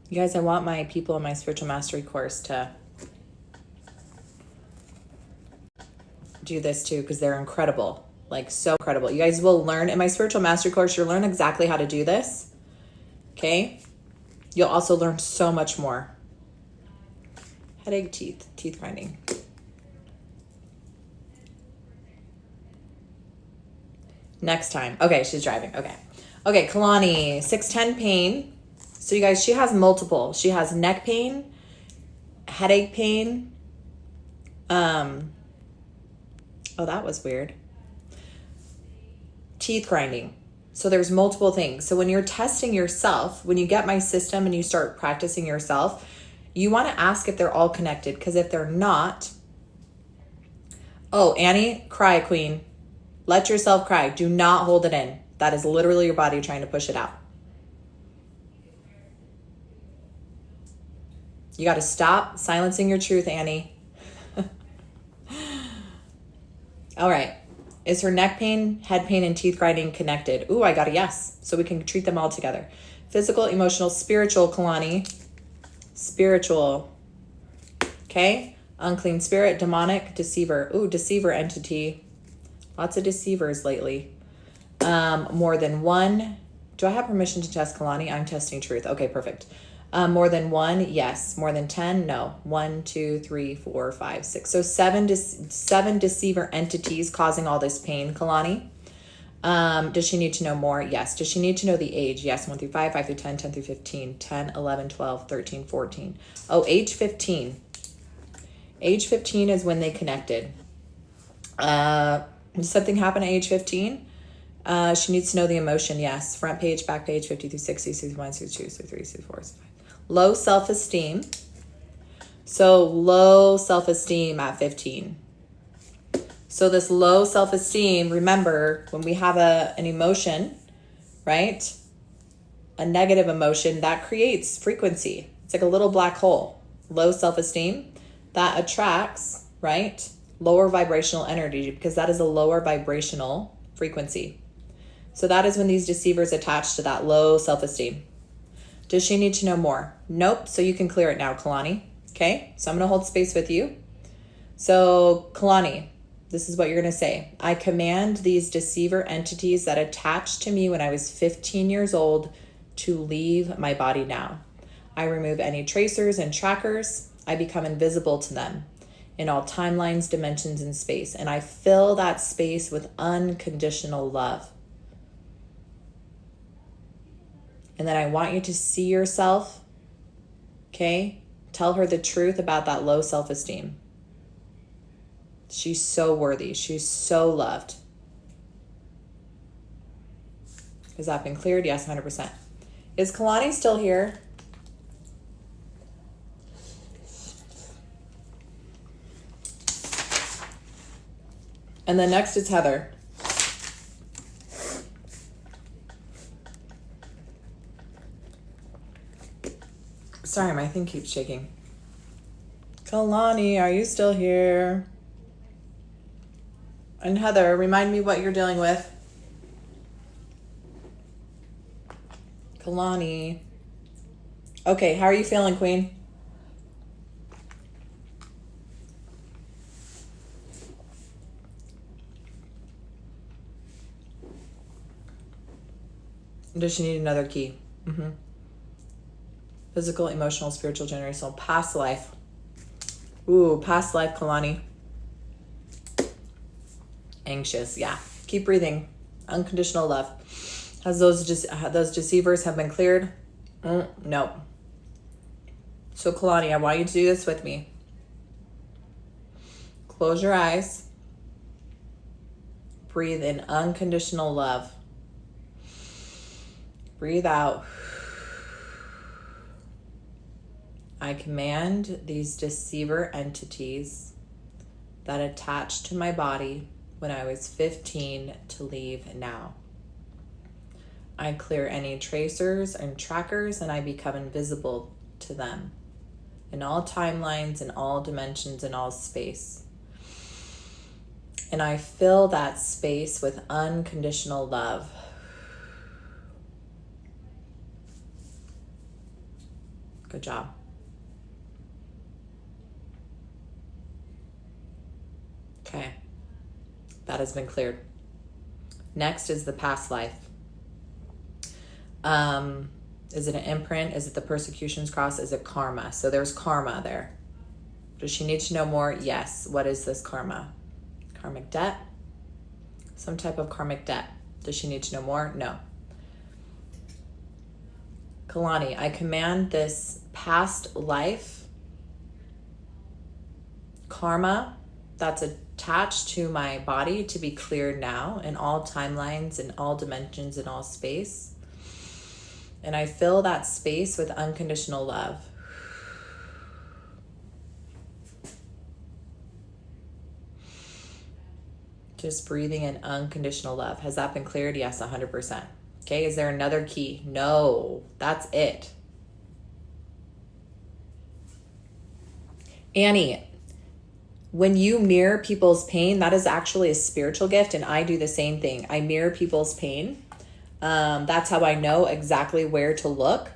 You guys, I want my people in my spiritual mastery course to do this too, because they're incredible. Like, so incredible. You guys will learn in my spiritual mastery course, you'll learn exactly how to do this. Okay? You'll also learn so much more. Headache, teeth grinding. Next time. Okay, she's driving. Okay, Kalani, 610 pain. So you guys, she has multiple. She has neck pain, headache pain. Oh, that was weird. Teeth grinding. So there's multiple things. So when you're testing yourself, when you get my system and you start practicing yourself, you want to ask if they're all connected. Because if they're not, oh, Annie, cry, Queen. Let yourself cry. Do not hold it in. That is literally your body trying to push it out. You got to stop silencing your truth, Annie. All right. Is her neck pain, head pain, and teeth grinding connected? Ooh, I got a yes. So we can treat them all together. Physical, emotional, spiritual, Kalani. Spiritual. Okay. Unclean spirit, demonic, deceiver. Ooh, deceiver entity. Lots of deceivers lately. More than one. Do I have permission to test Kalani? I'm testing truth. Okay, perfect. More than one, yes. More than 10, no. 1, 2, 3, 4, 5, 6. So seven deceiver entities causing all this pain, Kalani. Does she need to know more? Yes. Does she need to know the age? Yes. 1 through 5, 5 through 10, 10 through 15, 10, 11, 12, 13, 14. Oh, age 15. Age 15 is when they connected. Did something happen at age 15? She needs to know the emotion. Yes. Front page, back page, 50 through 60, 61, 62, 63, 64, 65. Low self-esteem. So low self-esteem at 15. So this low self-esteem, remember, when we have an emotion, right? A negative emotion, that creates frequency. It's like a little black hole. Low self-esteem, that attracts, right? Lower vibrational energy, because that is a lower vibrational frequency. So that is when these deceivers attach to that low self-esteem. Does she need to know more? Nope. So you can clear it now, Kalani. Okay. So I'm going to hold space with you. So Kalani, this is what you're going to say. I command these deceiver entities that attached to me when I was 15 years old to leave my body now. I remove any tracers and trackers. I become invisible to them in all timelines, dimensions, and space. And I fill that space with unconditional love. And then I want you to see yourself, okay? Tell her the truth about that low self-esteem. She's so worthy. She's so loved. Has that been cleared? Yes, 100%. Is Kalani still here? And then next is Heather. Sorry, my thing keeps shaking. Kalani, are you still here? And Heather, remind me what you're dealing with. Kalani. Okay, how are you feeling, Queen? Does she need another key? Mm-hmm. Physical, emotional, spiritual, generational, past life. Ooh, past life, Kalani. Anxious, yeah. Keep breathing. Unconditional love. Has those deceivers have been cleared? No. So Kalani, I want you to do this with me. Close your eyes. Breathe in unconditional love. Breathe out. I command these deceiver entities that attached to my body when I was 15 to leave now. I clear any tracers and trackers, and I become invisible to them in all timelines, in all dimensions, in all space. And I fill that space with unconditional love. Good job. Okay, that has been cleared. Next is the past life. Is it an imprint? Is it the persecution's cross? Is it karma? So there's karma there. Does she need to know more? Yes. What is this karma? Karmic debt? Some type of karmic debt. Does she need to know more? No. Kalani, I command this past life karma that's attached to my body to be cleared now in all timelines, in all dimensions, in all space. And I fill that space with unconditional love. Just breathing in unconditional love. Has that been cleared? Yes, 100%. Okay, is there another key? No, that's it. Annie, when you mirror people's pain, that is actually a spiritual gift, and I do the same thing. I mirror people's pain. That's how I know exactly where to look.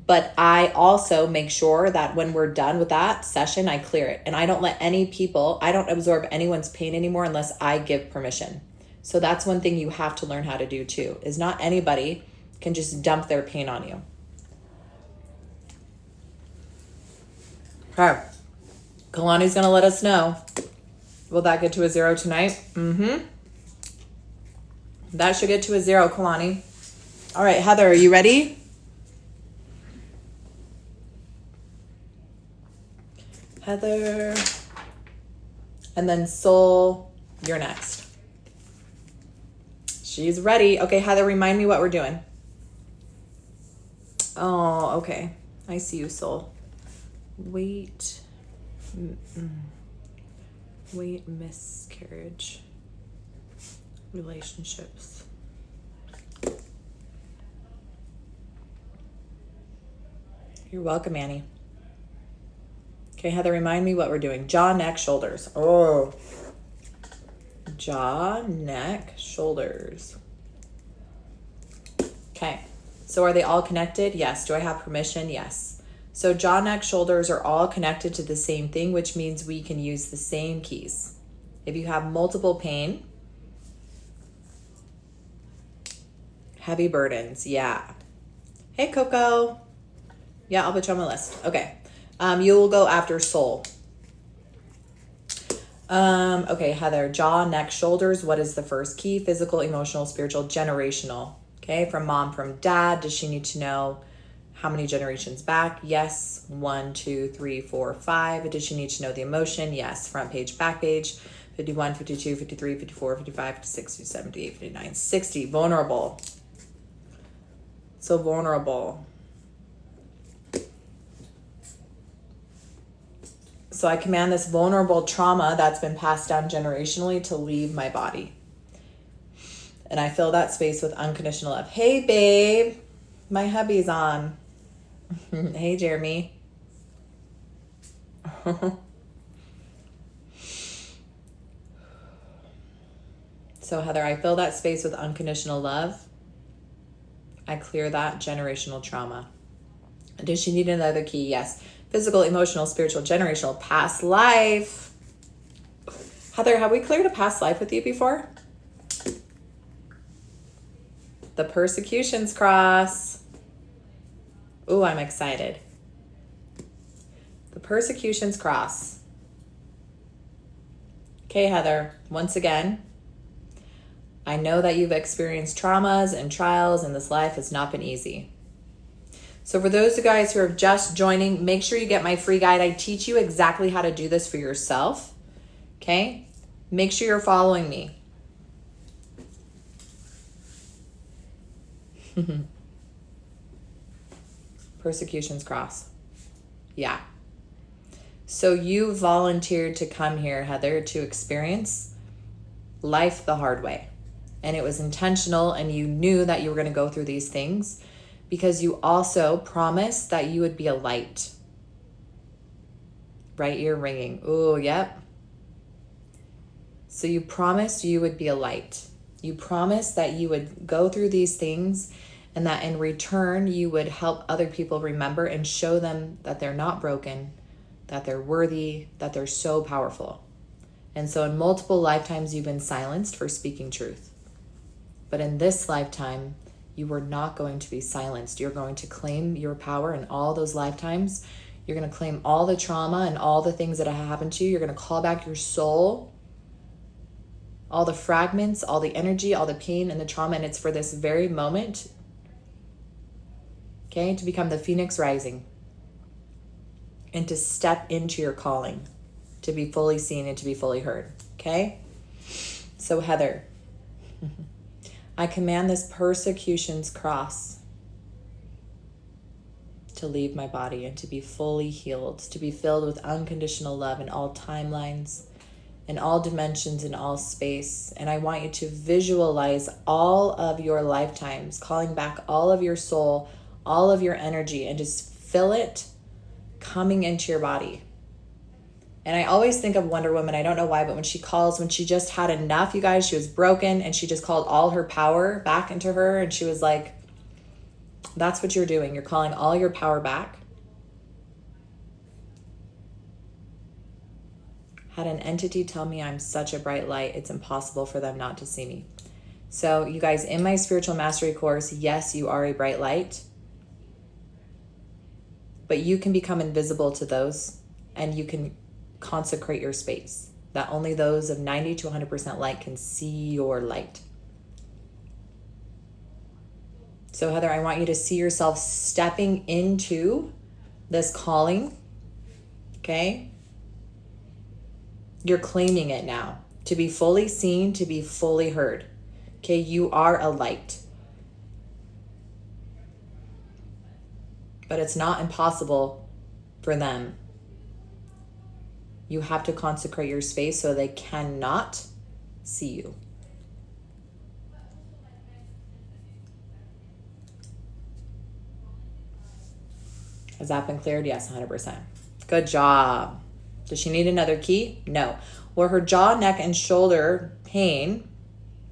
But I also make sure that when we're done with that session, I clear it. And I don't let I don't absorb anyone's pain anymore unless I give permission. So that's one thing you have to learn how to do too, is not anybody can just dump their pain on you. Okay. Kalani's going to let us know. Will that get to a 0 tonight? That should get to a 0, Kalani. All right, Heather, are you ready? Heather. And then Soul, you're next. She's ready. Okay, Heather, remind me what we're doing. Oh, okay. I see you, Soul. Wait, miscarriage. Relationships. You're welcome, Annie. Okay, Heather, remind me what we're doing. Jaw, neck, shoulders. Oh. Jaw, neck, shoulders. Okay. So are they all connected? Yes. Do I have permission? Yes. So jaw, neck, shoulders are all connected to the same thing, which means we can use the same keys. If you have multiple pain, heavy burdens, yeah. Hey, Coco. Yeah, I'll put you on my list. Okay. You'll go after Soul. Okay, Heather, jaw, neck, shoulders. What is the first key? Physical, emotional, spiritual, generational. Okay, from mom, from dad. Does she need to know how many generations back? Yes. 1, 2, 3, 4, 5. Does she need to know the emotion? Yes. Front page, back page. 51, 52, 53, 54, 55, 56, 57, 58, 59, 60. Vulnerable. So vulnerable. So I command this vulnerable trauma that's been passed down generationally to leave my body. And I fill that space with unconditional love. Hey, babe. My hubby's on. Hey, Jeremy. So, Heather, I fill that space with unconditional love. I clear that generational trauma. Does she need another key? Yes. Physical, emotional, spiritual, generational, past life. Heather, have we cleared a past life with you before? The persecutions cross. Ooh, I'm excited. The persecutions cross. Okay, Heather, once again, I know that you've experienced traumas and trials, and this life has not been easy. So for those of you guys who are just joining, make sure you get my free guide. I teach you exactly how to do this for yourself. Okay? Make sure you're following me. Persecution's cross. Yeah. So you volunteered to come here, Heather, to experience life the hard way. And it was intentional, and you knew that you were going to go through these things because you also promised that you would be a light. Right ear ringing. Ooh, yep. So you promised you would be a light. You promised that you would go through these things and that in return you would help other people remember and show them that they're not broken, that they're worthy, that they're so powerful. And so in multiple lifetimes you've been silenced for speaking truth. But in this lifetime, you were not going to be silenced. You're going to claim your power in all those lifetimes. You're going to claim all the trauma and all the things that have happened to you. You're going to call back your soul, all the fragments, all the energy, all the pain and the trauma. And it's for this very moment, okay, to become the phoenix rising and to step into your calling, to be fully seen and to be fully heard, okay? So Heather, I command this persecution's cross to leave my body and to be fully healed, to be filled with unconditional love in all timelines, in all dimensions, in all space. And I want you to visualize all of your lifetimes, calling back all of your soul, all of your energy, and just fill it coming into your body. And I always think of Wonder Woman. I don't know why, but when she just had enough, you guys, she was broken and she just called all her power back into her. And she was like, that's what you're doing. You're calling all your power back. Had an entity tell me I'm such a bright light, it's impossible for them not to see me. So you guys, in my spiritual mastery course, yes, you are a bright light, but you can become invisible to those, and you can consecrate your space that only those of 90 to 100% light can see your light. So Heather, I want you to see yourself stepping into this calling, okay? You're claiming it now to be fully seen, to be fully heard, okay? You are a light. But it's not impossible for them. You have to consecrate your space so they cannot see you. Has that been cleared? Yes, 100%. Good job. Does she need another key? No. Will her jaw, neck, and shoulder pain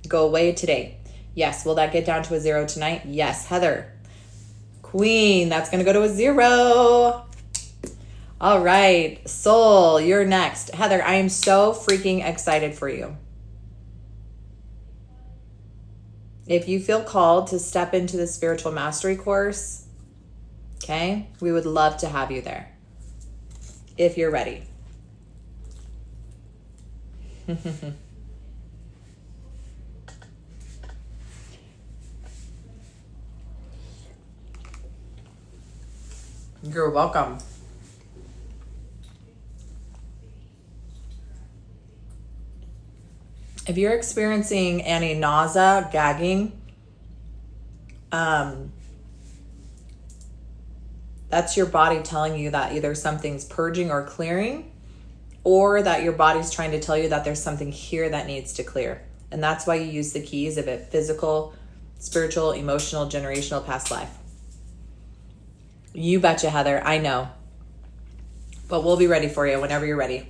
go away today? Yes. Will that get down to a 0 tonight? Yes. Heather, Queen, that's going to go to a 0. All right. Soul, you're next. Heather, I am so freaking excited for you. If you feel called to step into the spiritual mastery course, okay, we would love to have you there if you're ready. You're welcome. If you're experiencing any nausea, gagging, that's your body telling you that either something's purging or clearing, or that your body's trying to tell you that there's something here that needs to clear. And that's why you use the keys of it: physical, spiritual, emotional, generational, past life. You betcha, Heather. I know. But we'll be ready for you whenever you're ready.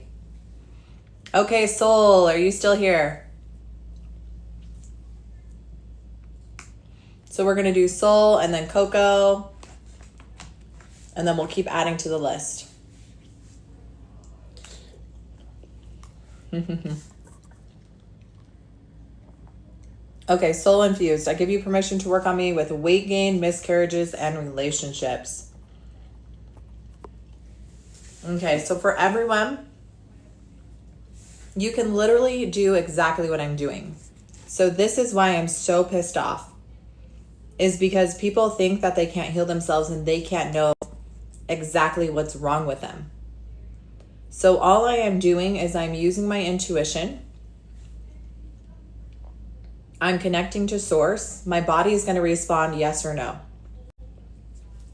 Okay, Soul, are you still here? So we're going to do Soul and then Coco, and then we'll keep adding to the list. Okay, Soul infused. I give you permission to work on me with weight gain, miscarriages, and relationships. Okay, so for everyone, you can literally do exactly what I'm doing. So this is why I'm so pissed off, is because people think that they can't heal themselves and they can't know exactly what's wrong with them. So all I am doing is I'm using my intuition I'm connecting to source. My body is going to respond yes or no.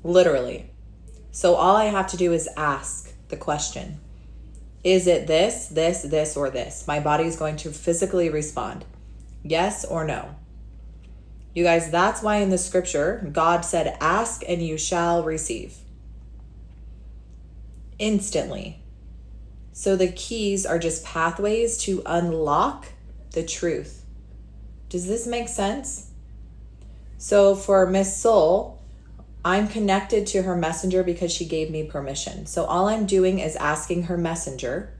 Literally. So all I have to do is ask the question. Is it this, this, this, or this? My body is going to physically respond. Yes or no. You guys, that's why in the scripture, God said, ask and you shall receive. Instantly. So the keys are just pathways to unlock the truth. Does this make sense? So for Miss Soul, I'm connected to her messenger because she gave me permission. So all I'm doing is asking her messenger,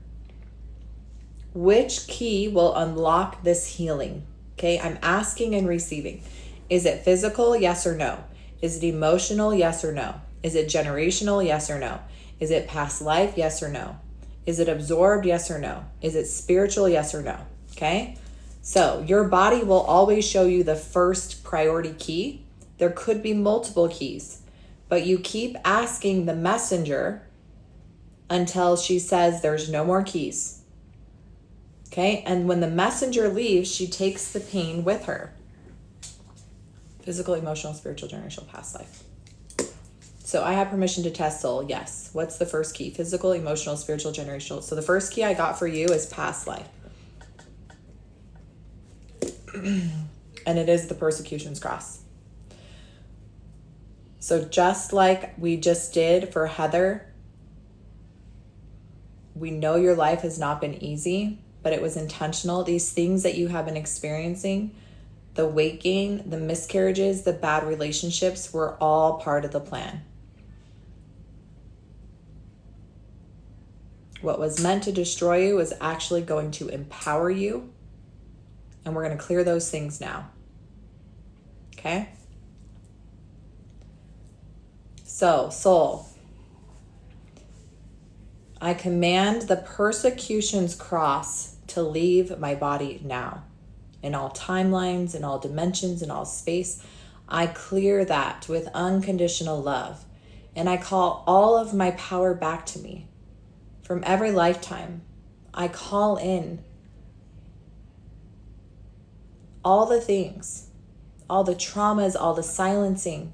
which key will unlock this healing? Okay, I'm asking and receiving. Is it physical? Yes or no? Is it emotional? Yes or no? Is it generational? Yes or no? Is it past life? Yes or no? Is it absorbed? Yes or no? Is it spiritual? Yes or no? Okay, so your body will always show you the first priority key. There could be multiple keys, but you keep asking the messenger until she says there's no more keys. Okay, and when the messenger leaves, she takes the pain with her. Physical, emotional, spiritual, generational, past life. So I have permission to test soul. Yes. What's the first key? Physical, emotional, spiritual, generational. So the first key I got for you is past life. And it is the persecution's cross. So just like we just did for Heather, we know your life has not been easy, but it was intentional. These things that you have been experiencing, the weight gain, the miscarriages, the bad relationships, were all part of the plan. What was meant to destroy you is actually going to empower you. And we're going to clear those things now. Okay? So, soul, I command the persecution's cross to leave my body now. In all timelines, in all dimensions, in all space, I clear that with unconditional love. And I call all of my power back to me from every lifetime. I call in all the things, all the traumas, all the silencing.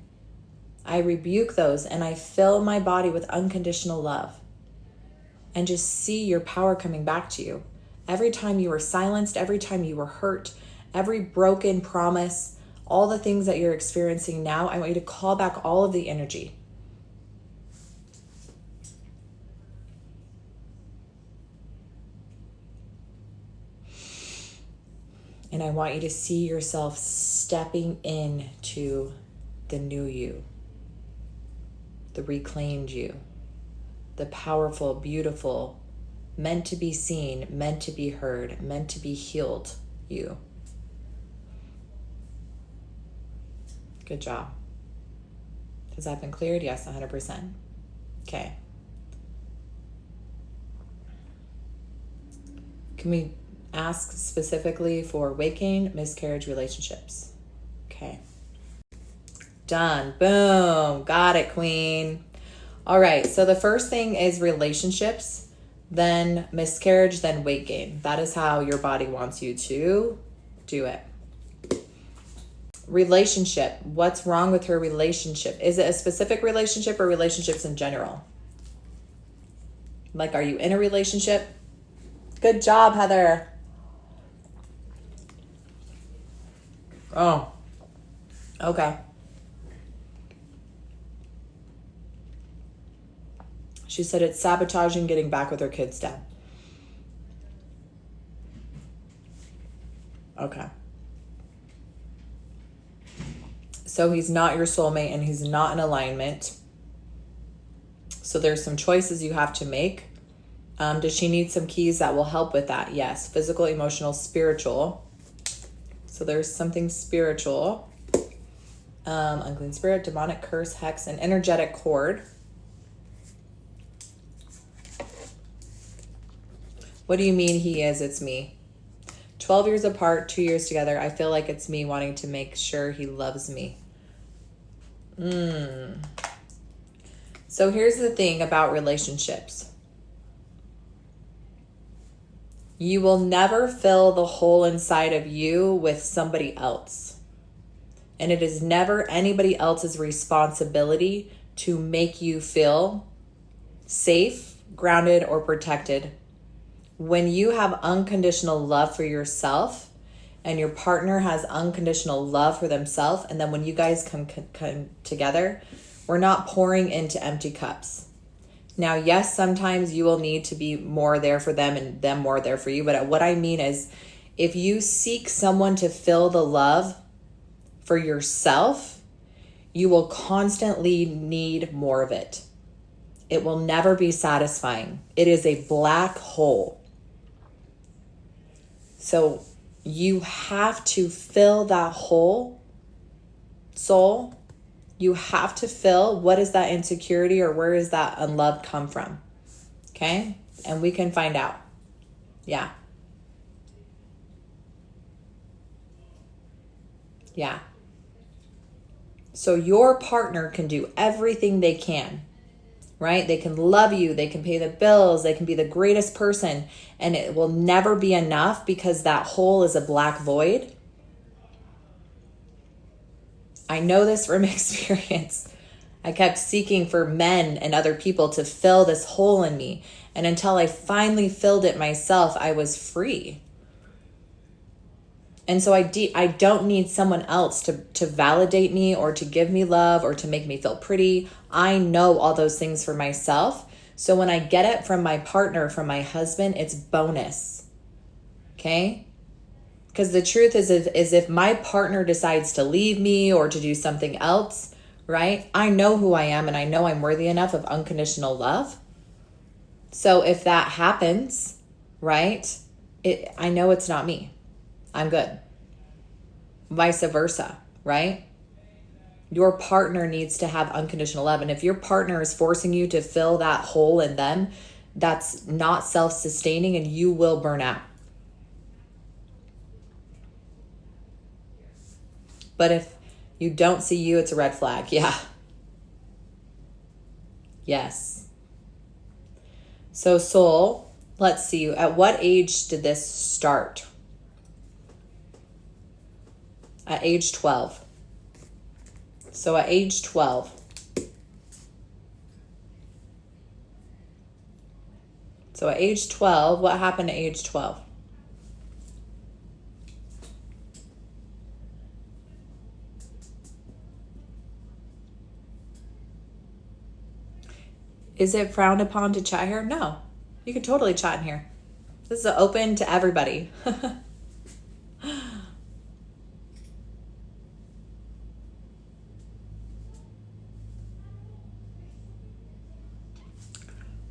I rebuke those and I fill my body with unconditional love. And just see your power coming back to you. Every time you were silenced, every time you were hurt, every broken promise, all the things that you're experiencing now, I want you to call back all of the energy. And I want you to see yourself stepping into the new you, the reclaimed you, the powerful, beautiful, meant to be seen, meant to be heard, meant to be healed you. Good job. Has that been cleared? Yes, 100%. Okay. Can we ask specifically for waking, miscarriage, relationships? Okay. Done. Boom. Got it, queen. All right. So the first thing is relationships, then miscarriage, then weight gain. That is how your body wants you to do it. Relationship. What's wrong with her relationship? Is it a specific relationship or relationships in general? Like, are you in a relationship? Good job, Heather. Oh, okay. She said it's sabotaging getting back with her kid's dad. Okay. So he's not your soulmate and he's not in alignment. So there's some choices you have to make. Does she need some keys that will help with that? Yes. Physical, emotional, spiritual. So there's something spiritual. Unclean spirit, demonic curse, hex, and energetic cord. What do you mean he is? It's me. 12 years apart, 2 years together. I feel like it's me wanting to make sure he loves me. So here's the thing about relationships. You will never fill the hole inside of you with somebody else. And it is never anybody else's responsibility to make you feel safe, grounded, or protected. When you have unconditional love for yourself and your partner has unconditional love for themselves, and then when you guys come together, we're not pouring into empty cups. Now, yes, sometimes you will need to be more there for them and them more there for you. But what I mean is, if you seek someone to fill the love for yourself, you will constantly need more of it. It will never be satisfying. It is a black hole. So you have to fill that hole, soul. You have to fill, what is that insecurity or where is that unloved come from? Okay? And we can find out. Yeah. Yeah. So your partner can do everything they can, right? They can love you. They can pay the bills. They can be the greatest person. And it will never be enough because that hole is a black void. I know this from experience. I kept seeking for men and other people to fill this hole in me. And until I finally filled it myself, I was free. And so I don't need someone else to validate me or to give me love or to make me feel pretty. I know all those things for myself. So when I get it from my partner, from my husband, it's bonus. Okay? Because the truth is if my partner decides to leave me or to do something else, right? I know who I am and I know I'm worthy enough of unconditional love. So if that happens, right? I know it's not me. I'm good. Vice versa, right? Your partner needs to have unconditional love. And if your partner is forcing you to fill that hole in them, that's not self-sustaining and you will burn out. But if you don't see you, it's a red flag. Yeah. Yes. So soul, let's see. At what age did this start? At age 12. So at age 12. So at age 12, what happened at age 12? Is it frowned upon to chat here? No, you can totally chat in here. This is open to everybody.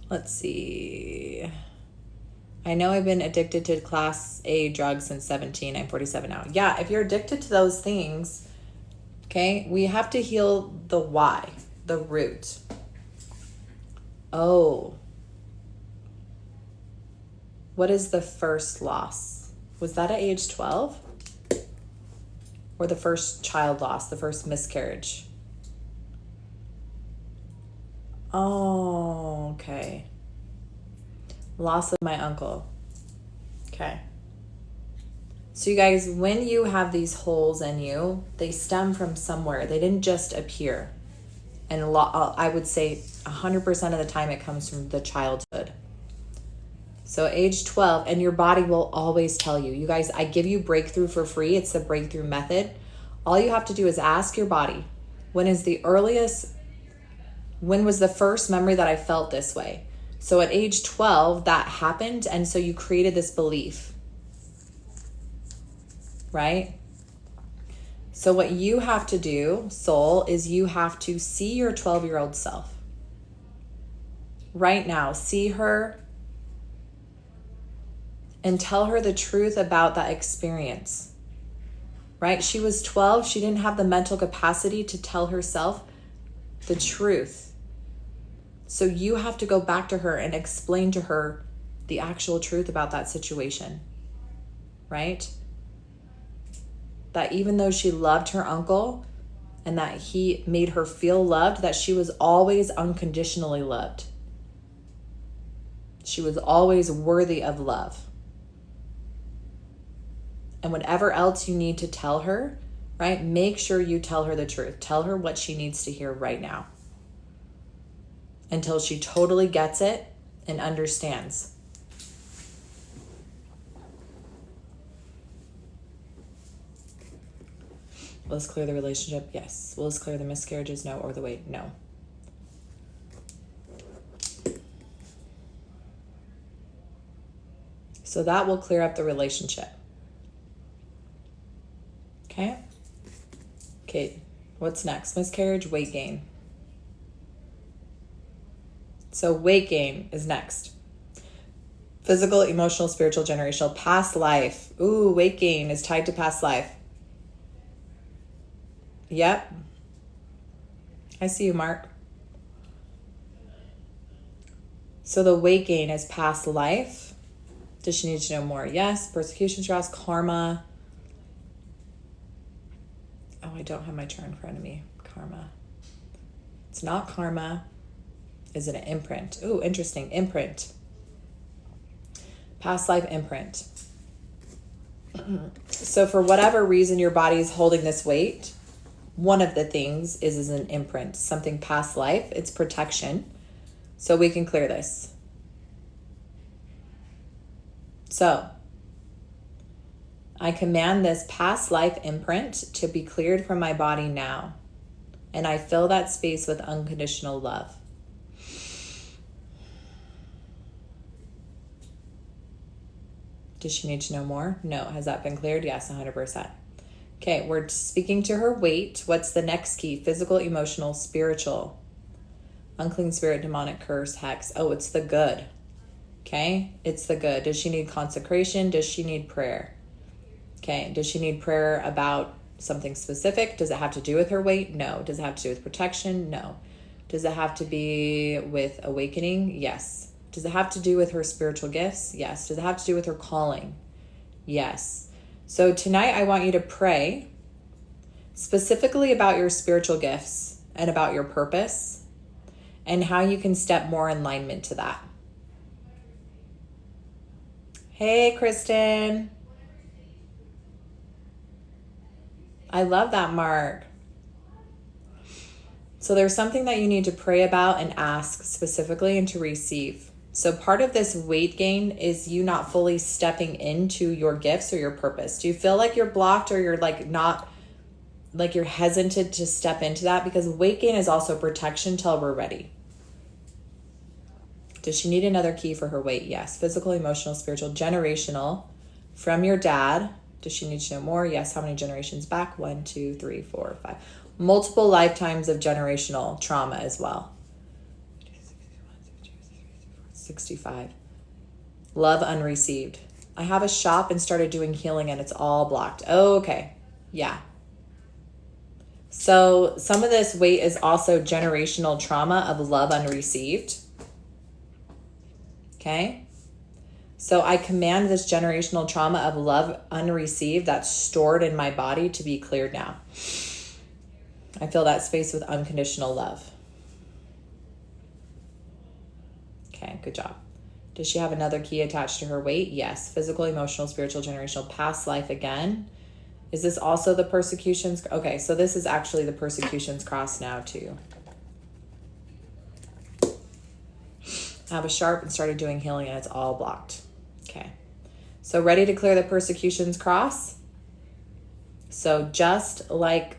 Let's see. I know I've been addicted to class A drugs since 17. I'm 47 now. Yeah, if you're addicted to those things, okay, we have to heal the why, the root. Oh. What is the first loss? Was that at age 12? Or the first child loss, the first miscarriage? Oh, okay. Loss of my uncle. Okay. So you guys, when you have these holes in you, they stem from somewhere. They didn't just appear. And I would say 100% of the time it comes from the childhood. So age 12, and your body will always tell you. You guys, I give you Breakthrough for free. It's the Breakthrough method. All you have to do is ask your body, when was the first memory that I felt this way? So at age 12, that happened, and so you created this belief, right? So what you have to do, soul, is you have to see your 12-year-old self. Right now, see her and tell her the truth about that experience, right? She was 12. She didn't have the mental capacity to tell herself the truth. So you have to go back to her and explain to her the actual truth about that situation, right? That even though she loved her uncle and that he made her feel loved, that she was always unconditionally loved. She was always worthy of love. And whatever else you need to tell her, right? Make sure you tell her the truth. Tell her what she needs to hear right now until she totally gets it and understands. Will this clear the relationship? Yes. Will this clear the miscarriages? No. Or the weight? No. So that will clear up the relationship. Okay? Okay, what's next? Miscarriage, weight gain. So weight gain is next. Physical, emotional, spiritual, generational, past life. Ooh, weight gain is tied to past life. Yep. I see you, Mark. So the weight gain is past life. Does she need to know more? Yes. Persecution, stress, karma. Oh, I don't have my chart in front of me. Karma. It's not karma. Is it an imprint? Ooh, interesting. Imprint. Past life imprint. So for whatever reason your body is holding this weight, one of the things is an imprint. Something past life. It's protection. So we can clear this. So I command this past life imprint to be cleared from my body now. And I fill that space with unconditional love. Does she need to know more? No. Has that been cleared? Yes, 100%. Okay, we're speaking to her weight. What's the next key? Physical, emotional, spiritual. Unclean spirit, demonic curse, hex. Oh, it's the good. Okay, it's the good. Does she need consecration? Does she need prayer? Okay, does she need prayer about something specific? Does it have to do with her weight? No. Does it have to do with protection? No. Does it have to be with awakening? Yes. Does it have to do with her spiritual gifts? Yes. Does it have to do with her calling? Yes. So tonight I want you to pray specifically about your spiritual gifts and about your purpose and how you can step more in alignment to that. Hey, Kristen. I love that, Mark. So there's something that you need to pray about and ask specifically and to receive. So part of this weight gain is you not fully stepping into your gifts or your purpose. Do you feel like you're blocked or you're like not, like you're hesitant to step into that? Because weight gain is also protection till we're ready. Does she need another key for her weight? Yes. Physical, emotional, spiritual, generational. From your dad. Does she need to know more? Yes. How many generations back? 1, 2, 3, 4, 5. Multiple lifetimes of generational trauma as well. 65. Love unreceived. I have a shop and started doing healing and it's all blocked. Oh, okay. Yeah. So some of this weight is also generational trauma of love unreceived. Okay. So I command this generational trauma of love unreceived that's stored in my body to be cleared now. I fill that space with unconditional love. Okay, good job. Does she have another key attached to her weight? Yes. Physical, emotional, spiritual, generational, past life again. Is this also the persecutions? Okay, so this is actually the persecutions cross now too. I have a sharp and started doing healing and it's all blocked. Okay. So ready to clear the persecutions cross? So just like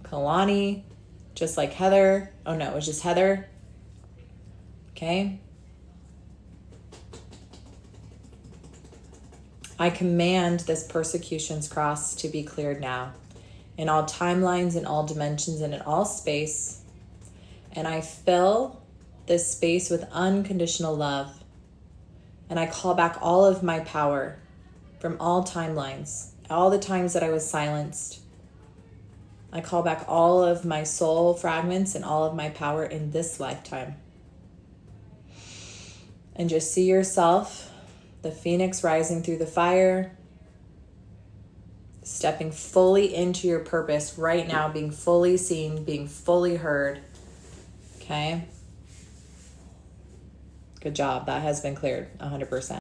Kalani, just like Heather. Oh no, it was just Heather. Okay. I command this persecutions cross to be cleared now in all timelines, in all dimensions, and in all space. And I fill this space with unconditional love. And I call back all of my power from all timelines, all the times that I was silenced. I call back all of my soul fragments and all of my power in this lifetime. And just see yourself, the phoenix rising through the fire, stepping fully into your purpose right now, being fully seen, being fully heard. Okay? Good job. That has been cleared 100%.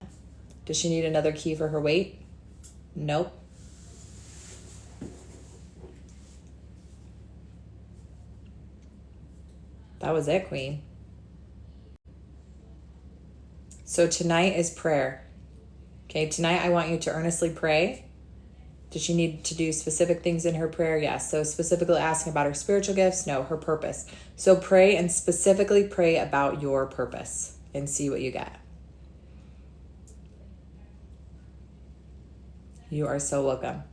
Does she need another key for her weight? Nope. That was it, Queen. So tonight is prayer. Okay, tonight I want you to earnestly pray. Does she need to do specific things in her prayer? Yes. So specifically asking about her spiritual gifts? No, her purpose. So pray and specifically pray about your purpose and see what you get. You are so welcome.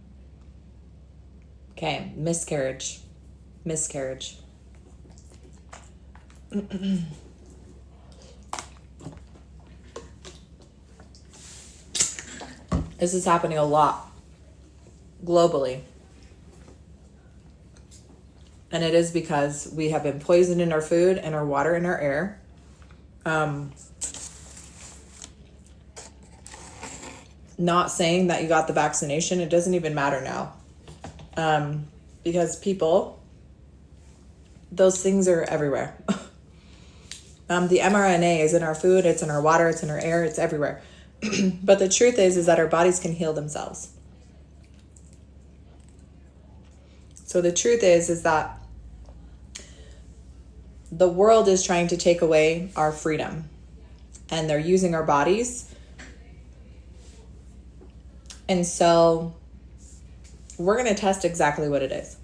Okay, miscarriage. Miscarriage. This is happening a lot globally. And it is because we have been poisoned in our food and our water and our air. Not saying that you got the vaccination. It doesn't even matter now. Because people, those things are everywhere. The mRNA is in our food, it's in our water, it's in our air, it's everywhere. But the truth is that our bodies can heal themselves. So the truth is that the world is trying to take away our freedom, and they're using our bodies. And so we're going to test exactly what it is.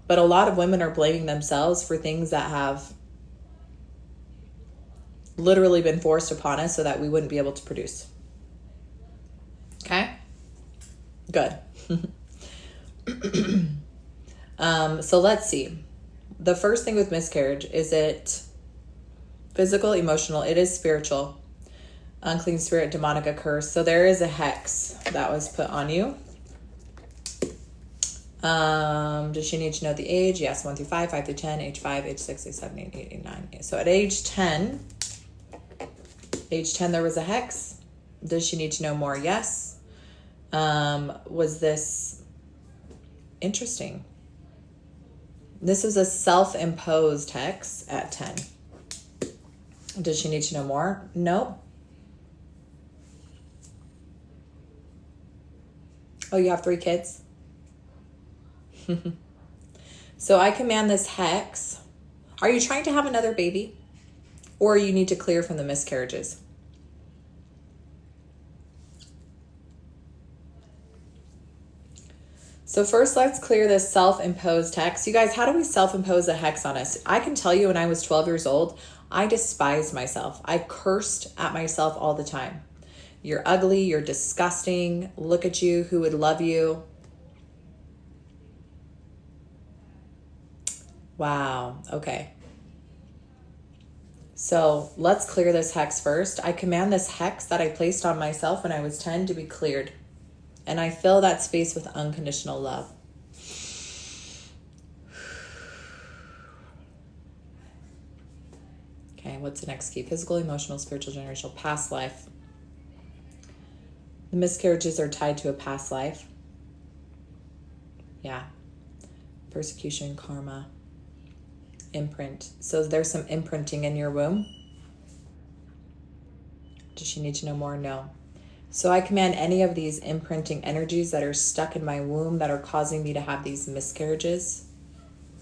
But a lot of women are blaming themselves for things that have literally been forced upon us so that we wouldn't be able to produce. Okay? Good. So let's see. The first thing with miscarriage, is it physical, emotional? It is spiritual. Unclean spirit, demonic, a curse. So there is a hex that was put on you. Does she need to know the age? Yes, 1 through 5, 5 through 10, age 5, age 6, age 7, age 8, age 9. So at age 10, there was a hex. Does she need to know more? Yes. Was this interesting? This is a self-imposed hex at 10. Does she need to know more? No. Oh, you have 3 kids? So I command this hex. Are you trying to have another baby? Or you need to clear from the miscarriages? So first, let's clear this self-imposed hex. You guys, how do we self-impose a hex on us? I can tell you when I was 12 years old, I despised myself. I cursed at myself all the time. You're ugly, you're disgusting, look at you, who would love you? Wow, okay. So let's clear this hex first. I command this hex that I placed on myself when I was 10 to be cleared. And I fill that space with unconditional love. Okay, what's the next key? Physical, emotional, spiritual, generational, past life. The miscarriages are tied to a past life. Yeah. Persecution, karma, imprint. So there's some imprinting in your womb. Does she need to know more? No. So I command any of these imprinting energies that are stuck in my womb that are causing me to have these miscarriages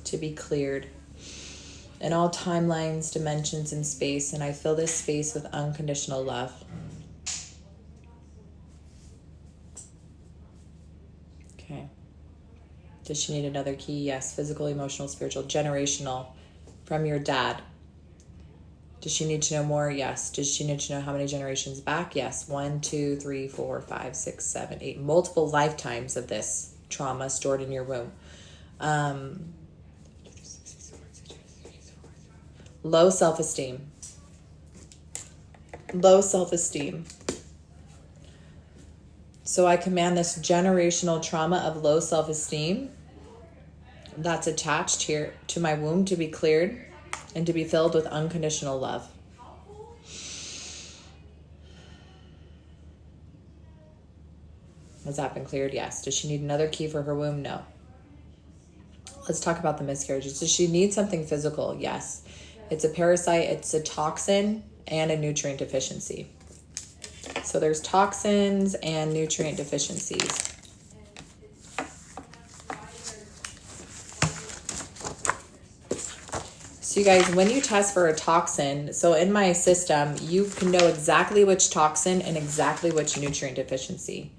to be cleared in all timelines, dimensions, and space. And I fill this space with unconditional love. Okay. Does she need another key? Yes. Physical, emotional, spiritual, generational, from your dad. Does she need to know more? Yes. Does she need to know how many generations back? Yes. 1, 2, 3, 4, 5, 6, 7, 8. Multiple lifetimes of this trauma stored in your womb. Low self-esteem. Low self-esteem. So I command this generational trauma of low self-esteem that's attached here to my womb to be cleared and to be filled with unconditional love. Has that been cleared? Yes. Does she need another key for her womb? No. Let's talk about the miscarriages. Does she need something physical? Yes. It's a parasite, it's a toxin, and a nutrient deficiency. So there's toxins and nutrient deficiencies. So you guys, when you test for a toxin, so in my system, you can know exactly which toxin and exactly which nutrient deficiency.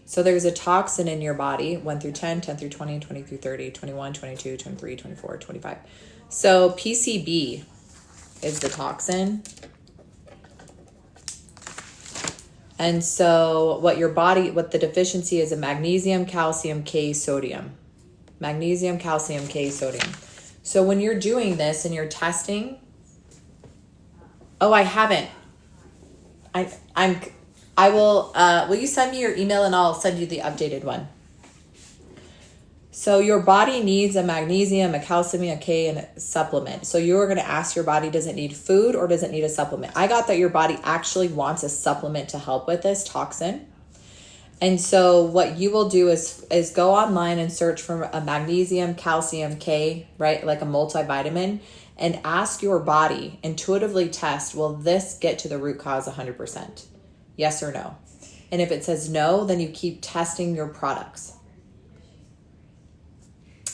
So there's a toxin in your body, 1 through 10, 10 through 20, 20 through 30, 21, 22, 23, 24, 25. So PCB is the toxin. And so what the deficiency is a magnesium, calcium, K, sodium. Magnesium, calcium, K, sodium. So when you're doing this and you're testing, I haven't. Will you send me your email and I'll send you the updated one? So your body needs a magnesium, a calcium, a K, and a supplement. So you're going to ask your body, does it need food or does it need a supplement? I got that your body actually wants a supplement to help with this toxin. And so what you will do is go online and search for a magnesium, calcium, K, right? Like a multivitamin, and ask your body, intuitively test, will this get to the root cause 100%? Yes or no? And if it says no, then you keep testing your products.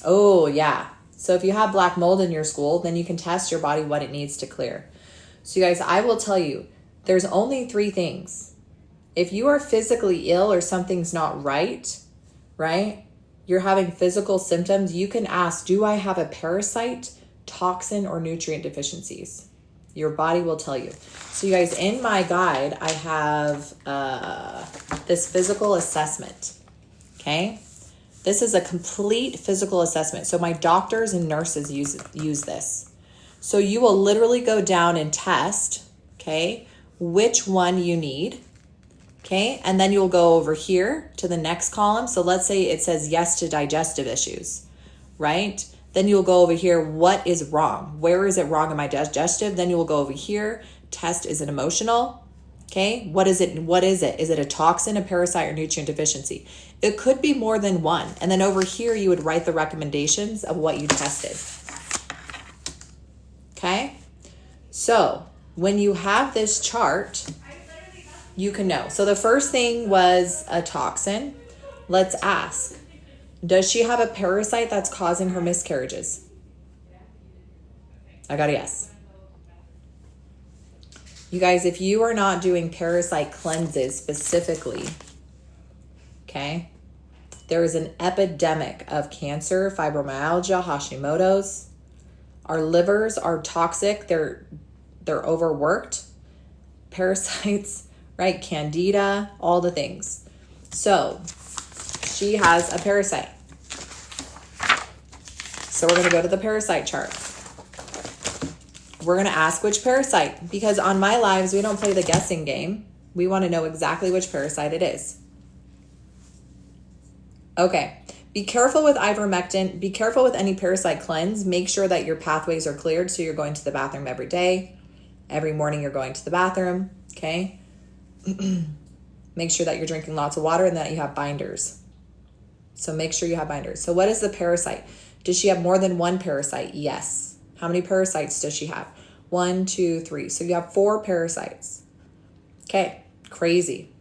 Oh, yeah. So if you have black mold in your school, then you can test your body what it needs to clear. So you guys, I will tell you, there's only 3 things. If you are physically ill or something's not right? You're having physical symptoms, you can ask, do I have a parasite, toxin, or nutrient deficiencies? Your body will tell you. So you guys, in my guide, I have this physical assessment, okay? This is a complete physical assessment. So my doctors and nurses use this. So you will literally go down and test, okay, which one you need, okay? And then you'll go over here to the next column. So let's say it says yes to digestive issues, right? Then you'll go over here, what is wrong? Where is it wrong in my digestive? Then you will go over here, test, is it emotional? Okay, what is it? Is it a toxin, a parasite, or nutrient deficiency? It could be more than one. And then over here, you would write the recommendations of what you tested. Okay, so when you have this chart, you can know. So the first thing was a toxin. Let's ask, does she have a parasite that's causing her miscarriages? I got a yes. You guys, if you are not doing parasite cleanses specifically, okay, there is an epidemic of cancer, fibromyalgia, Hashimoto's. Our livers are toxic. They're overworked. Parasites, right? Candida, all the things. So she has a parasite. So we're going to go to the parasite chart. We're going to ask which parasite, because on my lives, we don't play the guessing game. We want to know exactly which parasite it is. Okay. Be careful with ivermectin. Be careful with any parasite cleanse. Make sure that your pathways are cleared. So you're going to the bathroom every day. Every morning you're going to the bathroom. Okay. Make sure that you're drinking lots of water and that you have binders. So make sure you have binders. So what is the parasite? Does she have more than one parasite? Yes. How many parasites does she have? 1, 2, 3. So you have 4 parasites. Okay, crazy.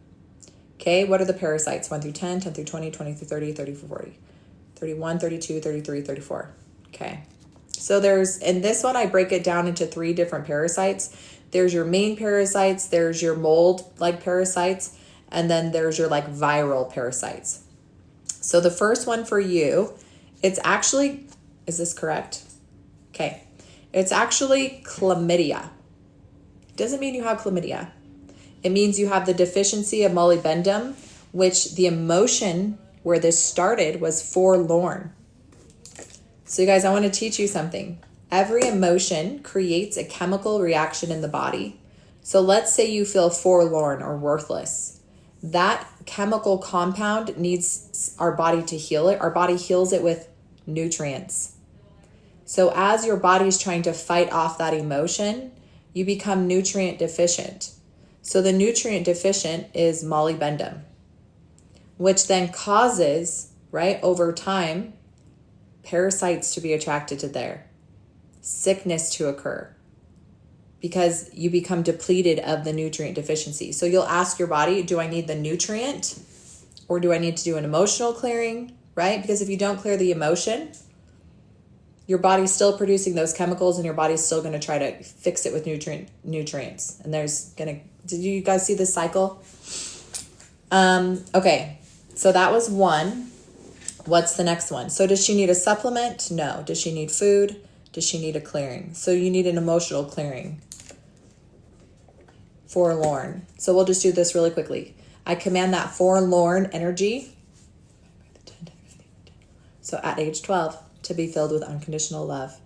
Okay, what are the parasites? 1 through 10, 10 through 20, 20 through 30, 30 through 40, 31, 32, 33, 34. Okay, so in this one, I break it down into 3 different parasites. There's your main parasites, there's your mold-like parasites, and then there's your like viral parasites. So the first one for you, it's actually, is this correct? Okay. It's actually chlamydia. Doesn't mean you have chlamydia. It means you have the deficiency of molybdenum, which the emotion where this started was forlorn. So you guys, I want to teach you something. Every emotion creates a chemical reaction in the body. So let's say you feel forlorn or worthless. That chemical compound needs our body to heal it. Our body heals it with nutrients. So as your body's trying to fight off that emotion, you become nutrient deficient. So the nutrient deficient is molybdenum, which then causes, right, over time, parasites to be attracted to there, sickness to occur, because you become depleted of the nutrient deficiency. So you'll ask your body, do I need the nutrient or do I need to do an emotional clearing, right? Because if you don't clear the emotion, your body's still producing those chemicals and your body's still going to try to fix it with nutrients. And did you guys see this cycle? Okay, so that was one. What's the next one? So does she need a supplement? No. Does she need food? Does she need a clearing? So you need an emotional clearing. Forlorn. So we'll just do this really quickly. I command that forlorn energy, so at age 12, to be filled with unconditional love.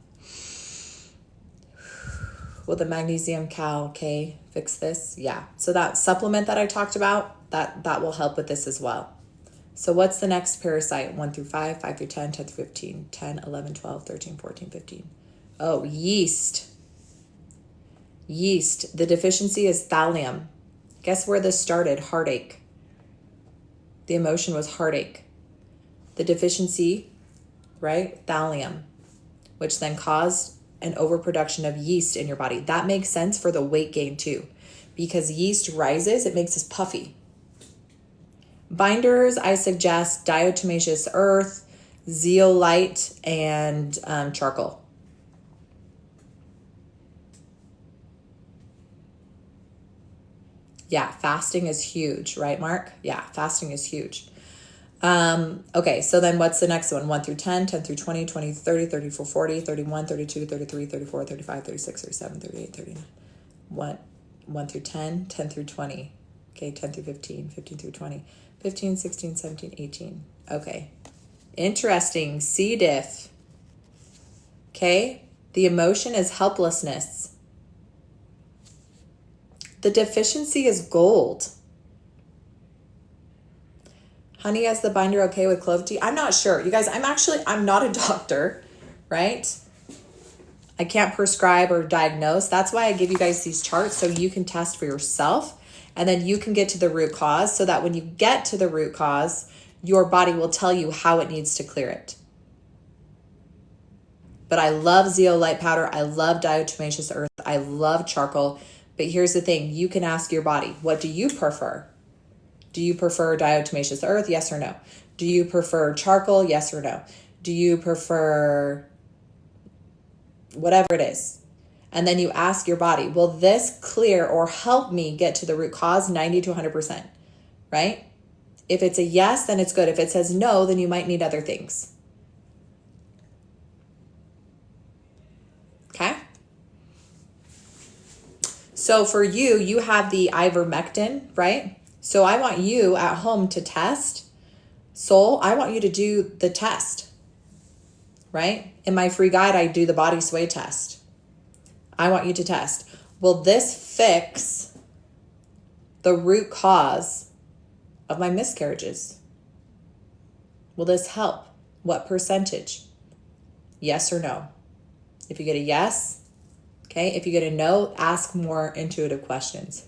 Will the magnesium cal K fix this? Yeah. So that supplement that I talked about, that will help with this as well. So what's the next parasite? 1 through 5, 5 through 10, 10 through 15, 10, 11, 12, 13, 14, 15. Oh, yeast. Yeast. The deficiency is thallium. Guess where this started? Heartache. The emotion was heartache. The deficiency, right? Thallium, which then caused an overproduction of yeast in your body. That makes sense for the weight gain too, because yeast rises, it makes us puffy. Binders, I suggest diatomaceous earth, zeolite, and charcoal. Yeah, fasting is huge, right, Mark? Yeah, fasting is huge. Okay, so then what's the next one? 1 through 10, 10 through 20, 20, 30, 34, 40, 31, 32, 33, 34, 35, 36, 37, 38, 39. 1 through 10, 10 through 20. Okay, 10 through 15, 15 through 20, 15, 16, 17, 18. Okay, interesting. C. diff. Okay, the emotion is helplessness. The deficiency is gold. Honey, is the binder okay with clove tea? I'm not sure. You guys, I'm not a doctor, right? I can't prescribe or diagnose. That's why I give you guys these charts so you can test for yourself, and then you can get to the root cause, so that when you get to the root cause, your body will tell you how it needs to clear it. But I love zeolite powder. I love diatomaceous earth. I love charcoal. But here's the thing. You can ask your body, what do you prefer? Do you prefer diatomaceous earth? Yes or no? Do you prefer charcoal? Yes or no? Do you prefer whatever it is? And then you ask your body, will this clear or help me get to the root cause 90 to 100%, right? If it's a yes, then it's good. If it says no, then you might need other things. Okay? So for you, you have the ivermectin, right? So I want you at home to test. Soul, I want you to do the test, right? In my free guide, I do the body sway test. I want you to test. Will this fix the root cause of my miscarriages? Will this help? What percentage? Yes or no? If you get a yes, okay. If you get a no, ask more intuitive questions.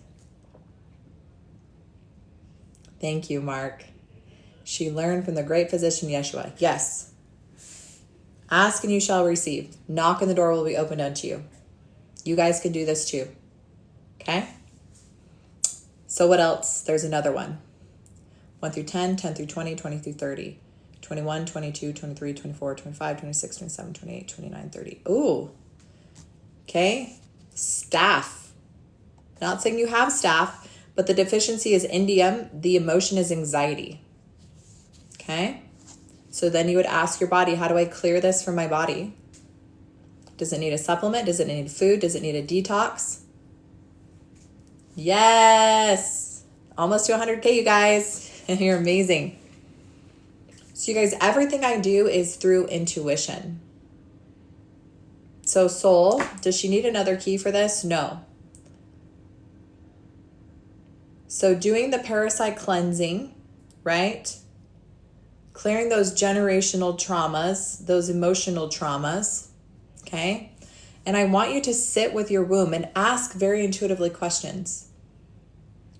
Thank you, Mark. She learned from the great physician, Yeshua. Yes. Ask and you shall receive. Knock and the door will be opened unto you. You guys can do this too. Okay? So what else? There's another one. 1 through 10, 10 through 20, 20 through 30, 21, 22, 23, 24, 25, 26, 27, 28, 29, 30. Ooh. Okay? Staph. Not saying you have staph, but the deficiency is indium. The emotion is anxiety. Okay? So then you would ask your body, how do I clear this from my body? Does it need a supplement? Does it need food? Does it need a detox? Yes! Almost to 100K, you guys. You're amazing. So you guys, everything I do is through intuition. So soul, does she need another key for this? No. So doing the parasite cleansing, right? Clearing those generational traumas, those emotional traumas, okay? And I want you to sit with your womb and ask very intuitively questions.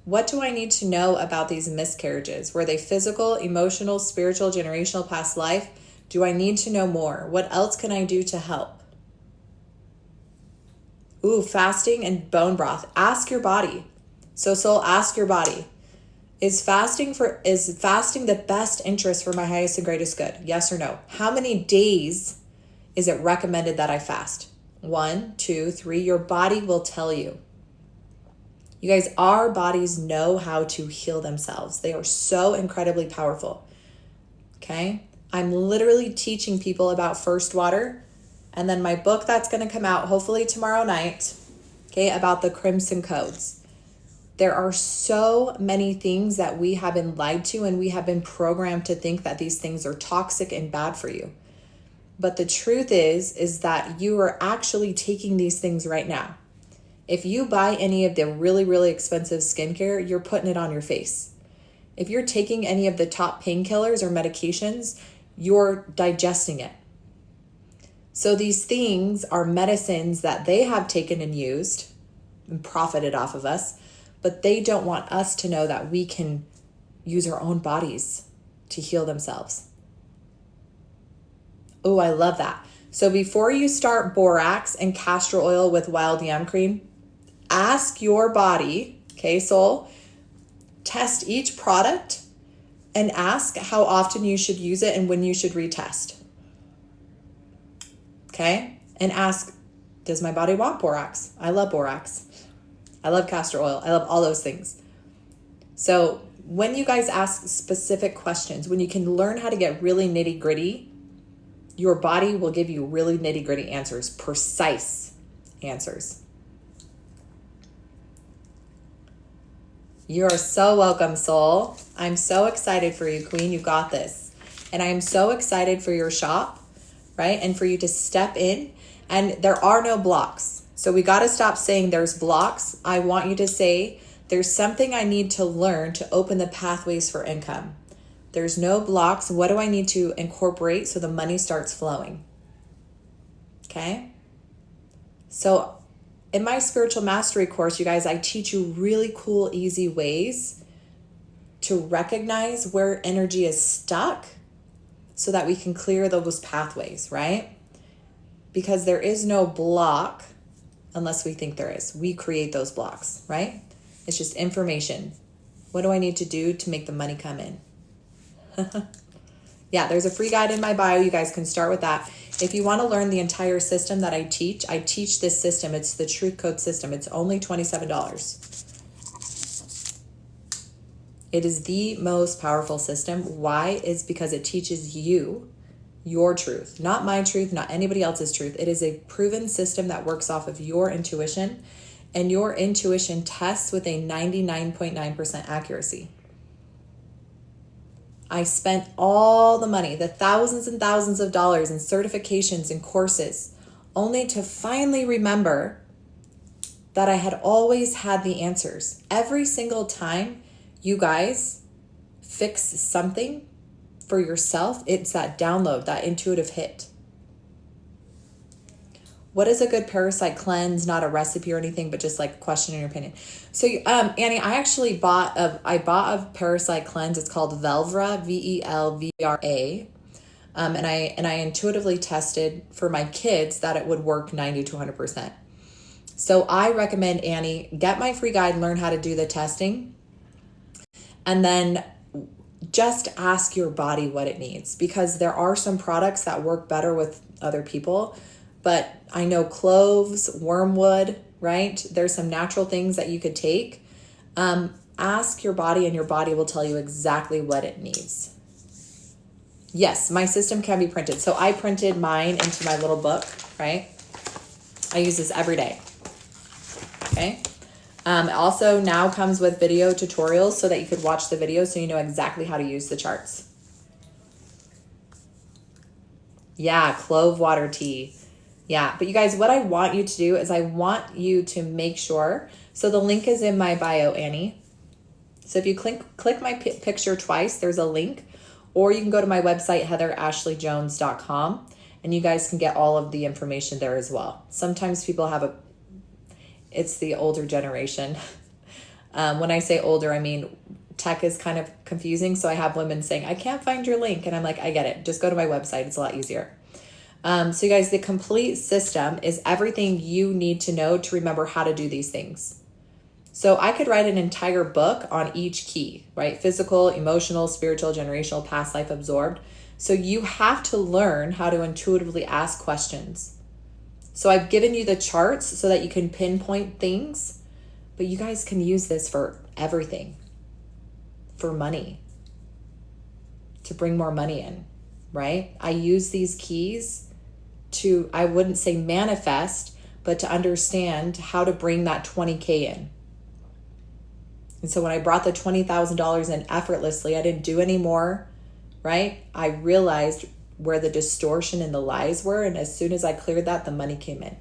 What do I need to know about these miscarriages? Were they physical, emotional, spiritual, generational, past life? Do I need to know more? What else can I do to help? Ooh, fasting and bone broth. Ask your body. So soul, ask your body. Is fasting the best interest for my highest and greatest good? Yes or no? How many days is it recommended that I fast? 1, 2, 3, your body will tell you. You guys, our bodies know how to heal themselves. They are so incredibly powerful. Okay? I'm literally teaching people about first water, and then my book that's going to come out hopefully tomorrow night, okay, about the crimson codes. There are so many things that we have been lied to, and we have been programmed to think that these things are toxic and bad for you. But the truth is that you are actually taking these things right now. If you buy any of the really, really expensive skincare, you're putting it on your face. If you're taking any of the top painkillers or medications, you're digesting it. So these things are medicines that they have taken and used and profited off of us, but they don't want us to know that we can use our own bodies to heal themselves. Oh, I love that. So before you start borax and castor oil with wild yam cream, ask your body, okay, soul, test each product and ask how often you should use it and when you should retest. Okay? And ask, does my body want borax? I love borax. I love castor oil. I love all those things. So when you guys ask specific questions, when you can learn how to get really nitty gritty, your body will give you really nitty gritty answers, precise answers. You are so welcome, soul. I'm so excited for you, queen. You got this. And I am so excited for your shop, right? And for you to step in. And there are no blocks. So we got to stop saying there's blocks. I want you to say there's something I need to learn to open the pathways for income. There's no blocks. What do I need to incorporate so the money starts flowing? Okay? So in my spiritual mastery course, you guys, I teach you really cool, easy ways to recognize where energy is stuck so that we can clear those pathways, right? Because there is no block unless we think there is. We create those blocks, right? It's just information. What do I need to do to make the money come in? Yeah, there's a free guide in my bio. You guys can start with that. If you want to learn the entire system that I teach this system. It's the Truth Code system. It's only $27. It is the most powerful system. Why? Is because it teaches you your truth, not my truth, not anybody else's truth. It is a proven system that works off of your intuition, and your intuition tests with a 99.9% accuracy. I spent all the money, the thousands and thousands of dollars in certifications and courses, only to finally remember that I had always had the answers. Every single time you guys fix something for yourself, it's that download, that intuitive hit. What is a good parasite cleanse? Not a recipe or anything, but just like questioning your opinion. So, Annie, I actually bought a parasite cleanse. It's called Velvra, Velvra. And I intuitively tested for my kids that it would work 90 to 100%. So I recommend, Annie, get my free guide, learn how to do the testing, and then just ask your body what it needs, because there are some products that work better with other people. But I know cloves, wormwood, right? There's some natural things that you could take. Ask your body, and your body will tell you exactly what it needs. Yes, my system can be printed. So I printed mine into my little book, right? I use this every day. Okay. It also now comes with video tutorials so that you could watch the video so you know exactly how to use the charts. Yeah, clove water tea. Yeah, but you guys, what I want you to do is I want you to make sure, so the link is in my bio, Annie. So if you click my picture twice, there's a link, or you can go to my website, heatherashleyjones.com, and you guys can get all of the information there as well. Sometimes people have it's the older generation. When I say older, I mean tech is kind of confusing. So I have women saying, I can't find your link. And I'm like, I get it. Just go to my website. It's a lot easier. So you guys, the complete system is everything you need to know to remember how to do these things. So I could write an entire book on each key, right? Physical, emotional, spiritual, generational, past life, absorbed. So you have to learn how to intuitively ask questions. So I've given you the charts so that you can pinpoint things, but you guys can use this for everything. For money, to bring more money in, right? I use these keys to, I wouldn't say manifest, but to understand how to bring that 20K in. And so when I brought the $20,000 in effortlessly, I didn't do any more, right? I realized where the distortion and the lies were. And as soon as I cleared that, the money came in.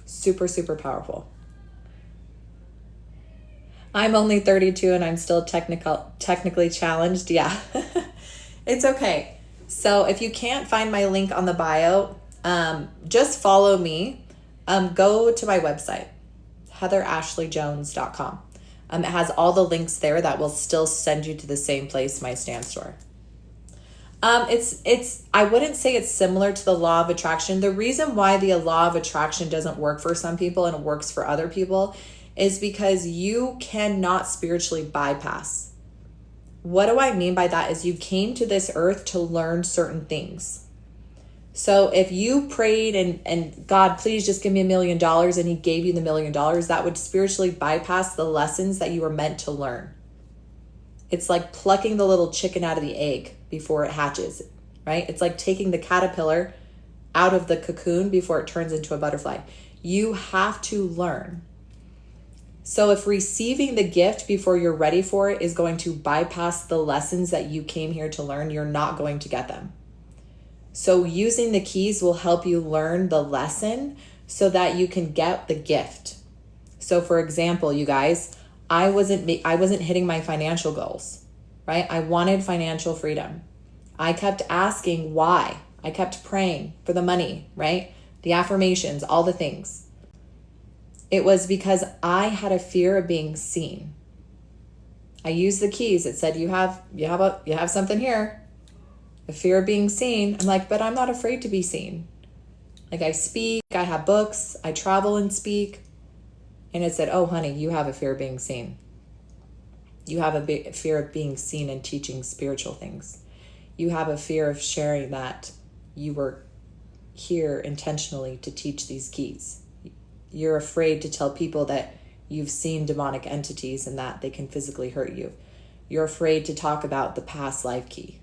Super, super powerful. I'm only 32 and I'm still technically challenged. Yeah, it's okay. So if you can't find my link on the bio, just follow me. Go to my website, heatherashleyjones.com. It has all the links there that will still send you to the same place, my stand store. I wouldn't say it's similar to the law of attraction. The reason why the law of attraction doesn't work for some people and it works for other people is because you cannot spiritually bypass. What do I mean by that is you came to this earth to learn certain things. So if you prayed and God, please just give me $1 million, and he gave you the $1 million, that would spiritually bypass the lessons that you were meant to learn. It's like plucking the little chicken out of the egg before it hatches, right? It's like taking the caterpillar out of the cocoon before it turns into a butterfly. You have to learn. So if receiving the gift before you're ready for it is going to bypass the lessons that you came here to learn, you're not going to get them. So using the keys will help you learn the lesson so that you can get the gift. So for example, you guys, I wasn't hitting my financial goals, right? I wanted financial freedom. I kept asking why. I kept praying for the money, right? The affirmations, all the things. It was because I had a fear of being seen. I used the keys. It said, you have something here. A fear of being seen. I'm like, but I'm not afraid to be seen. Like I speak, I have books, I travel and speak. And it said, oh, honey, you have a fear of being seen. You have a fear of being seen and teaching spiritual things. You have a fear of sharing that you were here intentionally to teach these keys. You're afraid to tell people that you've seen demonic entities and that they can physically hurt you. You're afraid to talk about the past life key.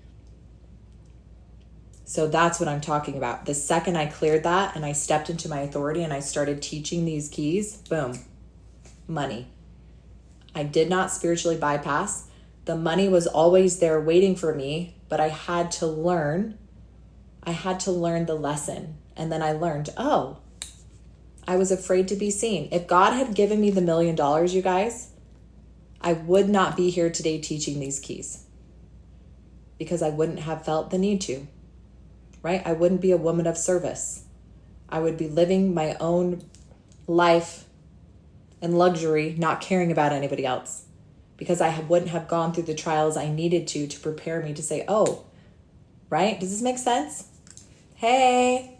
So that's what I'm talking about. The second I cleared that and I stepped into my authority and I started teaching these keys, boom, money. I did not spiritually bypass. The money was always there waiting for me, but I had to learn. I had to learn the lesson. And then I learned, oh, I was afraid to be seen. If God had given me the $1 million, you guys, I would not be here today teaching these keys because I wouldn't have felt the need to, right? I wouldn't be a woman of service. I would be living my own life in luxury, not caring about anybody else because I wouldn't have gone through the trials I needed to prepare me to say, oh, right? Does this make sense? Hey.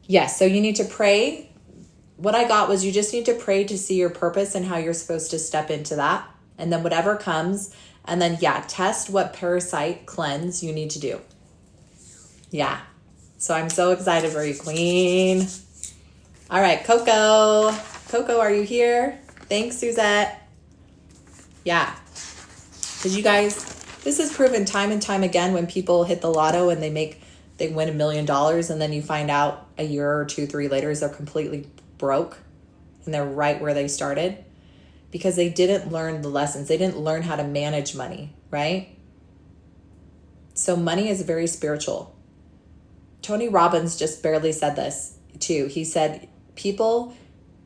Yes, so you need to pray. What I got was you just need to pray to see your purpose and how you're supposed to step into that. And then whatever comes, and then test what parasite cleanse you need to do. Yeah, so I'm so excited for you, queen. All right, Coco. Coco, are you here? Thanks, Suzette. Yeah, because you guys, this is proven time and time again when people hit the lotto and they win $1 million and then you find out a year or 2, 3 later they're completely broke and they're right where they started because they didn't learn the lessons. They didn't learn how to manage money, right? So money is very spiritual. Tony Robbins just barely said this too. He said people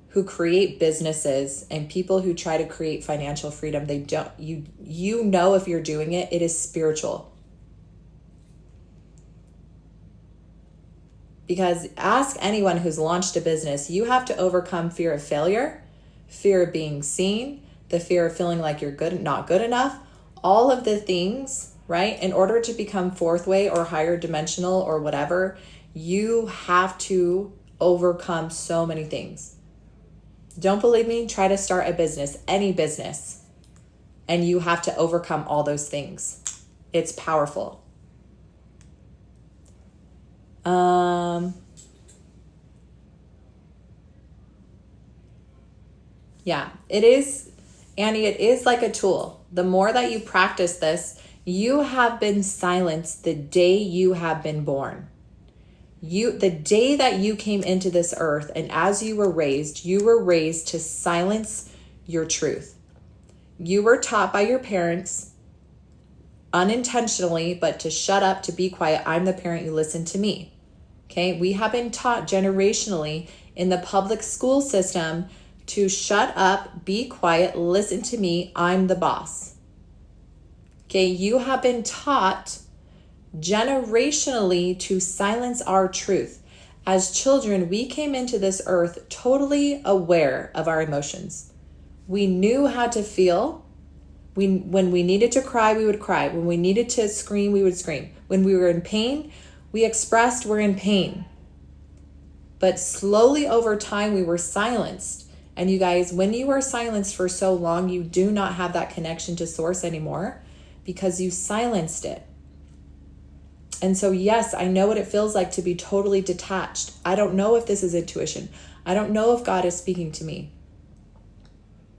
who create businesses and people who try to create financial freedom, they don't, you know, if you're doing it, it is spiritual. Because ask anyone who's launched a business, you have to overcome fear of failure, fear of being seen, the fear of feeling like you're not good enough, all of the things, right? In order to become fourth way or higher dimensional or whatever, you have to overcome so many things. Don't believe me? Try to start a business, any business, and you have to overcome all those things. It's powerful. Yeah, it is, Annie, it is like a tool. The more that you practice this, you have been silenced the day you have been born. The day that you came into this earth, and as you were raised to silence your truth. You were taught by your parents unintentionally, but to shut up, to be quiet. I'm the parent, you listen to me. Okay, we have been taught generationally in the public school system to shut up, be quiet, listen to me, I'm the boss. Okay, you have been taught generationally to silence our truth. As children, we came into this earth totally aware of our emotions. We knew how to feel. When we needed to cry, we would cry. When we needed to scream, we would scream. When we were in pain, we expressed we're in pain. But slowly over time, we were silenced. And you guys, when you are silenced for so long, you do not have that connection to source anymore because you silenced it. And so, yes, I know what it feels like to be totally detached. I don't know if this is intuition. I don't know if God is speaking to me.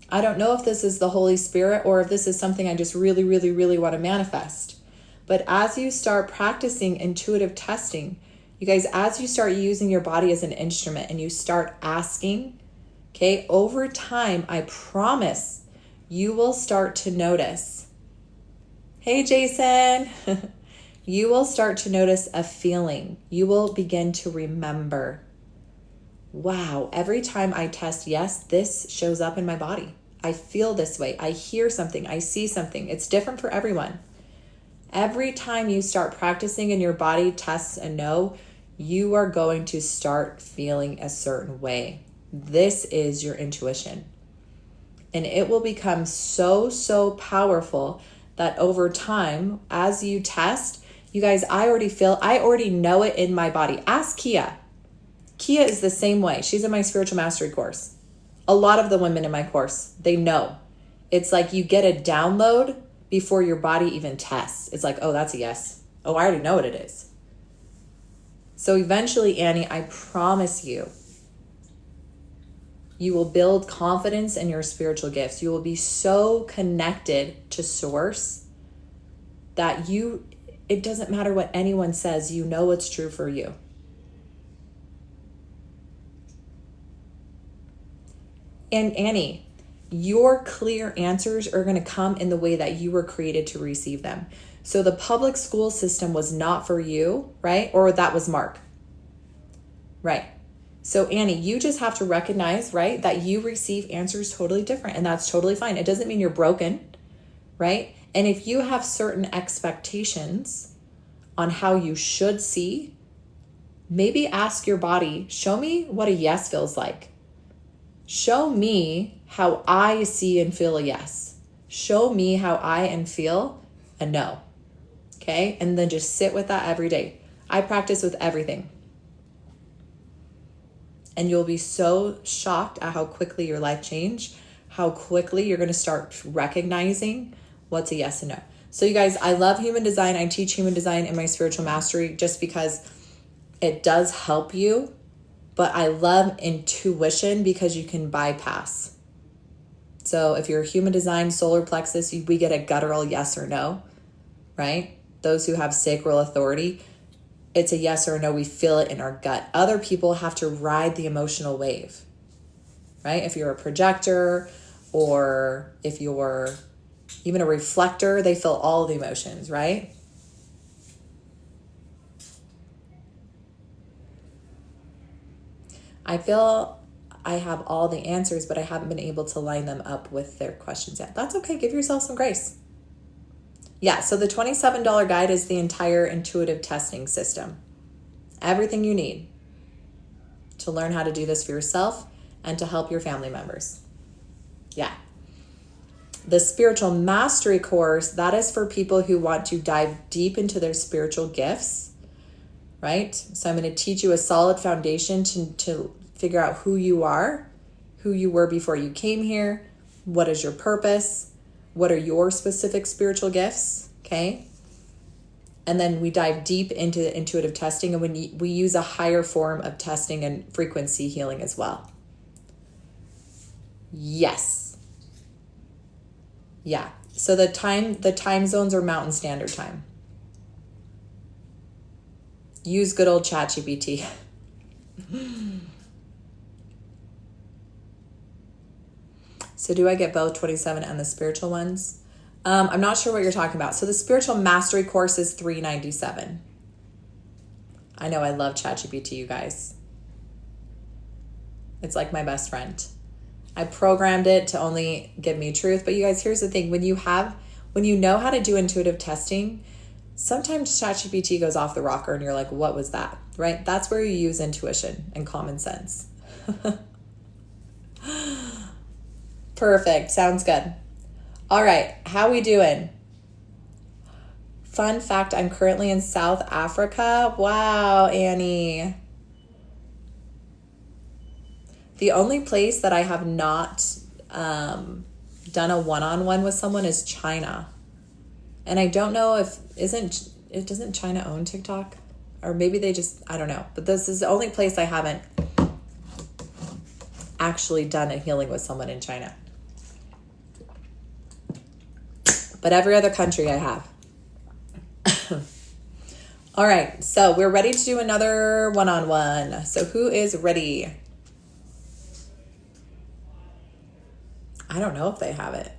I don't know if this is the Holy Spirit or if this is something I just really, really, really want to manifest. But as you start practicing intuitive testing, you guys, as you start using your body as an instrument and you start asking, okay, over time, I promise you will start to notice. Hey, Jason. You will start to notice a feeling. You will begin to remember. Wow, every time I test yes, this shows up in my body. I feel this way. I hear something. I see something. It's different for everyone. Every time you start practicing and your body tests a no, you are going to start feeling a certain way. This is your intuition. And it will become so, so powerful that over time, as you test, you guys, I already know it in my body. Ask Kia. Kia is the same way. She's in my spiritual mastery course. A lot of the women in my course, they know. It's like you get a download before your body even tests. It's like, oh, that's a yes. Oh, I already know what it is. So eventually, Annie, I promise you, you will build confidence in your spiritual gifts. You will be so connected to source that it doesn't matter what anyone says, you know what's true for you. And Annie, your clear answers are going to come in the way that you were created to receive them. So the public school system was not for you, right? Or that was Mark. Right. So Annie, you just have to recognize, right, that you receive answers totally different, and that's totally fine. It doesn't mean you're broken, right? And if you have certain expectations on how you should see, maybe ask your body, show me what a yes feels like. Show me how I see and feel a yes. Show me how I and feel a no. Okay? And then just sit with that every day. I practice with everything. And you'll be so shocked at how quickly your life changed, how quickly you're going to start recognizing what's a yes and no. So you guys, I love human design. I teach human design in my spiritual mastery just because it does help you. But I love intuition because you can bypass. So if you're human design, solar plexus, we get a guttural yes or no, right? Those who have sacral authority, it's a yes or a no. We feel it in our gut. Other people have to ride the emotional wave, right? If you're a projector or if you're even a reflector, they feel all the emotions, right? I feel I have all the answers, but I haven't been able to line them up with their questions yet. That's okay. Give yourself some grace. Yeah, so the $27 guide is the entire intuitive testing system. Everything you need to learn how to do this for yourself and to help your family members. Yeah. The spiritual mastery course, that is for people who want to dive deep into their spiritual gifts, right? So I'm going to teach you a solid foundation to figure out who you are, who you were before you came here, what is your purpose, what are your specific spiritual gifts, okay? And then we dive deep into intuitive testing, and we use a higher form of testing and frequency healing as well. Yes. Yeah. So the time zones are Mountain Standard Time. Use good old ChatGPT. So do I get both 27 and the spiritual ones? I'm not sure what you're talking about. So the spiritual mastery course is $397. I know, I love ChatGPT, you guys. It's like my best friend. I programmed it to only give me truth. But you guys, here's the thing. When you know how to do intuitive testing, sometimes ChatGPT goes off the rocker and you're like, what was that? Right? That's where you use intuition and common sense. Perfect. Sounds good. All right. How we doing? Fun fact, I'm currently in South Africa. Wow, Annie. The only place that I have not done a one-on-one with someone is China. And I don't know if, doesn't China own TikTok? Or maybe they just, I don't know. But this is the only place I haven't actually done a healing with someone in China. But every other country I have. All right, so we're ready to do another one-on-one. So who is ready? I don't know if they have it.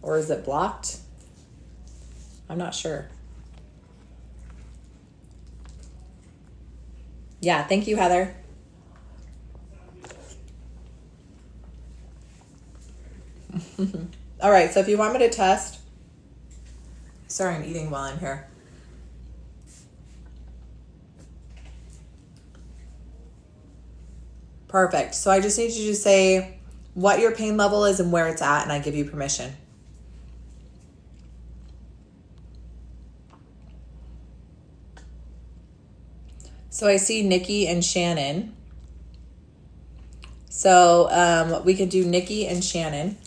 Or is it blocked? I'm not sure. Yeah, thank you, Heather. All right, so if you want me to test. Sorry, I'm eating while I'm here. Perfect. So I just need you to say what your pain level is and where it's at, and I give you permission. So I see Nikki and Shannon. So we could do Nikki and Shannon.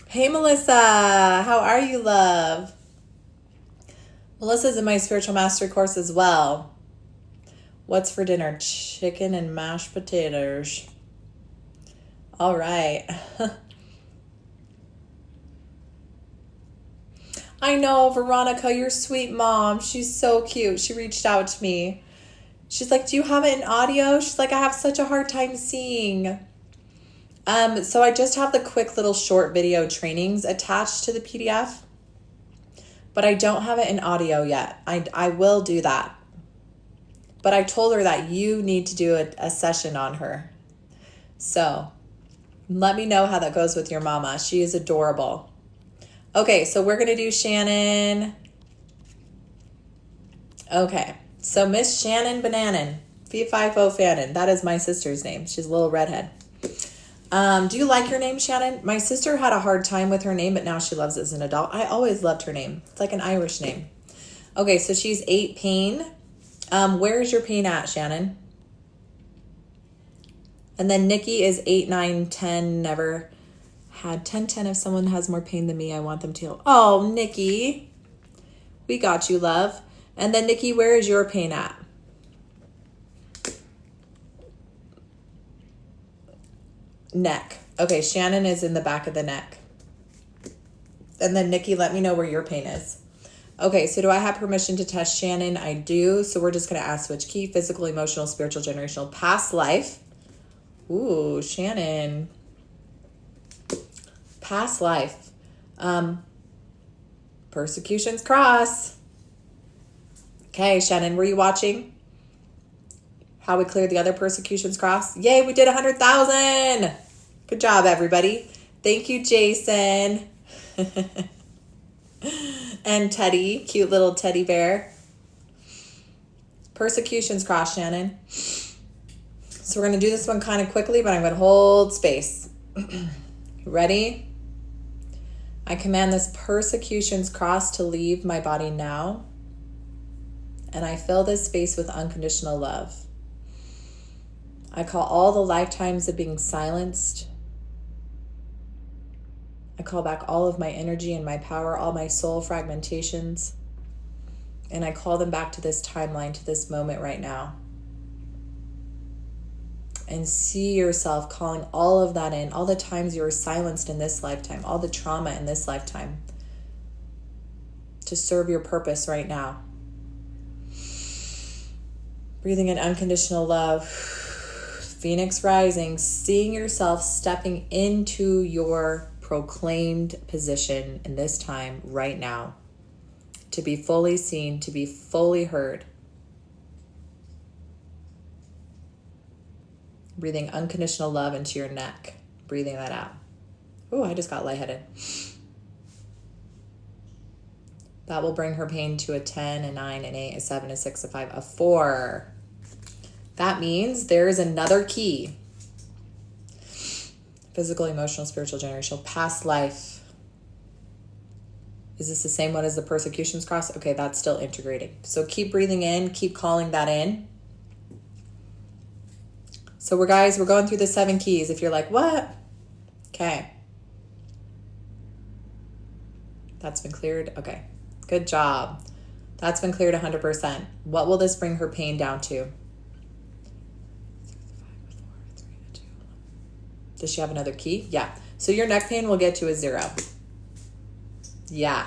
Hey, Melissa. How are you, love? Melissa's in my spiritual mastery course as well. What's for dinner? Chicken and mashed potatoes. All right. I know, Veronica, your sweet mom. She's so cute. She reached out to me. She's like, do you have it in audio? She's like, I have such a hard time seeing. So I just have the quick little short video trainings attached to the PDF, but I don't have it in audio yet. I will do that. But I told her that you need to do a session on her. So let me know how that goes with your mama. She is adorable. Okay, so we're going to do Shannon. Okay, so Miss Shannon Bananen, Fee-Fi-Fo Fannin. That is my sister's name. She's a little redhead. Do you like your name, Shannon? My sister had a hard time with her name, but now she loves it as an adult. I always loved her name. It's like an Irish name. Okay, so she's 8 pain. Where is your pain at, Shannon? And then Nikki is 8, 9, 10, never had 10, 10. If someone has more pain than me, I want them to heal. Oh, Nikki. We got you, love. And then Nikki, where is your pain at? Neck. Okay, Shannon is in the back of the neck. And then Nikki, let me know where your pain is. Okay, so do I have permission to test Shannon? I do. So we're just going to ask switch key, physical, emotional, spiritual, generational, past life. Ooh, Shannon. Past life. Persecutions cross. Okay, Shannon, were you watching? How we cleared the other persecutions cross? Yay, we did 100,000. Good job, everybody. Thank you, Jason. And Teddy, cute little teddy bear. Persecutions cross, Shannon. So we're going to do this one kind of quickly, but I'm going to hold space. Ready? I command this persecutions cross to leave my body now. And I fill this space with unconditional love. I call all the lifetimes of being silenced. I call back all of my energy and my power, all my soul fragmentations. And I call them back to this timeline, to this moment right now. And see yourself calling all of that in, all the times you were silenced in this lifetime, all the trauma in this lifetime, to serve your purpose right now. Breathing in unconditional love. Phoenix rising, seeing yourself stepping into your proclaimed position in this time right now, to be fully seen, to be fully heard. Breathing unconditional love into your neck, breathing that out. Oh, I just got lightheaded. That will bring her pain to a 10, a 9, an 8, a 7, a 6, a 5, a 4. That means there's another key. Physical, emotional, spiritual, generational, past life. Is this the same one as the persecutions cross? Okay, that's still integrating. So keep breathing in, keep calling that in. So we're going through the 7 keys. If you're like, what? Okay. That's been cleared. Okay. Good job. That's been cleared 100%. What will this bring her pain down to? Does she have another key? Yeah. So your neck pain will get to a 0. Yeah.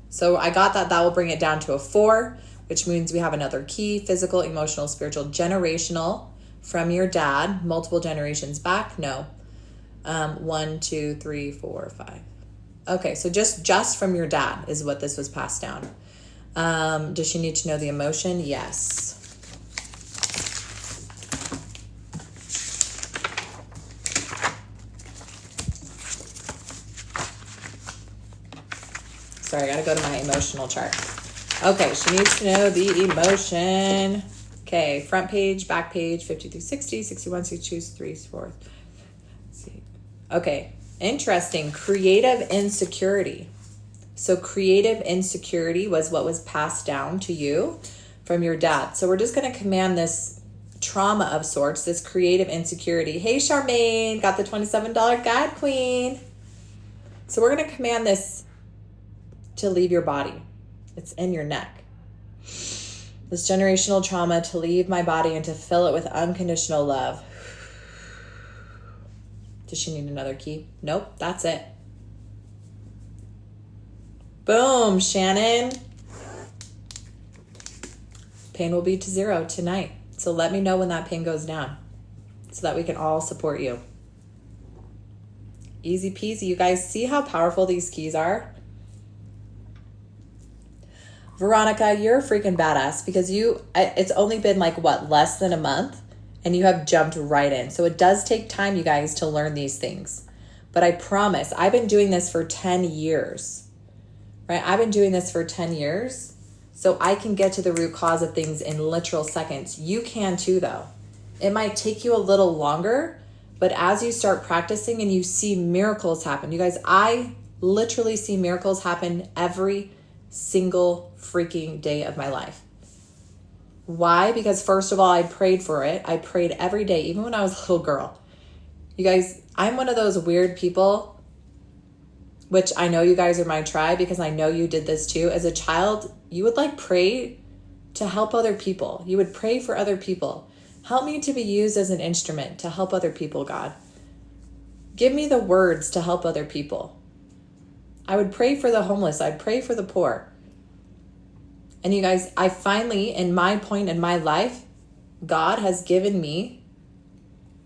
So I got that. That will bring it down to a 4, which means we have another key: physical, emotional, spiritual, generational, from your dad, multiple generations back. No. 1, 2, 3, 4, 5. Okay, so just from your dad is what this was passed down. Does she need to know the emotion? Yes. Sorry, I gotta go to my emotional chart. Okay, she needs to know the emotion. Okay, front page, back page, 50 through 60, 61, 62, 63, 4. See. Okay, interesting. Creative insecurity. So creative insecurity was what was passed down to you from your dad. So we're just going to command this trauma of sorts, this creative insecurity. Hey, Charmaine, got the $27 guide, queen. So we're going to command this to leave your body. It's in your neck. This generational trauma to leave my body and to fill it with unconditional love. Does she need another key? Nope, that's it. Boom, Shannon. Pain will be to 0 tonight. So let me know when that pain goes down so that we can all support you. Easy peasy. You guys see how powerful these keys are? Veronica, you're a freaking badass because it's only been like less than a month and you have jumped right in. So it does take time, you guys, to learn these things. But I promise, I've been doing this for 10 years, right? I've been doing this for 10 years. So I can get to the root cause of things in literal seconds. You can too, though. It might take you a little longer, but as you start practicing and you see miracles happen, you guys, I literally see miracles happen every single freaking day of my life. Why? Because first of all, I prayed for it. I prayed every day, even when I was a little girl. You guys, I'm one of those weird people, which I know you guys are my tribe because I know you did this too. As a child, you would pray to help other people. You would pray for other people. Help me to be used as an instrument to help other people, God. Give me the words to help other people. I would pray for the homeless. I'd pray for the poor. And you guys, I finally, in my point in my life, God has given me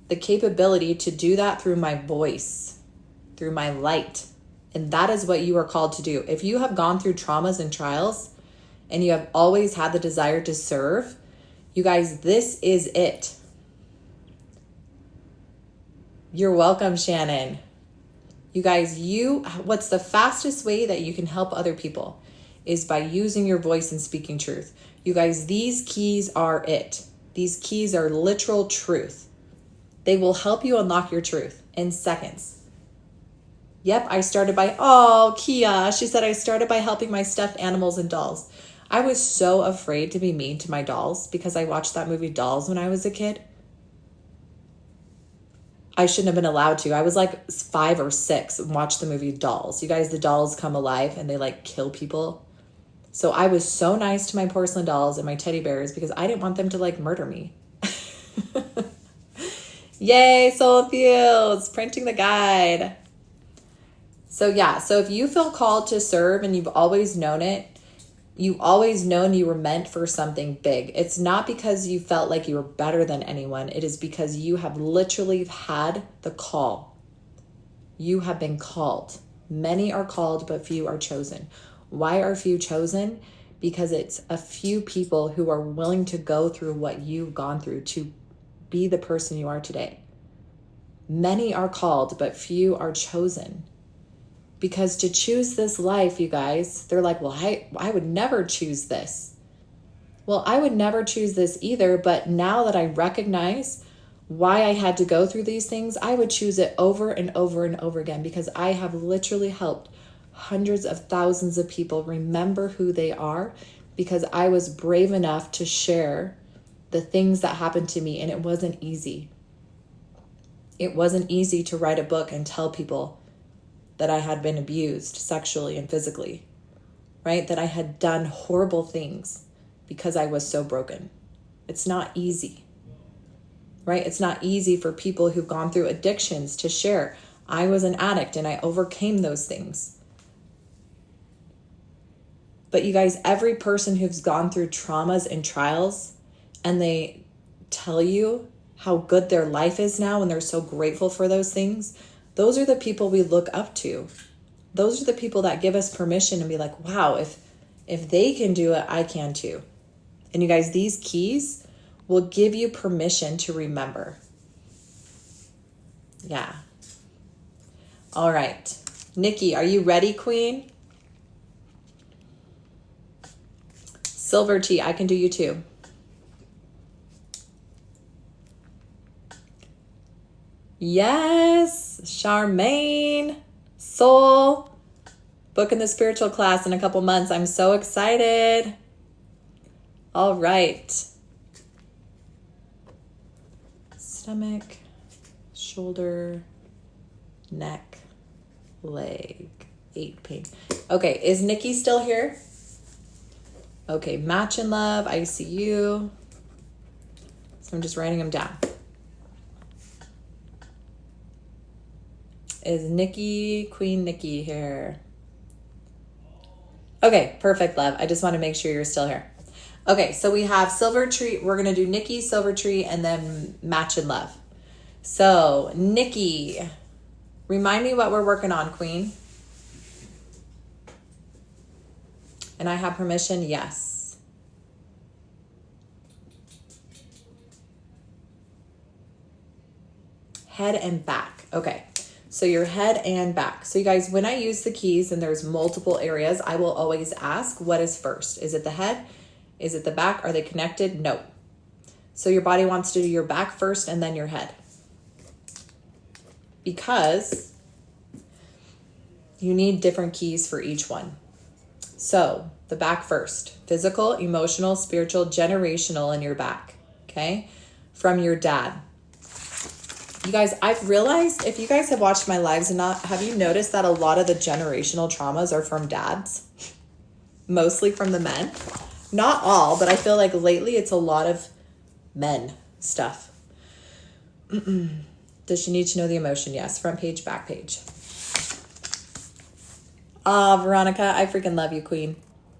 the capability to do that through my voice, through my light. And that is what you are called to do. If you have gone through traumas and trials and you have always had the desire to serve, you guys, this is it. You're welcome, Shannon. You guys, what's the fastest way that you can help other people is by using your voice and speaking truth. You guys, these keys are it. These keys are literal truth. They will help you unlock your truth in seconds. Yep, I started by, Kia, she said, I started by helping my stuffed animals and dolls. I was so afraid to be mean to my dolls because I watched that movie Dolls when I was a kid. I shouldn't have been allowed to. I was like 5 or 6 and watched the movie Dolls. You guys, the dolls come alive and they like kill people. So I was so nice to my porcelain dolls and my teddy bears because I didn't want them to like murder me. Yay, Soul Fields, printing the guide. So yeah, so if you feel called to serve and you've always known it, you've always known you were meant for something big. It's not because you felt like you were better than anyone. It is because you have literally had the call. You have been called. Many are called, but few are chosen. Why are few chosen? Because it's a few people who are willing to go through what you've gone through to be the person you are today. Many are called, but few are chosen. Because to choose this life, you guys, they're like, well, I would never choose this. Well, I would never choose this either, but now that I recognize why I had to go through these things, I would choose it over and over and over again because I have literally helped hundreds of thousands of people remember who they are because I was brave enough to share the things that happened to me, and it wasn't easy. It wasn't easy to write a book and tell people that I had been abused sexually and physically, right? That I had done horrible things because I was so broken. It's not easy, right? It's not easy for people who've gone through addictions to share. I was an addict and I overcame those things. But you guys, every person who's gone through traumas and trials and they tell you how good their life is now and they're so grateful for those things, those are the people we look up to. Those are the people that give us permission and be like, wow, if they can do it, I can too. And you guys, these keys will give you permission to remember. Yeah. All right. Nikki, are you ready, Queen? Silver tea, I can do you too. Yes, Charmaine, Soul, booking the spiritual class in a couple months. I'm so excited. All right. Stomach, shoulder, neck, leg, ache pain. Okay, is Nikki still here? Okay, match and love, I see you. So I'm just writing them down. Is Nikki, Queen Nikki here? Okay, perfect, love. I just want to make sure you're still here. Okay, so we have Silver Tree. We're going to do Nikki, Silver Tree, and then Match and Love. So, Nikki, remind me what we're working on, Queen. And I have permission? Yes. Head and back. Okay. So your head and back. So you guys, when I use the keys and there's multiple areas, I will always ask, what is first? Is it the head? Is it the back? Are they connected? No. So your body wants to do your back first and then your head. Because you need different keys for each one. So the back first, physical, emotional, spiritual, generational in your back. Okay. From your dad. You guys, I've realized if you guys have watched my lives and not, have you noticed that a lot of the generational traumas are from dads? Mostly from the men. Not all, but I feel like lately it's a lot of men stuff. Does she need to know the emotion? Yes. Front page, back page. Ah, Veronica, I freaking love you, Queen.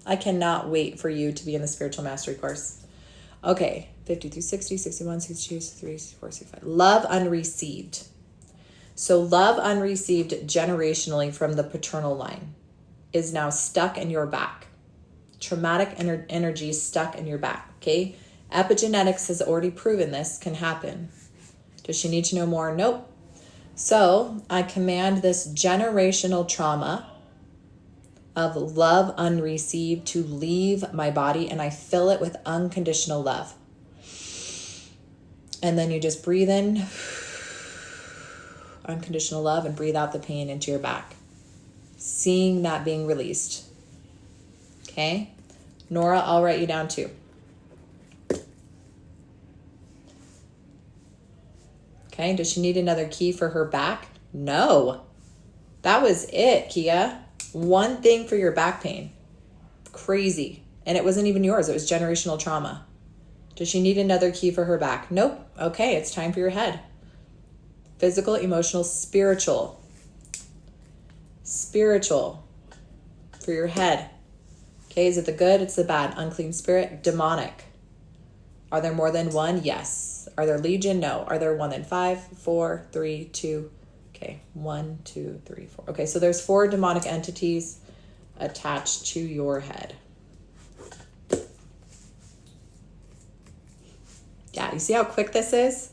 I cannot wait for you to be in the Spiritual Mastery course. Okay. 50 through 60, 61, 62, 63, 64, 65. Love unreceived. So love unreceived generationally from the paternal line is now stuck in your back. Traumatic energy stuck in your back, okay? Epigenetics has already proven this can happen. Does she need to know more? Nope. So I command this generational trauma of love unreceived to leave my body, and I fill it with unconditional love. And then you just breathe in unconditional love and breathe out the pain into your back. Seeing that being released. Okay? Nora, I'll write you down too. Okay, does she need another key for her back? No. That was it, Kia. One thing for your back pain. Crazy. And it wasn't even yours. It was generational trauma. Does she need another key for her back? Nope. Okay, it's time for your head. Physical, emotional, spiritual. Spiritual for your head. Okay, is it the good? It's the bad. Unclean spirit, demonic. Are there more than one? Yes. Are there legion? No. Are there one than 5, 4, 3, 2? Okay, 1, 2, 3, 4. Okay, so there's 4 demonic entities attached to your head. Yeah, you see how quick this is?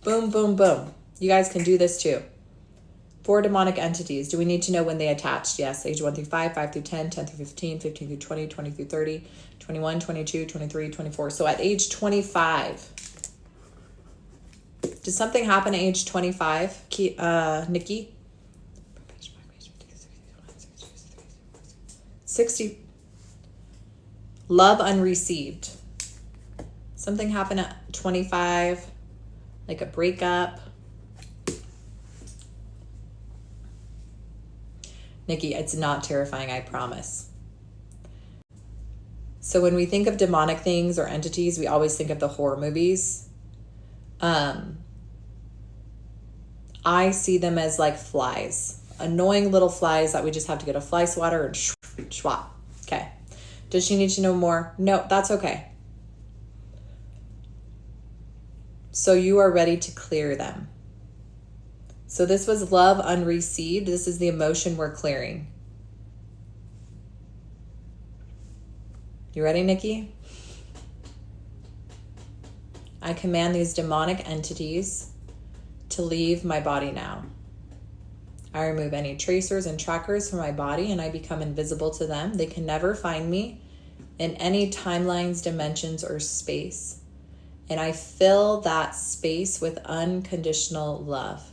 Boom, boom, boom. You guys can do this too. 4 demonic entities. Do we need to know when they attached? Yes, age 1 through 5, 5 through 10, 10 through 15, 15 through 20, 20 through 30, 21, 22, 23, 24. So at age 25, did something happen at age 25, Nikki? 60. Love unreceived. Something happened at 25, like a breakup. Nikki, it's not terrifying, I promise. So when we think of demonic things or entities, we always think of the horror movies. I see them as like flies. Annoying little flies that we just have to get a fly swatter and swat. Okay. Does she need to know more? No, that's okay. So you are ready to clear them. So this was love unreceived. This is the emotion we're clearing. You ready, Nikki? I command these demonic entities to leave my body now. I remove any tracers and trackers from my body and I become invisible to them. They can never find me in any timelines, dimensions, or space. And I fill that space with unconditional love.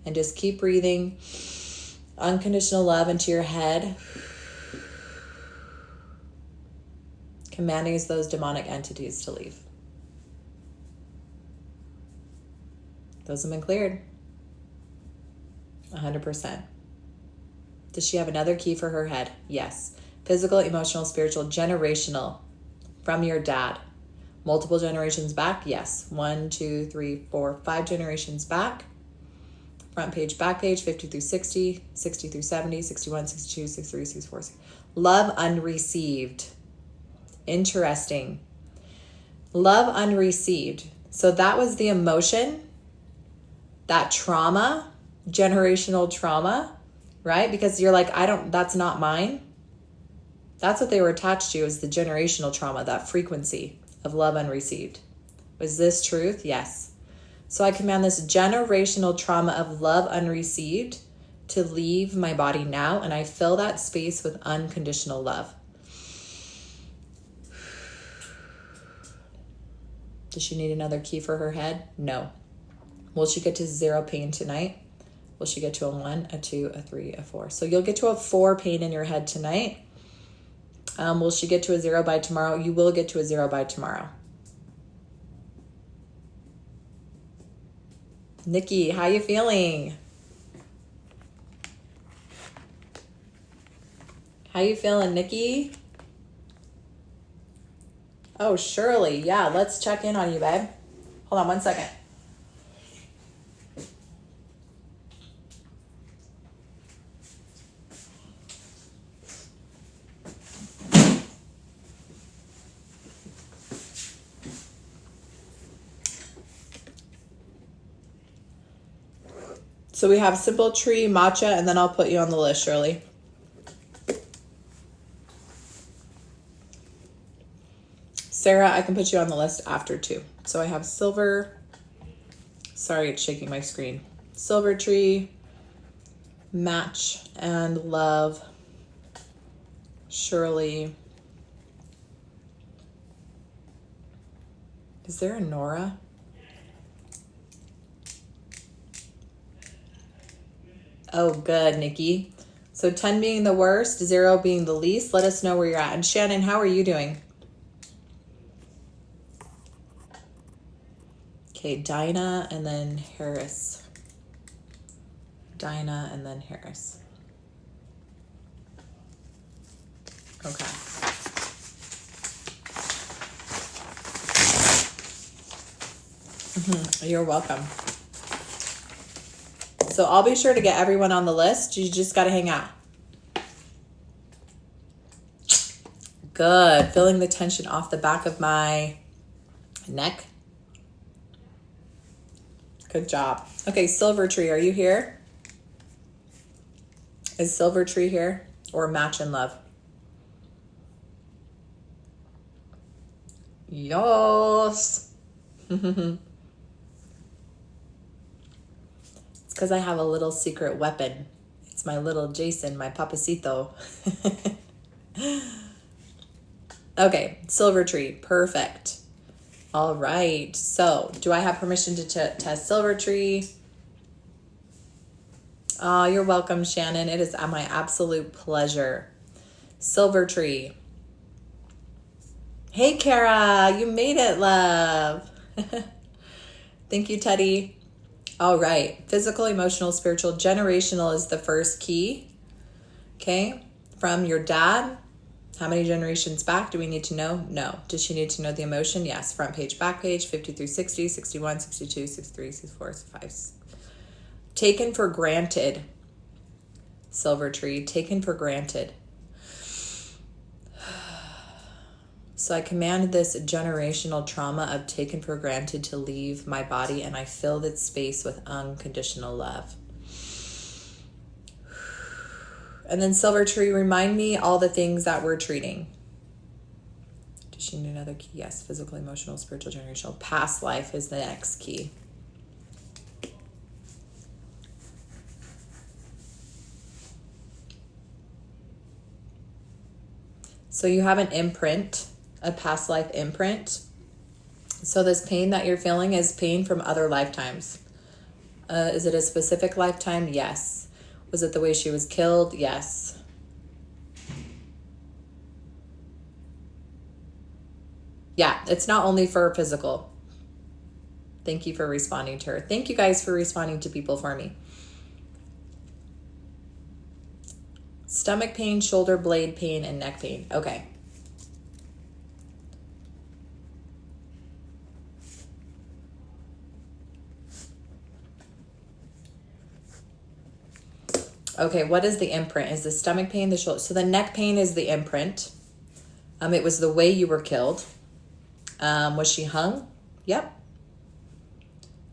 And just keep breathing unconditional love into your head. Commanding those demonic entities to leave. Those have been cleared. 100%. Does she have another key for her head? Yes. Physical, emotional, spiritual, generational. From your dad. Multiple generations back? Yes. 1, 2, 3, 4, 5 generations back. Front page, back page, 50 through 60, 60 through 70, 61, 62, 63, 64. Love unreceived. Interesting. Love unreceived. So that was the emotion, that trauma, generational trauma, right? Because you're like, that's not mine. That's what they were attached to, is the generational trauma, that frequency of love unreceived. Was this truth? Yes. So I command this generational trauma of love unreceived to leave my body now, and I fill that space with unconditional love. Does she need another key for her head? No. Will she get to 0 pain tonight? Will she get to a 1, a 2, a 3, a 4? So you'll get to a 4 pain in your head tonight. Will she get to a 0 by tomorrow? You will get to a 0 by tomorrow. Nikki, how you feeling? How you feeling, Nikki? Oh, Shirley. Yeah, let's check in on you, babe. Hold on 1 second. So we have Simple Tree, Matcha, and then I'll put you on the list, Shirley. Sarah, I can put you on the list after too. So I have Silver. Sorry, it's shaking my screen. Silver Tree, Match, and Love. Shirley. Is there a Nora? Oh, good, Nikki. So 10 being the worst, 0 being the least. Let us know where you're at. And Shannon, how are you doing? Okay, Dinah and then Harris. Dinah and then Harris. Okay. You're welcome. So I'll be sure to get everyone on the list. You just got to hang out. Good. Feeling the tension off the back of my neck. Good job. Okay, Silver Tree, are you here? Is Silver Tree here? Or Match in Love? Yes. It's because I have a little secret weapon. It's my little Jason, my papacito. Okay, Silver Tree. Perfect. All right. So, do I have permission to test Silver Tree? Oh, you're welcome, Shannon. It is my absolute pleasure. Silver Tree. Hey, Kara. You made it, love. Thank you, Teddy. All right. Physical, emotional, spiritual, generational is the first key. Okay. From your dad. How many generations back do we need to know? No. Does she need to know the emotion? Yes. Front page, back page, 50 through 60, 61, 62, 63, 64, 65. Taken for granted. Silver Tree. Taken for granted. So I command this generational trauma of taken for granted to leave my body, and I fill that space with unconditional love. And then Silver Tree, remind me all the things that we're treating. Does she need another key? Yes. Physical, emotional, spiritual, generational. Past life is the next key. So you have an imprint, a past life imprint. So this pain that you're feeling is pain from other lifetimes. Is it a specific lifetime? Yes. Was it the way she was killed? Yes. Yeah, it's not only for physical. Thank you for responding to her. Thank you guys for responding to people for me. Stomach pain, shoulder blade pain, and neck pain. Okay. Okay, what is the imprint? Is the stomach pain, the shoulder? So the neck pain is the imprint. It was the way you were killed. Was she hung? Yep.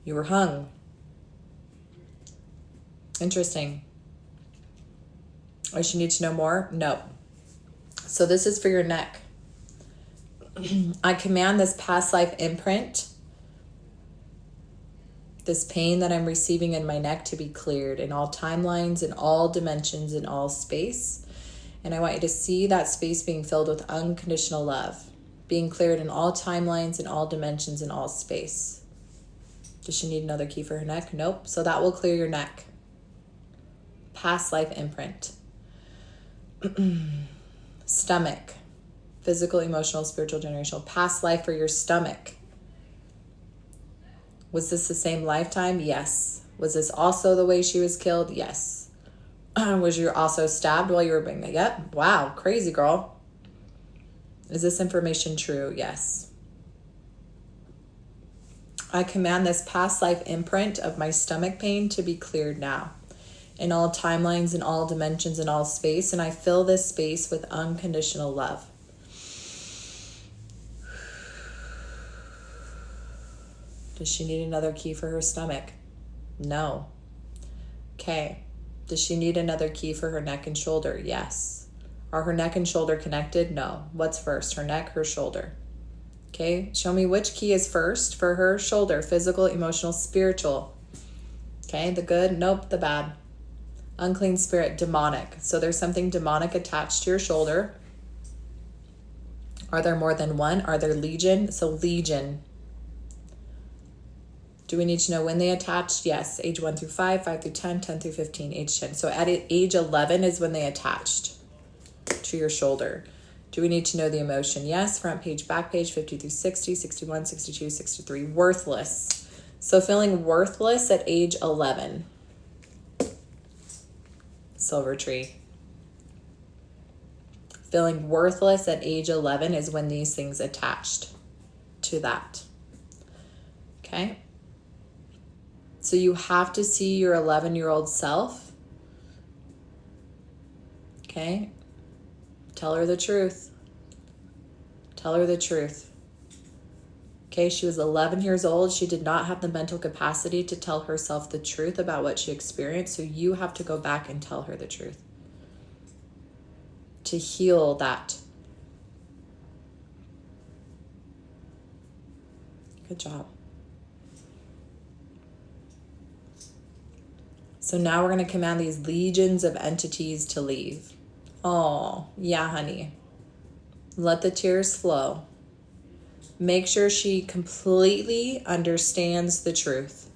You were hung. Interesting. Oh, she needs to know more? No. So this is for your neck. I command this past life imprint, this pain that I'm receiving in my neck, to be cleared in all timelines, in all dimensions, in all space. And I want you to see that space being filled with unconditional love, being cleared in all timelines, in all dimensions, in all space. Does she need another key for her neck? Nope. So that will clear your neck. Past life imprint. Stomach. Physical, emotional, spiritual, generational. Past life for your stomach. Was this the same lifetime? Yes. Was this also the way she was killed? Yes. Was you also stabbed while you were being... Yep. Wow. Crazy, girl. Is this information true? Yes. I command this past life imprint of my stomach pain to be cleared now. In all timelines, in all dimensions, in all space. And I fill this space with unconditional love. Does she need another key for her stomach? No. Okay. Does she need another key for her neck and shoulder? Yes. Are her neck and shoulder connected? No. What's first? Her neck, her shoulder? Okay. Show me which key is first for her shoulder. Physical, emotional, spiritual. Okay. The good? Nope. The bad. Unclean spirit, demonic. So there's something demonic attached to your shoulder. Are there more than one? Are there legion? So legion. Do we need to know when they attached? Yes. Age 1 through 5, 5 through 10, 10 through 15, age 10. So at age 11 is when they attached to your shoulder. Do we need to know the emotion? Yes. Front page, back page, 50 through 60, 61, 62, 63. Worthless. So feeling worthless at age 11. Silver tree. Feeling worthless at age 11 is when these things attached to that. Okay? So you have to see your 11-year-old self. Okay? Tell her the truth. Tell her the truth. Okay, she was 11 years old. She did not have the mental capacity to tell herself the truth about what she experienced. So you have to go back and tell her the truth. To heal that. Good job. So now we're going to command these legions of entities to leave. Oh, yeah, honey. Let the tears flow. Make sure she completely understands the truth.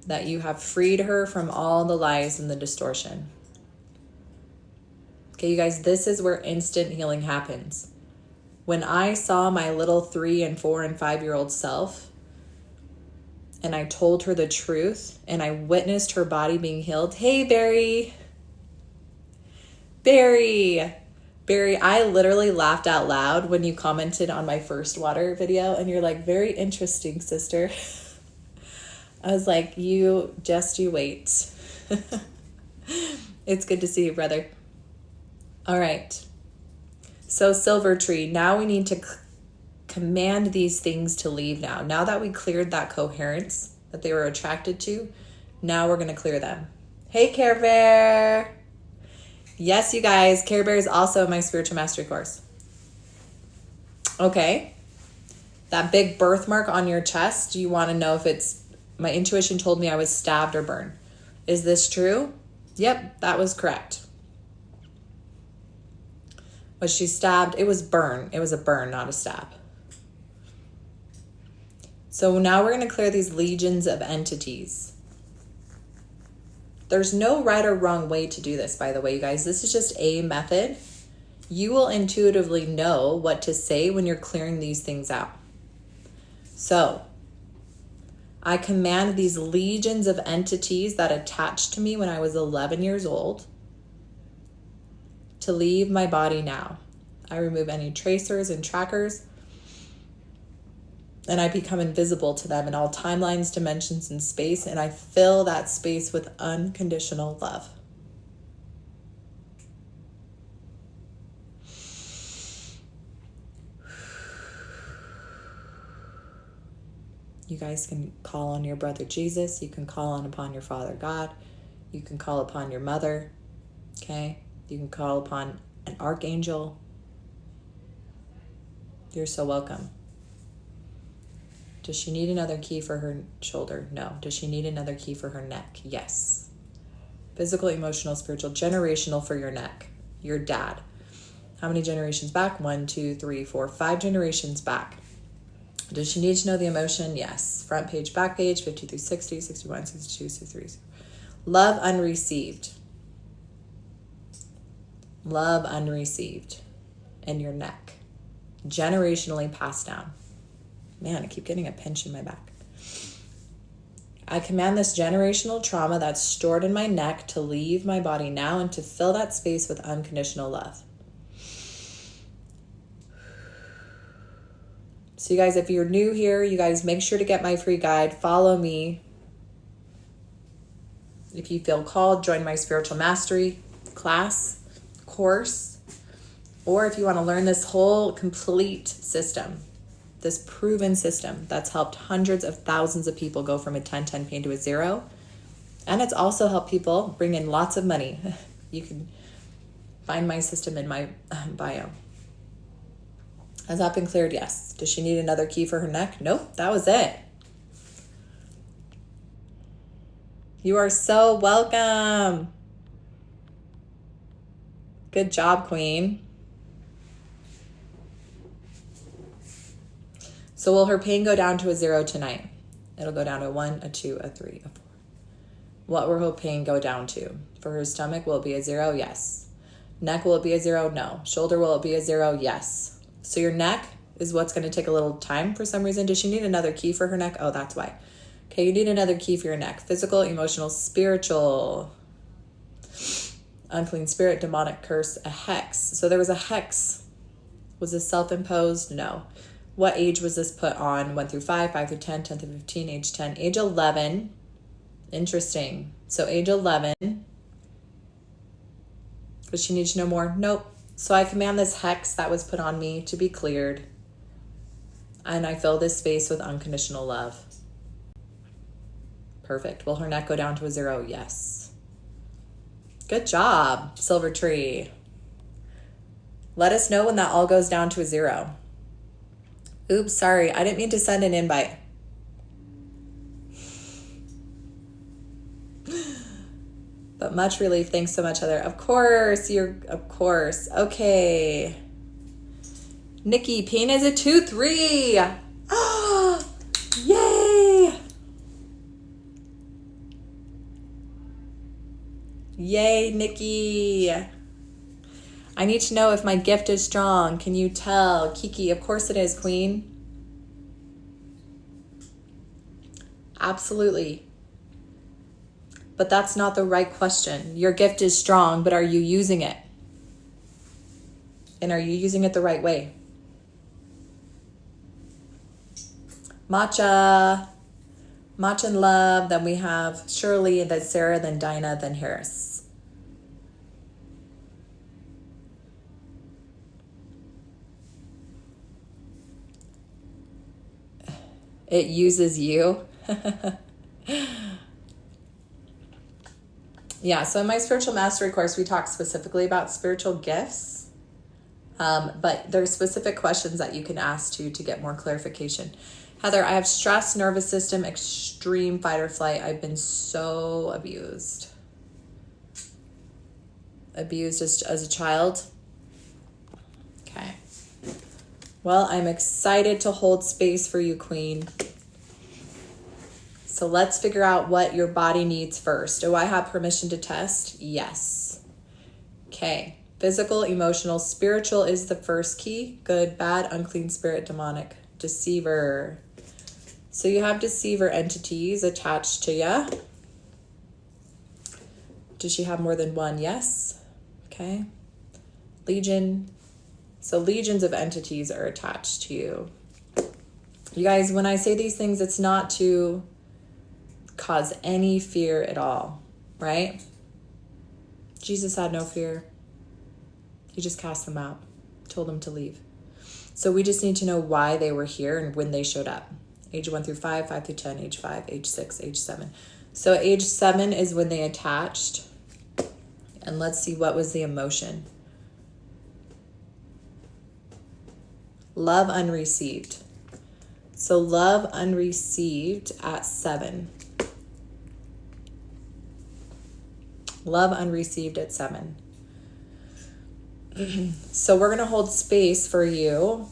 That you have freed her from all the lies and the distortion. Okay, you guys, this is where instant healing happens. When I saw my little 3 and 4 and 5-year-old self, and I told her the truth, and I witnessed her body being healed. Hey, Barry, I literally laughed out loud when you commented on my first water video, and you're like, very interesting, sister. I was like, you wait. It's good to see you, brother. All right. So silver tree, now we need to command these things to leave now. Now that we cleared that coherence that they were attracted to, now we're going to clear them. Hey, Care Bear. Yes, you guys, Care Bear is also in my spiritual mastery course. Okay. That big birthmark on your chest, do you want to know if it's, my intuition told me I was stabbed or burned. Is this true? Yep, that was correct. Was she stabbed? It was burn. It was a burn, not a stab. So now we're going to clear these legions of entities. There's no right or wrong way to do this, by the way, you guys. This is just a method. You will intuitively know what to say when you're clearing these things out. So I command these legions of entities that attached to me when I was 11 years old to leave my body now. I remove any tracers and trackers, and I become invisible to them in all timelines, dimensions, and space, and I fill that space with unconditional love. You guys can call on your brother Jesus. You can call on upon your Father God. You can call upon your mother. Okay? You can call upon an archangel. You're so welcome. Does she need another key for her shoulder? No. Does she need another key for her neck? Yes. Physical, emotional, spiritual, generational for your neck. Your dad. How many generations back? 1, 2, 3, 4, 5 generations back. Does she need to know the emotion? Yes. Front page, back page, 50 through 60, 61, 62, 63. Love unreceived. Love unreceived in your neck. Generationally passed down. Man, I keep getting a pinch in my back. I command this generational trauma that's stored in my neck to leave my body now and to fill that space with unconditional love. So you guys, if you're new here, you guys make sure to get my free guide. Follow me. If you feel called, join my spiritual mastery class, course, or if you want to learn this whole complete system, this proven system that's helped hundreds of thousands of people go from a 10-10 pain to a 0. And it's also helped people bring in lots of money. You can find my system in my bio. Has that been cleared? Yes. Does she need another key for her neck? Nope, that was it. You are so welcome. Good job, Queen. So will her pain go down to a 0 tonight? It'll go down to a 1, a 2, a 3, a 4. What will her pain go down to? For her stomach, will it be a 0? Yes. Neck, will it be a 0? No. Shoulder, will it be a 0? Yes. So your neck, is what's going to take a little time for some reason. Does she need another key for her neck? Oh, that's why. Okay, you need another key for your neck. Physical, emotional, spiritual, unclean spirit, demonic curse, a hex. So there was a hex. Was this self-imposed? No. What age was this put on? 1 through 5, 5 through 10, 10 through 15, age 10, age 11. Interesting. So age 11. Does she need to know more? Nope. So I command this hex that was put on me to be cleared. And I fill this space with unconditional love. Perfect. Will her neck go down to a 0? Yes. Good job, Silver Tree. Let us know when that all goes down to a 0. Oops, sorry. I didn't mean to send an invite. But much relief. Thanks so much, Heather. Of course. Okay. Nikki, pain is a 2-3. Oh, yay. Yay, Nikki. I need to know if my gift is strong. Can you tell? Kiki, of course it is, Queen. Absolutely. But that's not the right question. Your gift is strong, but are you using it? And are you using it the right way? Matcha and Love. Then we have Shirley, then Sarah, then Dinah, then Harris. It uses you. Yeah, so in my spiritual mastery course, we talk specifically about spiritual gifts. But there's specific questions that you can ask to get more clarification. Heather, I have stress, nervous system, extreme fight or flight. I've been so abused. Abused as a child. Okay. Well, I'm excited to hold space for you, Queen. So let's figure out what your body needs first. Do I have permission to test? Yes. Okay. Physical, emotional, spiritual is the first key. Good, bad, unclean spirit, demonic, deceiver. So you have deceiver entities attached to you. Does she have more than one? Yes. Okay. Legion. So legions of entities are attached to you. You guys, when I say these things, it's not to cause any fear at all, right? Jesus had no fear. He just cast them out, told them to leave. So we just need to know why they were here and when they showed up. Age 1 through 5, 5 through 10, age 5, age 6, age 7. So age 7 is when they attached. And let's see, what was the emotion? Love unreceived. So love unreceived at 7. Love unreceived at 7. So we're going to hold space for you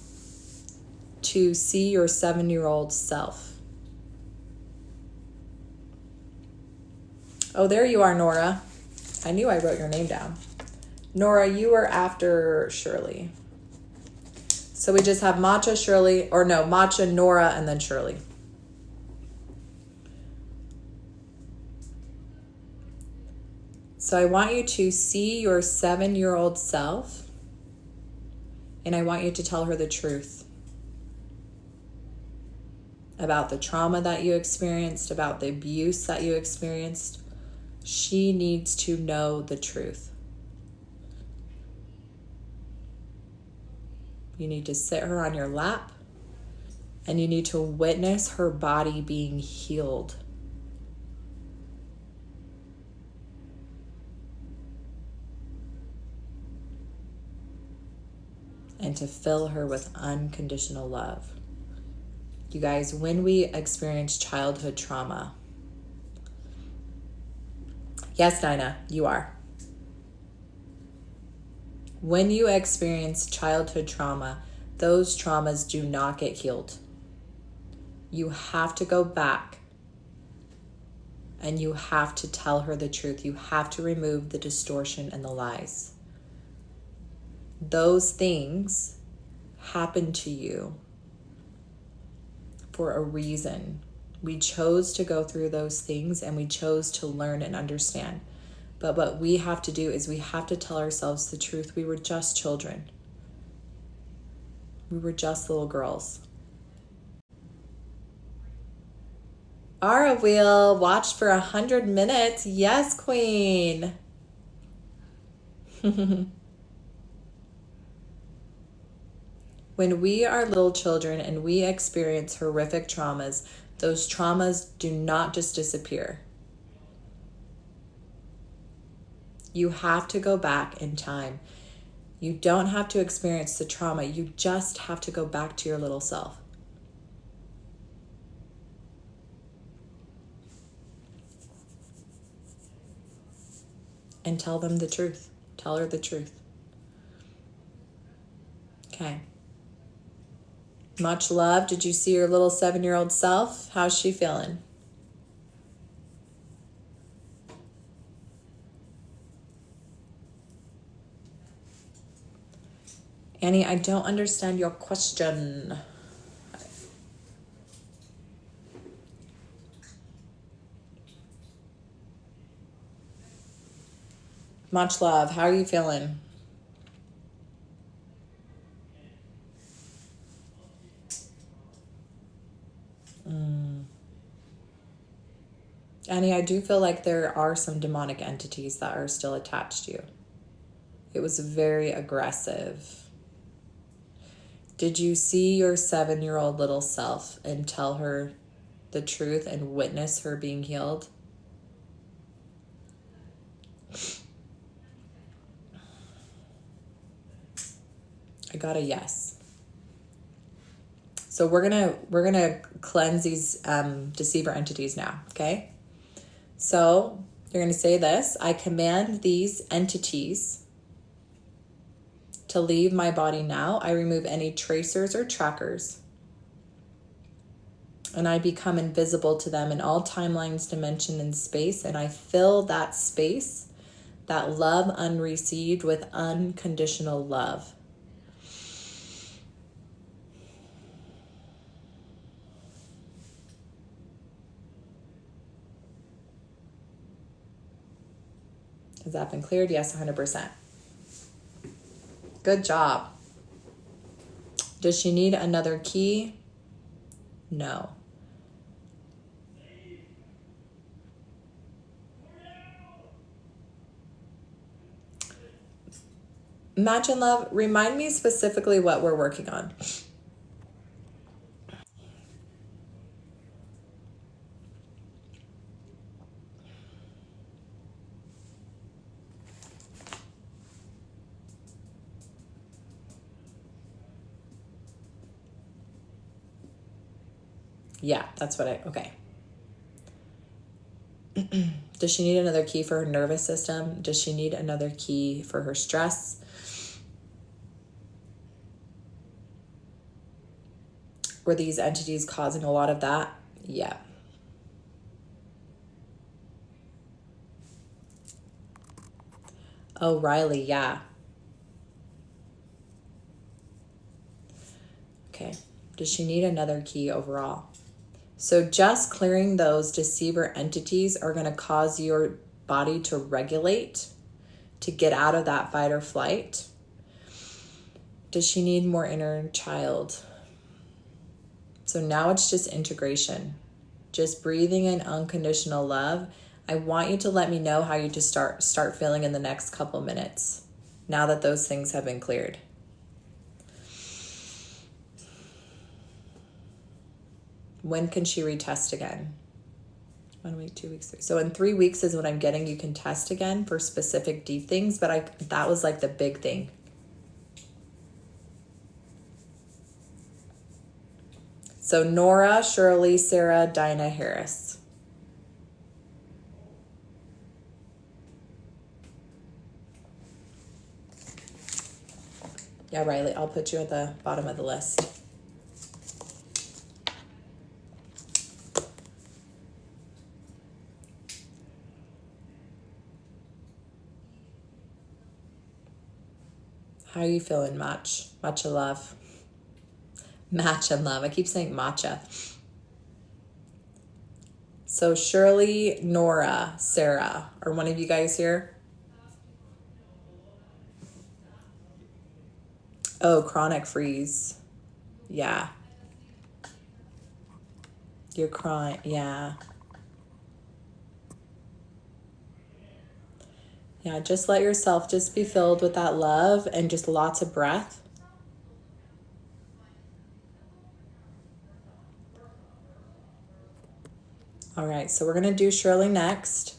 to see your 7-year-old self. Oh, there you are, Nora. I knew I wrote your name down. Nora, you were after Shirley. So we just have Matcha, Shirley, or no, Matcha, Nora, and then Shirley. So I want you to see your 7-year-old self, and I want you to tell her the truth about the trauma that you experienced, about the abuse that you experienced. She needs to know the truth. You need to sit her on your lap, and you need to witness her body being healed. And to fill her with unconditional love. You guys, when we experience childhood trauma, yes, Dinah, you are. When you experience childhood trauma, those traumas do not get healed. You have to go back and you have to tell her the truth. You have to remove the distortion and the lies. Those things happened to you for a reason. We chose to go through those things and we chose to learn and understand. But what we have to do is we have to tell ourselves the truth. We were just children. We were just little girls. Ara Wheel watched for 100 minutes. Yes, Queen. When we are little children and we experience horrific traumas, those traumas do not just disappear. You have to go back in time. You don't have to experience the trauma. You just have to go back to your little self. And tell them the truth. Tell her the truth. Okay. Much love. Did you see your little 7-year-old self? How's she feeling? Annie, I don't understand your question. Much love. How are you feeling? Annie, I do feel like there are some demonic entities that are still attached to you. It was very aggressive. Did you see your 7-year-old little self and tell her the truth and witness her being healed? I got a yes. So we're gonna cleanse these deceiver entities now, okay? So you're gonna say this: I command these entities to leave my body now. I remove any tracers or trackers, and I become invisible to them in all timelines, dimension, and space, and I fill that space, that love unreceived, with unconditional love. Has that been cleared? Yes, 100%. Good job. Does she need another key? No. Match and love, remind me specifically what we're working on. Yeah, that's what okay. Does she need another key for her nervous system? Does she need another key for her stress? Were these entities causing a lot of that? Yeah. Oh, Riley, yeah. Okay. Does she need another key overall? So just clearing those deceiver entities are going to cause your body to regulate, to get out of that fight or flight. Does she need more inner child? So now it's just integration, just breathing in unconditional love. I want you to let me know how you just start feeling in the next couple minutes, now that those things have been cleared. When can she retest again? 1 week, 2 weeks, 3. So in 3 weeks is what I'm getting. You can test again for specific deep things, but that was like the big thing. So Nora, Shirley, Sarah, Dinah, Harris. Yeah, Riley, I'll put you at the bottom of the list. How are you feeling, Much? Much of love. Match and love. I keep saying matcha. So Shirley, Nora, Sarah, are one of you guys here? Oh, chronic freeze. Yeah. You're crying. Yeah. Yeah, just let yourself just be filled with that love and just lots of breath. All right, so we're going to do Shirley next.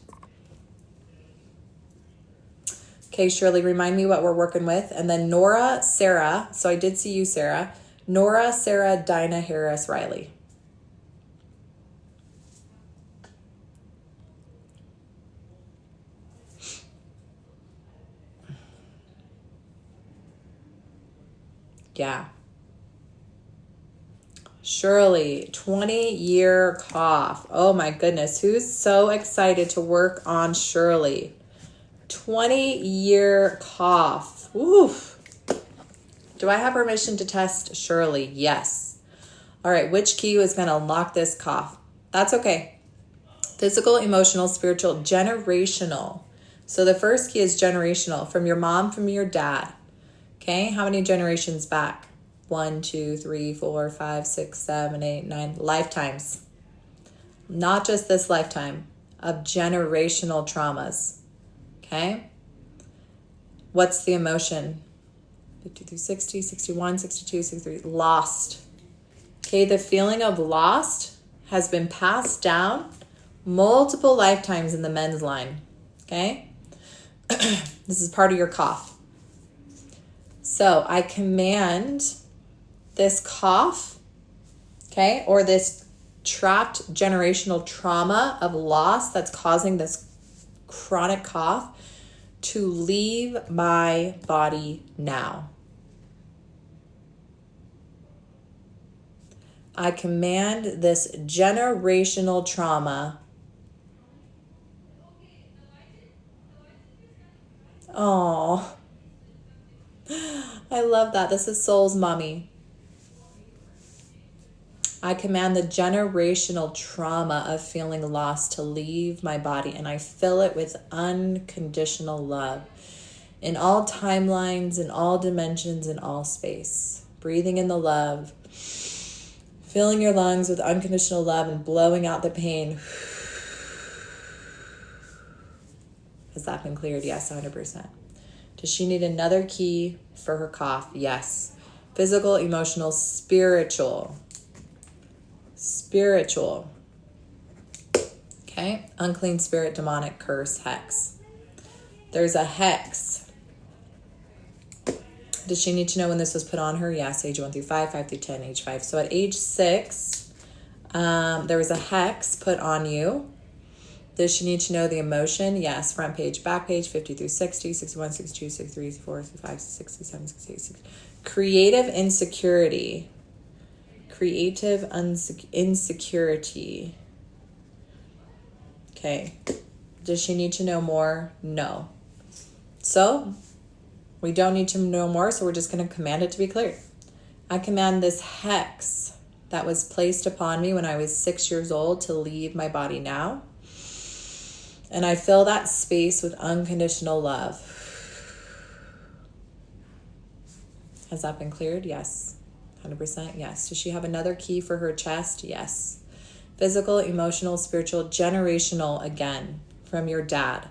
Okay, Shirley, remind me what we're working with. And then Nora, Sarah. So I did see you, Sarah. Nora, Sarah, Dinah, Harris, Riley. Yeah. Shirley, 20-year cough. Oh my goodness. Who's so excited to work on Shirley? 20-year cough. Oof. Do I have permission to test Shirley? Yes. All right. Which key is going to unlock this cough? That's okay. Physical, emotional, spiritual, generational. So the first key is generational. From your mom, from your dad. Okay. How many generations back? 1, 2, 3, 4, 5, 6, 7, 8, 9 lifetimes. Not just this lifetime, of generational traumas. Okay? What's the emotion? 50 through 60, 61, 62, 63. Lost. Okay, the feeling of lost has been passed down multiple lifetimes in the men's line. Okay? This is part of your cough. So I command this cough, okay, or this trapped generational trauma of loss that's causing this chronic cough to leave my body now. I command this generational trauma. Oh, I love that. This is Soul's mommy. I command the generational trauma of feeling lost to leave my body, and I fill it with unconditional love in all timelines, in all dimensions, in all space. Breathing in the love, filling your lungs with unconditional love and blowing out the pain. Has that been cleared? Yes, 100%. Does she need another key for her cough? Yes. Physical, emotional, spiritual. Spiritual. Okay. Unclean spirit, demonic, curse, hex. There's a hex. Does she need to know when this was put on her? Yes. Age 1 through 5, 5 through 10, age 5. So at age 6, there was a hex put on you. Does she need to know the emotion? Yes. Front page, back page, 50 through 60, 61, 62, 63, 64, 65, 67, 68, 60. Creative insecurity. Creative insecurity. Okay. Does she need to know more? No. So, we don't need to know more, so we're just going to command it to be cleared. I command this hex that was placed upon me when I was 6 years old to leave my body now. And I fill that space with unconditional love. Has that been cleared? Yes. 100% yes. Does she have another key for her chest? Yes. Physical, emotional, spiritual, generational again from your dad.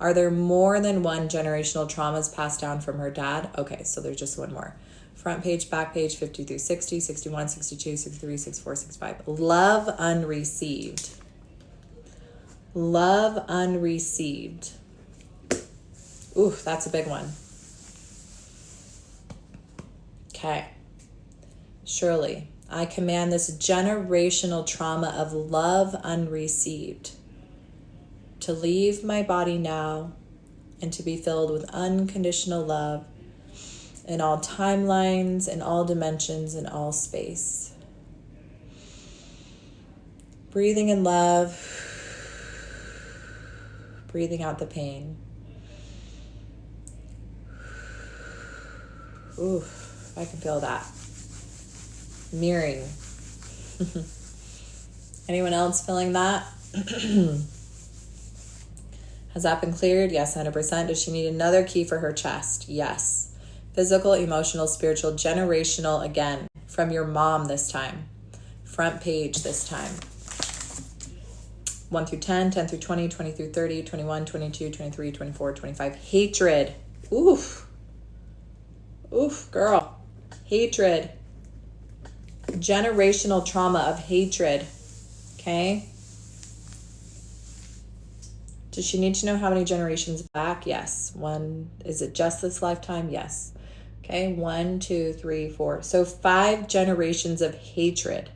Are there more than one generational traumas passed down from her dad? Okay, so there's just one more. Front page, back page, 50 through 60, 61, 62, 63, 64, 65. Love unreceived. Love unreceived. Ooh, that's a big one. Okay. Shirley, I command this generational trauma of love unreceived to leave my body now and to be filled with unconditional love in all timelines, in all dimensions, in all space. Breathing in love, breathing out the pain. Ooh, I can feel that. Mirroring. Anyone else feeling that? Has that been cleared? Yes, 100%. Does she need another key for her chest? Yes. Physical, emotional, spiritual, generational, again, from your mom this time. Front page this time. 1 through 10, 10 through 20, 20 through 30, 21, 22, 23, 24, 25. Hatred. Oof. Oof, girl. Hatred. Generational trauma of hatred. Okay? Does she need to know how many generations back? Yes. One. Is it just this lifetime? Yes. Okay. 1, 2, 3, 4. So 5 generations of hatred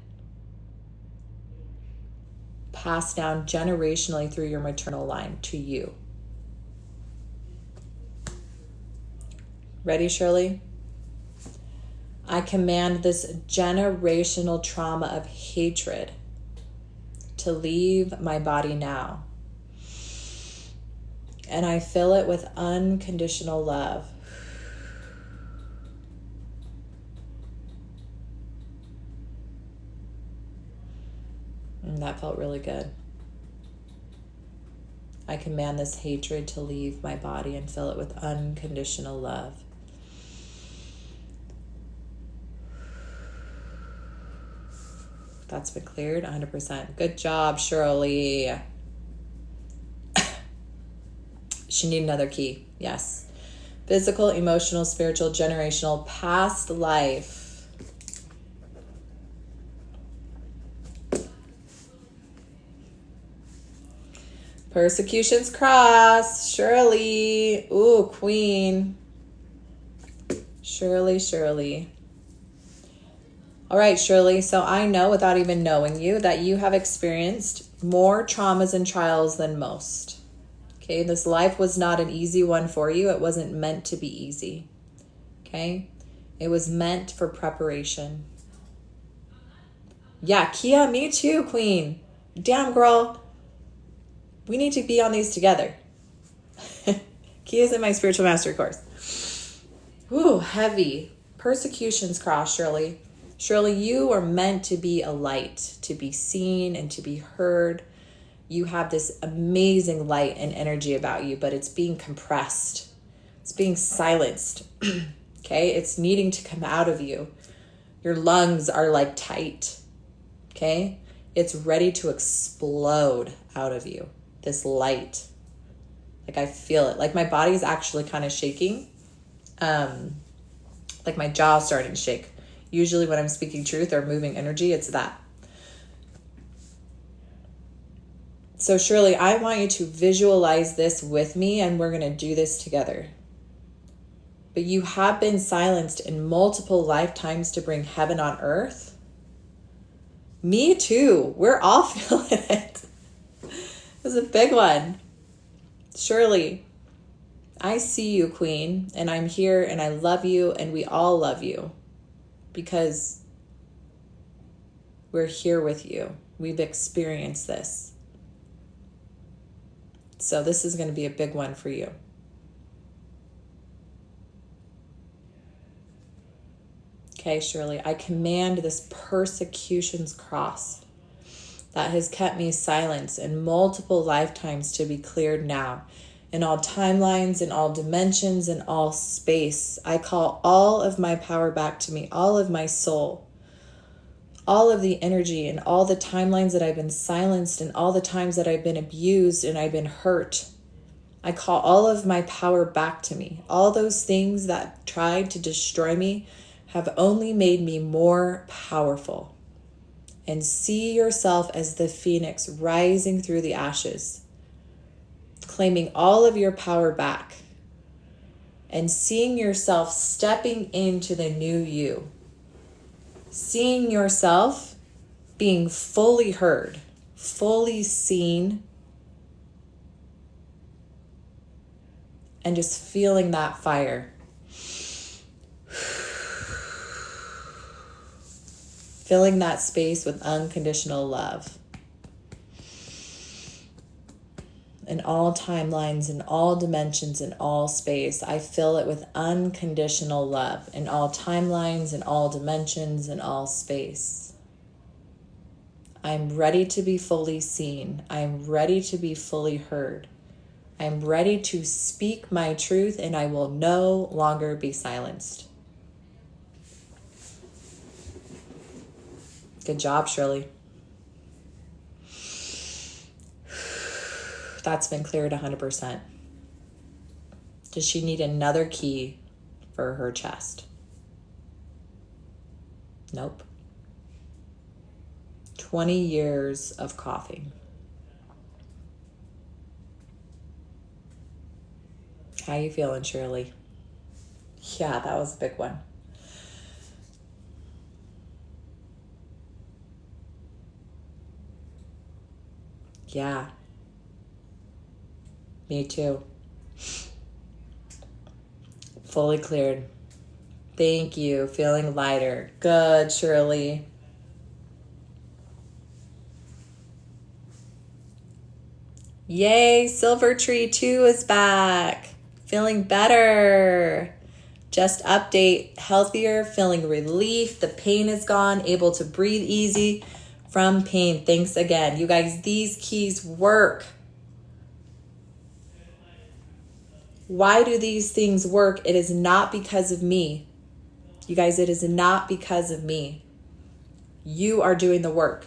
passed down generationally through your maternal line to you. Ready, Shirley? I command this generational trauma of hatred to leave my body now. And I fill it with unconditional love. And that felt really good. I command this hatred to leave my body and fill it with unconditional love. That's been cleared 100%. Good job, Shirley. She need another key. Yes. Physical, emotional, spiritual, generational, past life. Persecutions cross. Shirley. Ooh, queen. Shirley. All right, Shirley. So I know without even knowing you that you have experienced more traumas and trials than most. Okay, this life was not an easy one for you. It wasn't meant to be easy. Okay, it was meant for preparation. Yeah, Kia, me too, queen. Damn, girl. We need to be on these together. Kia's in my spiritual mastery course. Ooh, heavy. Persecutions cross, Shirley. Shirley, you are meant to be a light, to be seen and to be heard. You have this amazing light and energy about you, but it's being compressed. It's being silenced. Okay, it's needing to come out of you. Your lungs are like tight. Okay, it's ready to explode out of you. This light. Like I feel it. Like my body's actually kind of shaking. Like my jaw's starting to shake. Usually when I'm speaking truth or moving energy, it's that. So Shirley, I want you to visualize this with me and we're going to do this together. But you have been silenced in multiple lifetimes to bring heaven on earth. Me too. We're all feeling it. This is a big one. Shirley, I see you, queen, and I'm here and I love you and we all love you because we're here with you. We've experienced this. So this is going to be a big one for you. Okay, Shirley, I command this persecutions cross that has kept me silenced in multiple lifetimes to be cleared now. In all timelines, in all dimensions, in all space. I call all of my power back to me, all of my soul. All of the energy and all the timelines that I've been silenced and all the times that I've been abused and I've been hurt. I call all of my power back to me. All those things that tried to destroy me have only made me more powerful. And see yourself as the phoenix rising through the ashes, claiming all of your power back and seeing yourself stepping into the new you. Seeing yourself being fully heard, fully seen, and just feeling that fire. Filling that space with unconditional love. in all timelines, in all dimensions, in all space. I fill it with unconditional love in all timelines, in all dimensions, in all space. I'm ready to be fully seen. I'm ready to be fully heard. I'm ready to speak my truth, and I will no longer be silenced. Good job, Shirley. That's been cleared 100%. Does she need another key for her chest? Nope. 20 years of coughing. How you feeling, Shirley? Yeah, that was a big one. Yeah. Me too. Fully cleared. Thank you. Feeling lighter. Good, Shirley. Yay, Silver Tree 2 is back. Feeling better. Just update, healthier, feeling relief. The pain is gone, able to breathe easy from pain. Thanks again. You guys, these keys work. Why do these things work? It is not because of me. You guys, it is not because of me. You are doing the work.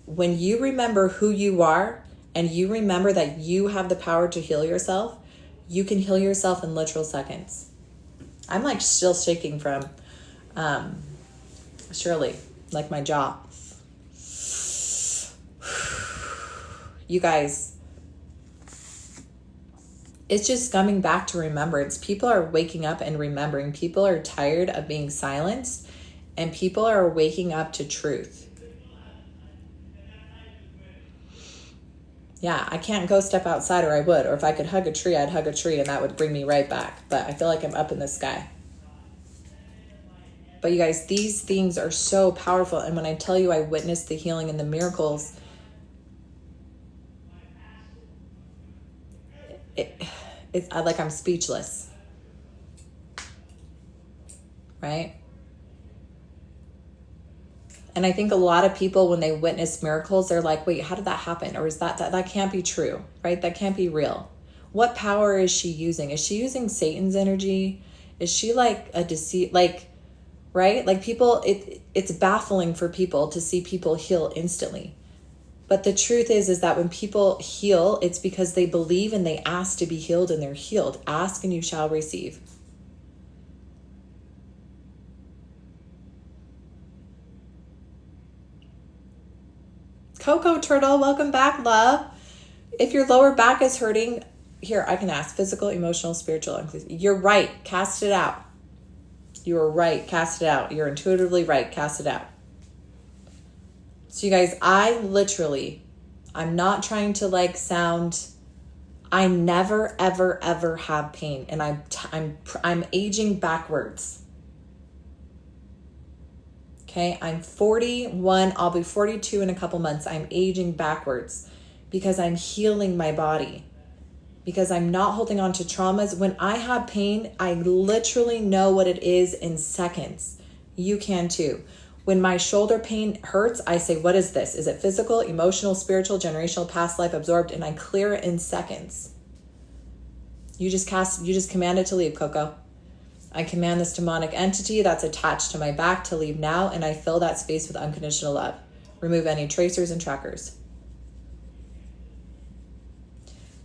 When you remember who you are and you remember that you have the power to heal yourself, you can heal yourself in literal seconds. I'm like still shaking from Shirley, like my jaw. You guys, it's just coming back to remembrance. People are waking up and remembering. People are tired of being silenced, and people are waking up to truth. Yeah, I can't go step outside, or I would. Or if I could hug a tree, I'd hug a tree, and that would bring me right back. But I feel like I'm up in the sky. But you guys, these things are so powerful. And when I tell you I witnessed the healing and the miracles, it's like I'm speechless. Right? And I think a lot of people, when they witness miracles, they're like, wait, how did that happen? Or is that can't be true, right? That can't be real. What power is she using? Is she using Satan's energy? Is she like a deceit, right? Like people, it's baffling for people to see people heal instantly. But the truth is that when people heal, it's because they believe and they ask to be healed, and they're healed. Ask and you shall receive. Coco Turtle, welcome back, love. If your lower back is hurting, here, I can ask physical, emotional, spiritual, inclusive. You're right. Cast it out. You are right. Cast it out. You're intuitively right. Cast it out. So you guys, I'm not trying to sound, I never, ever, ever have pain. And I'm aging backwards. Okay, I'm 41. I'll be 42 in a couple months. I'm aging backwards because I'm healing my body, because I'm not holding on to traumas. When I have pain, I literally know what it is in seconds. You can too. When my shoulder pain hurts, I say, what is this? Is it physical, emotional, spiritual, generational, past life, absorbed? And I clear it in seconds. You just command it to leave, Coco. I command this demonic entity that's attached to my back to leave now, and I fill that space with unconditional love. Remove any tracers and trackers.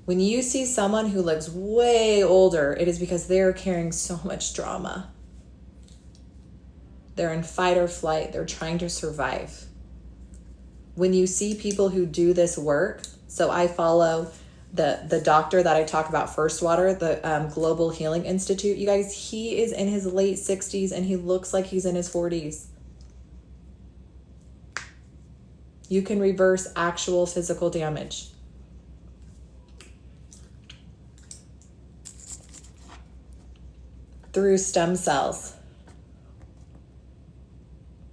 When you see someone who looks way older, it is because they're carrying so much drama. They're in fight or flight. They're trying to survive. When you see people who do this work, so I follow the doctor that I talk about, First Water, the Global Healing Institute. You guys, he is in his late 60s and he looks like he's in his 40s. You can reverse actual physical damage. Through stem cells.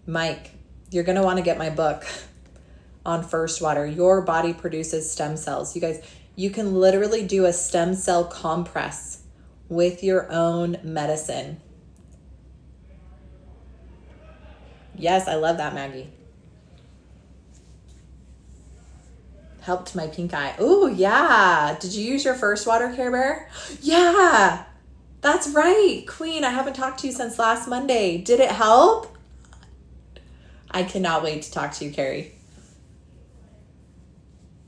Mike, you're going to want to get my book on First Water. Your body produces stem cells. You guys, You can literally do a stem cell compress with your own medicine. Yes, I love that, Maggie. Helped my pink eye. Ooh, yeah. Did you use your first water, Care Bear? Yeah, that's right. Queen, I haven't talked to you since last Monday. Did it help? I cannot wait to talk to you, Carrie.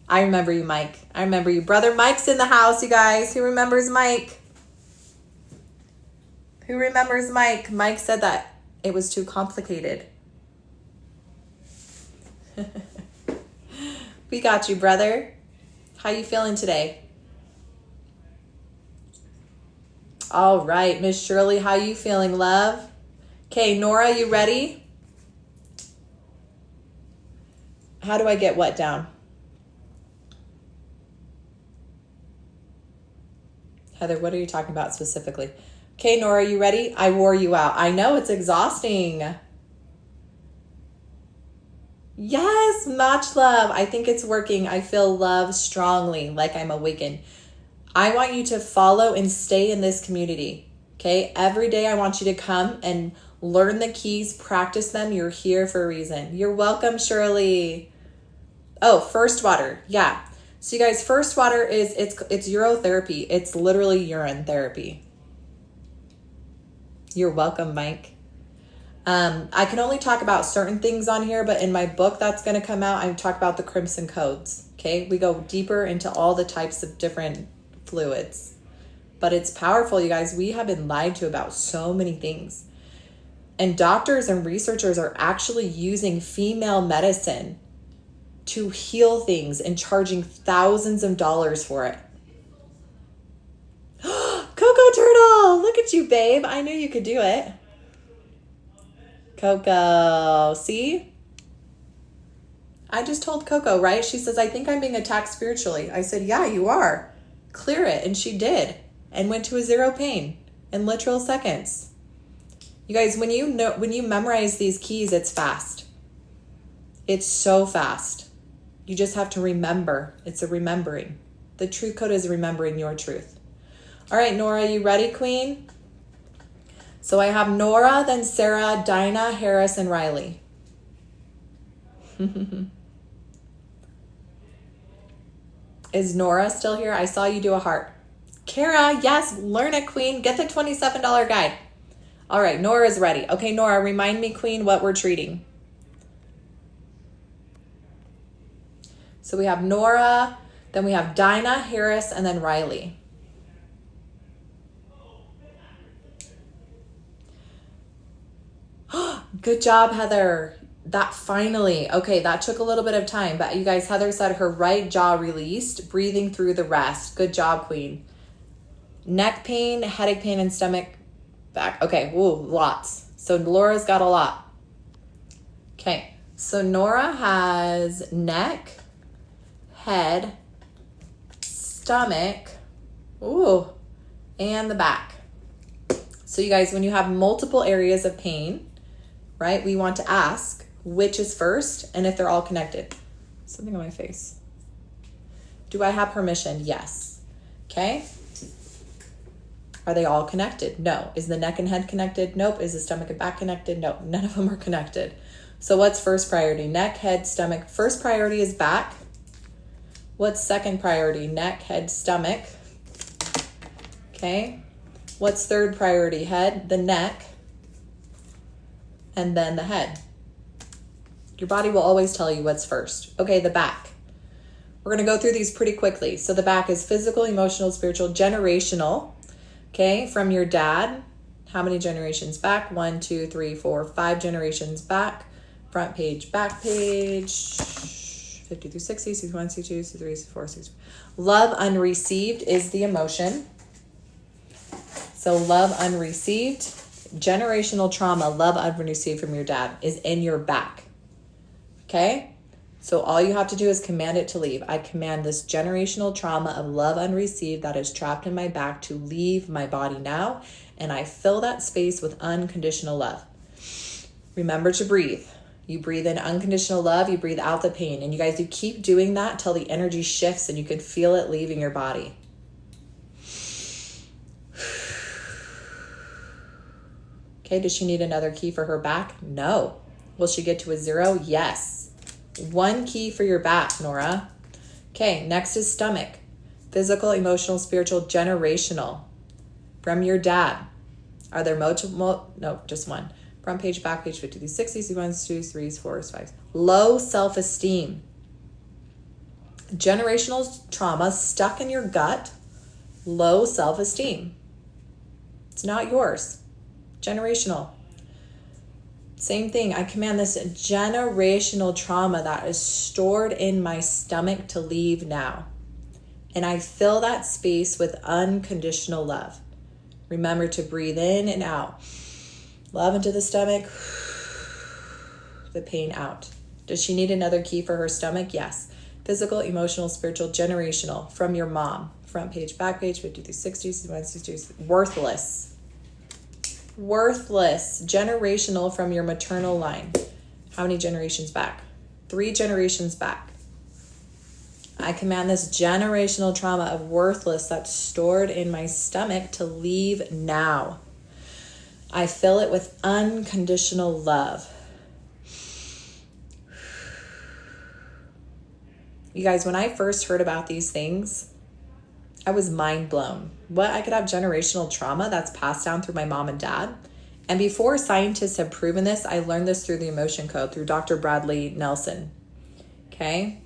I remember you, Mike. I remember you. Brother Mike's in the house, you guys. Who remembers Mike? Who remembers Mike? Mike said that it was too complicated. We got you, brother. How you feeling today? All right, Miss Shirley, how you feeling, love? Okay, Nora, you ready? How do I get what down? Heather, what are you talking about specifically? Okay, Nora, you ready? I wore you out. I know, it's exhausting. Yes, much love. I think it's working. I feel love strongly, like I'm awakened. I want you to follow and stay in this community, okay? Every day I want you to come and learn the keys, practice them. You're here for a reason. You're welcome, Shirley. Oh, first water. Yeah. So you guys, first water is, it's urotherapy. It's literally urine therapy. You're welcome, Mike. I can only talk about certain things on here, but in my book that's going to come out, I talk about the crimson codes. Okay. We go deeper into all the types of different fluids, but it's powerful, you guys. We have been lied to about so many things, and doctors and researchers are actually using female medicine to heal things and charging thousands of dollars for it. Coco Turtle, look at you, babe. I knew you could do it. Coco, see? I just told Coco, right? She says, I think I'm being attacked spiritually. I said, yeah, you are. Clear it. And she did, and went to a zero pain in literal seconds. You guys, when you memorize these keys, it's fast. It's so fast. You just have to remember. It's a remembering. The truth code is remembering your truth. All right, Nora, you ready, Queen? So I have Nora, then Sarah, Dinah, Harris, and Riley. Is Nora still here? I saw you do a heart. Kara, yes, learn it, Queen. Get the $27 guide. All right, Nora is ready. Okay, Nora, remind me, Queen, what we're treating. So we have Nora, then we have Dinah, Harris, and then Riley. Good job, Heather. That finally, okay, that took a little bit of time, but you guys, Heather said her right jaw released, breathing through the rest. Good job, Queen. Neck pain, headache pain, and stomach back. Okay, whoa, lots. So Laura's got a lot. Okay, so Nora has neck, head, stomach, ooh, and the back. So you guys, when you have multiple areas of pain, right, we want to ask which is first and if they're all connected. Something on my face. Do I have permission? Yes. Okay. Are they all connected? No. Is the neck and head connected? Nope. Is the stomach and back connected? No. None of them are connected. So what's first priority? Neck, head, stomach. First priority is back. What's second priority? Neck, head, stomach. Okay. What's third priority? Head, the neck, and then the head. Your body will always tell you what's first. Okay, the back. We're going to go through these pretty quickly. So the back is physical, emotional, spiritual, generational. Okay, from your dad. How many generations back? 1, 2, 3, 4, 5 generations back. Front page, back page. 50 through 60, 61, 62, 63, 64, 65. Love unreceived is the emotion. So love unreceived, generational trauma, love unreceived from your dad is in your back. Okay? So all you have to do is command it to leave. I command this generational trauma of love unreceived that is trapped in my back to leave my body now, and I fill that space with unconditional love. Remember to breathe. You breathe in unconditional love, you breathe out the pain. And you guys, you keep doing that till the energy shifts and you can feel it leaving your body. Okay, does she need another key for her back? No. Will she get to a 0? Yes. 1 key for your back, Nora. Okay, next is stomach. Physical, emotional, spiritual, generational. From your dad. Are there multiple? No, just one. Front page, back page, 50, 60, 1s, 2s, 3s, 4s, 5s. Low self-esteem. Generational trauma stuck in your gut. Low self-esteem. It's not yours. Generational. Same thing. I command this generational trauma that is stored in my stomach to leave now. And I fill that space with unconditional love. Remember to breathe in and out. Love into the stomach. The pain out. Does she need another key for her stomach? Yes. Physical, emotional, spiritual, generational. From your mom. Front page, back page, 50 through 60, 162. Worthless. Worthless. Generational from your maternal line. How many generations back? 3 generations back. I command this generational trauma of worthless that's stored in my stomach to leave now. I fill it with unconditional love. You guys, when I first heard about these things, I was mind blown. What? I could have generational trauma that's passed down through my mom and dad. And before scientists have proven this, I learned this through the emotion code, through Dr. Bradley Nelson. Okay?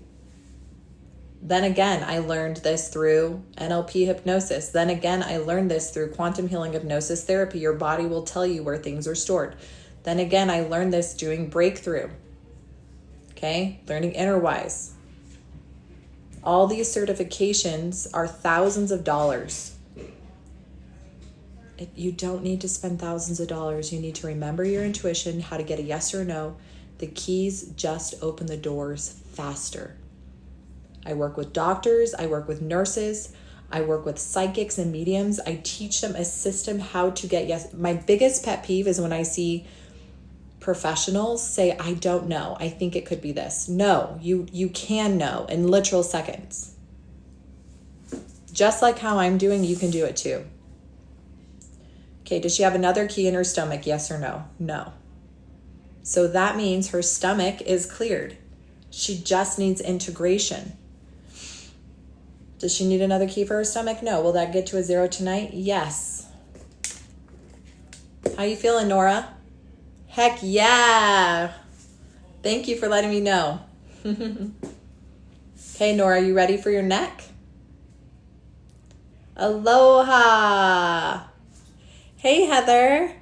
Then again, I learned this through NLP hypnosis. Then again, I learned this through quantum healing hypnosis therapy. Your body will tell you where things are stored. Then again, I learned this doing breakthrough. Okay? Learning Innerwise. All these certifications are thousands of dollars. You don't need to spend thousands of dollars. You need to remember your intuition, how to get a yes or no. The keys just open the doors faster. I work with doctors, I work with nurses, I work with psychics and mediums. I teach them a system how to get yes. My biggest pet peeve is when I see professionals say, I don't know, I think it could be this. No, you can know in literal seconds. Just like how I'm doing, you can do it too. Okay, does she have another key in her stomach? Yes or no? No. So that means her stomach is cleared. She just needs integration. Does she need another key for her stomach? No. Will that get to a 0 tonight? Yes. How you feeling, Nora? Heck yeah. Thank you for letting me know. Okay, Nora, you ready for your neck? Aloha. Hey, Heather.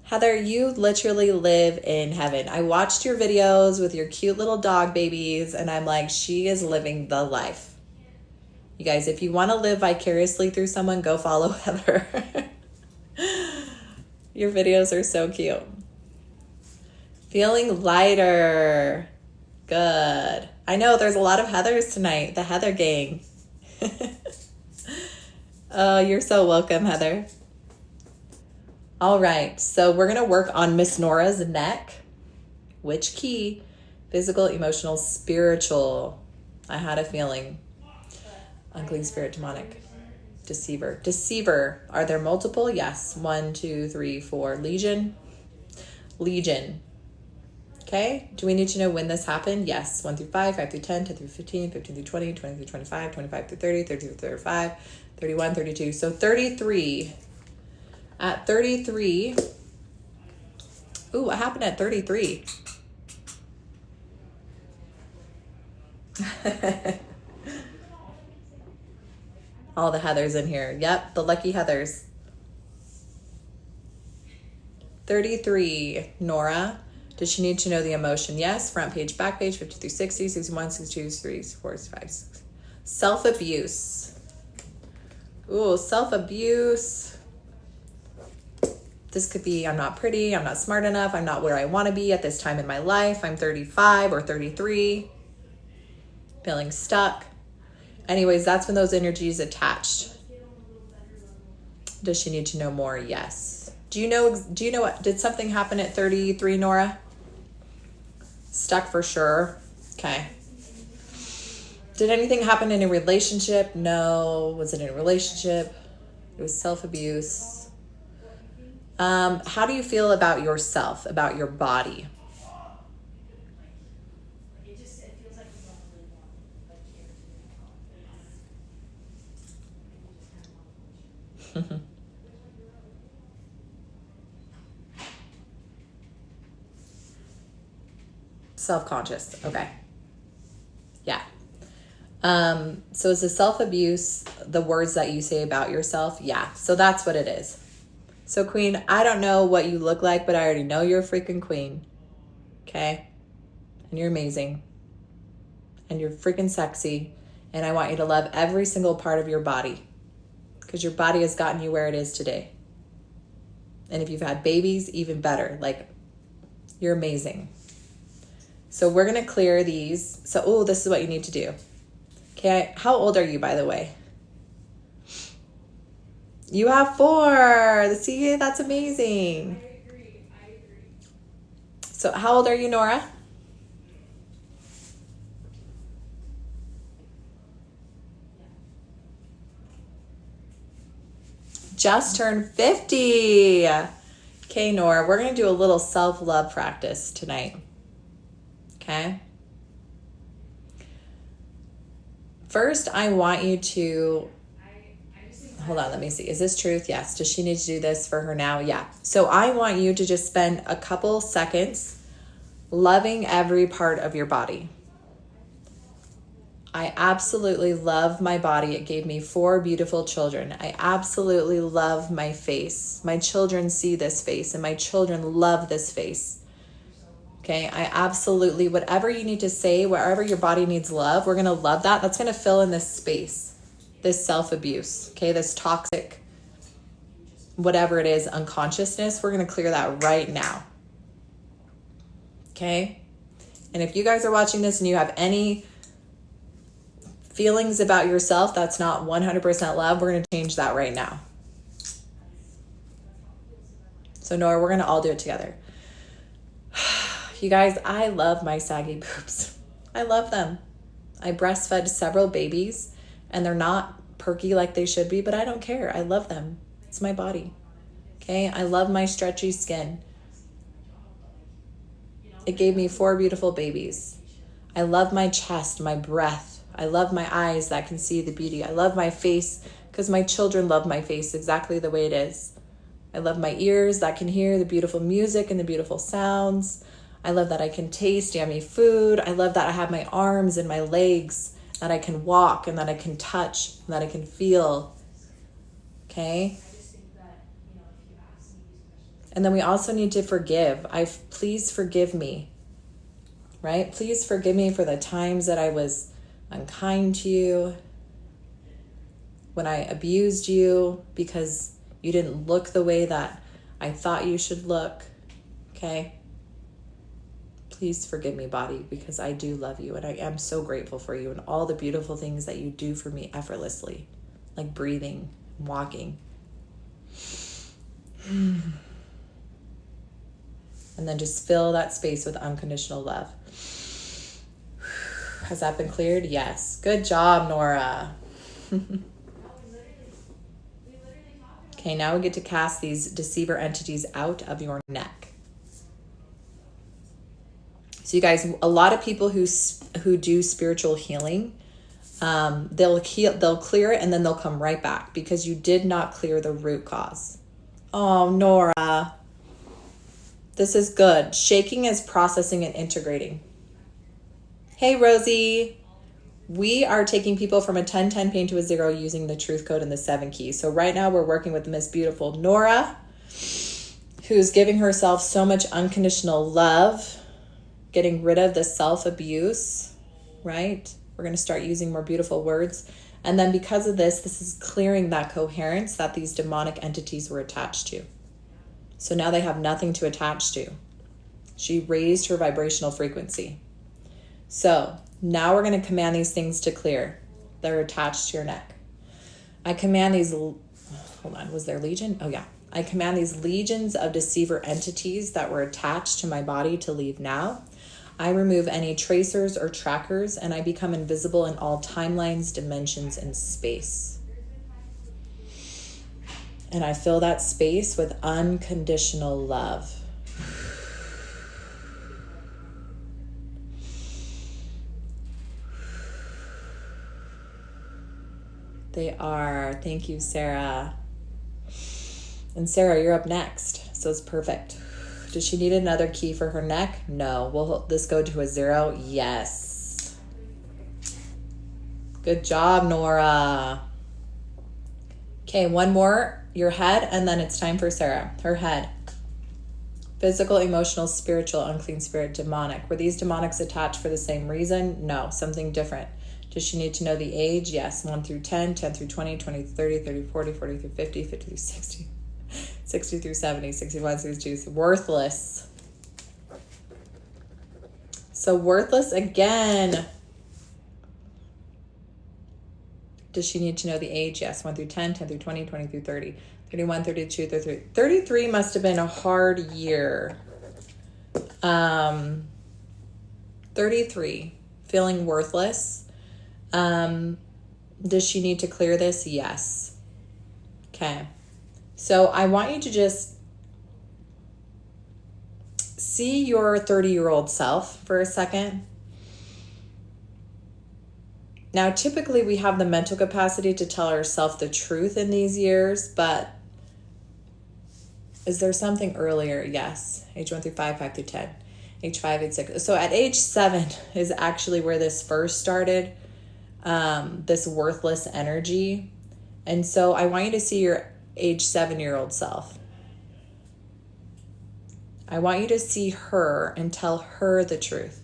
Heather, you literally live in heaven. I watched your videos with your cute little dog babies, and I'm like, she is living the life. You guys, if you want to live vicariously through someone, go follow Heather. Your videos are so cute. Feeling lighter. Good. I know there's a lot of Heathers tonight, the Heather gang. Oh, you're so welcome, Heather. All right, so we're going to work on Miss Nora's neck. Which key? Physical, emotional, spiritual. I had a feeling. Unclean spirit, demonic. Deceiver. Deceiver. Are there multiple? Yes. 1, 2, 3, 4. Legion. Legion. Okay. Do we need to know when this happened? Yes. 1 through 5, 5 through 10, 10 through 15, 15 through 20, 20 through 25, 25 through 30, 30 through 35, 31, 32. So 33. At 33. Ooh, what happened at 33? All the Heathers in here. Yep, the lucky Heathers. 33, Nora. Does she need to know the emotion? Yes. Front page, back page, 50 through 60, 61, 62, 63, 64, 65, 66. Self-abuse. Ooh, self-abuse. This could be, I'm not pretty, I'm not smart enough, I'm not where I want to be at this time in my life, I'm 35 or 33, feeling stuck. Anyways, that's when those energies attached. Does she need to know more? Yes. Do you know what, did something happen at 33, Nora? Stuck for sure. Okay. Did anything happen in a relationship? No. Was it in a relationship? It was self-abuse. How do you feel about yourself, about your body? Self-conscious. Okay. Yeah. So is the self-abuse the words that you say about yourself? Yeah. So that's what it is. So queen, I don't know what you look like, but I already know you're a freaking queen. Okay? And you're amazing. And you're freaking sexy. And I want you to love every single part of your body. Because your body has gotten you where it is today. And if you've had babies, even better. Like, you're amazing. So we're going to clear these. So, this is what you need to do. Okay, how old are you, by the way? You have 4. See, that's amazing. I agree. So how old are you, Nora? Just turned 50. Okay, Nora, we're going to do a little self-love practice tonight. Okay? First, I want you to... Hold on, let me see. Is this truth? Yes. Does she need to do this for her now? Yeah. So I want you to just spend a couple seconds loving every part of your body. I absolutely love my body. It gave me 4 beautiful children. I absolutely love my face. My children see this face and my children love this face. Okay, I absolutely, whatever you need to say, wherever your body needs love, we're going to love that. That's going to fill in this space, this self-abuse, okay, this toxic, whatever it is, unconsciousness. We're going to clear that right now. Okay? And if you guys are watching this and you have any feelings about yourself that's not 100% love, we're going to change that right now. So Nora, we're going to all do it together. You guys, I love my saggy boobs. I love them. I breastfed several babies and they're not perky like they should be, but I don't care. I love them. It's my body. Okay? I love my stretchy skin. It gave me 4 beautiful babies. I love my chest, my breath. I love my eyes that can see the beauty. I love my face because my children love my face exactly the way it is. I love my ears that can hear the beautiful music and the beautiful sounds. I love that I can taste yummy food. I love that I have my arms and my legs, that I can walk and that I can touch and that I can feel. Okay? And then we also need to forgive. Please forgive me. Right? Please forgive me for the times that I was unkind to you, when I abused you because you didn't look the way that I thought you should look. Okay? Please forgive me, body, because I do love you and I am so grateful for you and all the beautiful things that you do for me effortlessly, like breathing, walking. And then just fill that space with unconditional love. Has that been cleared? Yes. Good job, Nora. Okay, now we get to cast these deceiver entities out of your neck. So you guys, a lot of people who do spiritual healing, they'll clear it and then they'll come right back because you did not clear the root cause. Oh, Nora. This is good. Shaking is processing and integrating. Hey, Rosie. We are taking people from a 10-10 pain to a 0 using the truth code and the 7 keys. So right now we're working with Miss Beautiful Nora, who's giving herself so much unconditional love, getting rid of the self-abuse, right? We're going to start using more beautiful words. And then because of this is clearing that coherence that these demonic entities were attached to. So now they have nothing to attach to. She raised her vibrational frequency. So now we're going to command these things to clear. They're attached to your neck. I command these, hold on, was there legion? Oh yeah. I command these legions of deceiver entities that were attached to my body to leave now. I remove any tracers or trackers, and I become invisible in all timelines, dimensions, and space. And I fill that space with unconditional love. They are. Thank you, Sarah. And Sarah, you're up next. So it's perfect. Does she need another key for her neck? No. Will this go to a 0? Yes. Good job, Nora. Okay, one more. Your head, and then it's time for Sarah. Her head. Physical, emotional, spiritual, unclean spirit, demonic. Were these demonics attached for the same reason? No, something different. Does she need to know the age? Yes. 1 through 10, 10 through 20, 20 through 30, 30 through 40, 40 through 50, 50 through 60, 60 through 70, 61 through 2. Worthless. So worthless again. Does she need to know the age? Yes. 1 through 10, 10 through 20, 20 through 30, 31, 32, 33. 33 must have been a hard year. 33, feeling worthless. Does she need to clear this? Yes. Okay. So I want you to just see your 30-year-old self for a second. Now, typically we have the mental capacity to tell ourselves the truth in these years, but is there something earlier? Yes. Age 1 through 5, 5 through 10, age 5, age 6. So at age 7 is actually where this first started, this worthless energy. And so I want you to see your age 7-year-old self. I want you to see her and tell her the truth.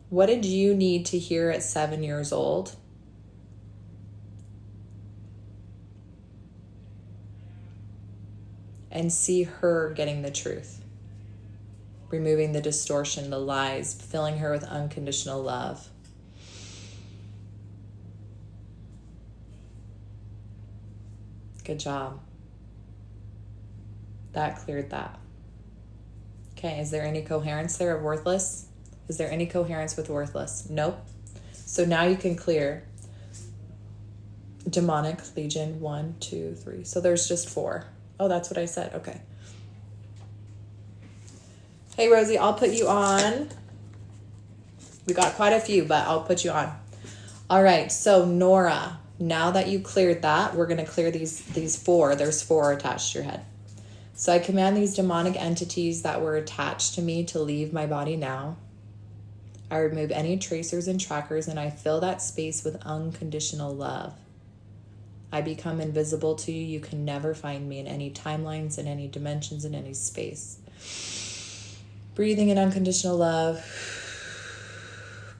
What did you need to hear at 7 years old? And see her getting the truth. Removing the distortion, the lies, filling her with unconditional love. Good job. That cleared that. Okay, is there any coherence there of worthless? Is there any coherence with worthless? Nope. So now you can clear demonic, legion, 1, 2, 3. So there's just 4. Oh, that's what I said. Okay. Hey, Rosie, I'll put you on. We got quite a few, but I'll put you on. All right, so Nora, now that you cleared that, we're going to clear these 4. There's 4 attached to your head. So I command these demonic entities that were attached to me to leave my body now. I remove any tracers and trackers, and I fill that space with unconditional love. I become invisible to you. You can never find me in any timelines, in any dimensions, in any space. Breathing in unconditional love.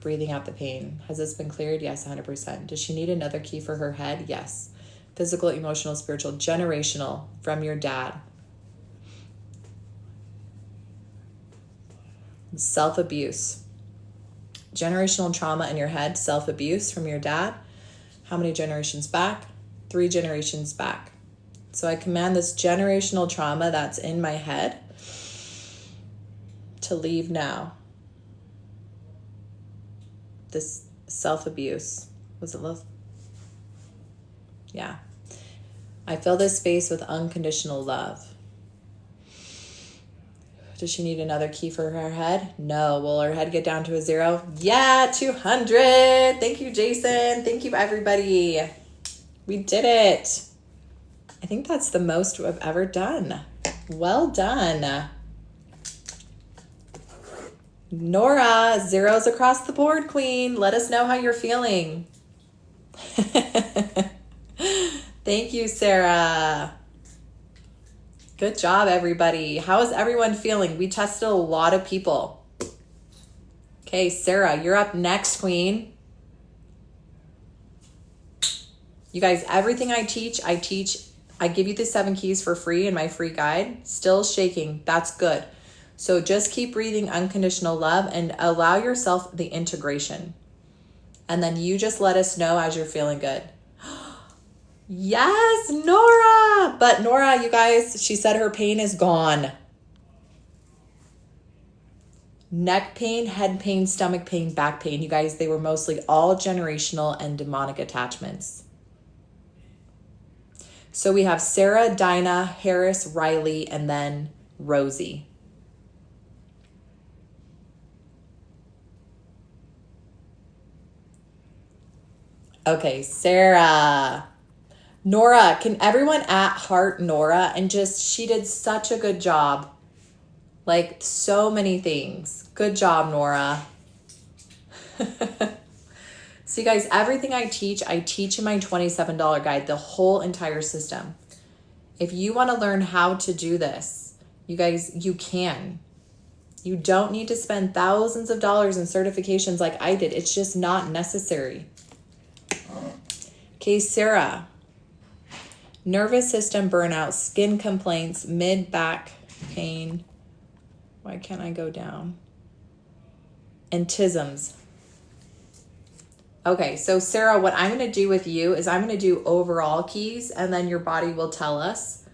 Breathing out the pain. Has this been cleared? Yes, 100%. Does she need another key for her head? Yes. Physical, emotional, spiritual, generational from your dad. Self-abuse. Generational trauma in your head, self-abuse from your dad. How many generations back? 3 generations back. So I command this generational trauma that's in my head to leave now. This self-abuse. Was it love? Yeah. I fill this space with unconditional love. Does she need another key for her head? No. Will her head get down to a 0? Yeah, 200. Thank you, Jason. Thank you, everybody. We did it. I think that's the most I've ever done. Well done. Nora, 0s across the board, queen. Let us know how you're feeling. Thank you, Sarah. Good job, everybody. How is everyone feeling? We tested a lot of people. Okay, Sarah, you're up next, queen. You guys, everything I teach. I give you the 7 keys for free in my free guide. Still shaking. That's good. So just keep breathing unconditional love and allow yourself the integration. And then you just let us know as you're feeling good. Yes, Nora. But Nora, you guys, she said her pain is gone. Neck pain, head pain, stomach pain, back pain. You guys, they were mostly all generational and demonic attachments. So we have Sarah, Dinah, Harris, Riley, and then Rosie. Okay, Sarah. Nora, can everyone at heart Nora? And just, she did such a good job. Like, so many things. Good job, Nora. So you guys, everything I teach in my $27 guide, the whole entire system. If you want to learn how to do this, you guys, you can. You don't need to spend thousands of dollars in certifications like I did. It's just not necessary. Okay, Sarah. Nervous system burnout, skin complaints, mid-back pain. Why can't I go down? And tisms. Okay, so Sarah, what I'm going to do with you is I'm going to do overall keys, and then your body will tell us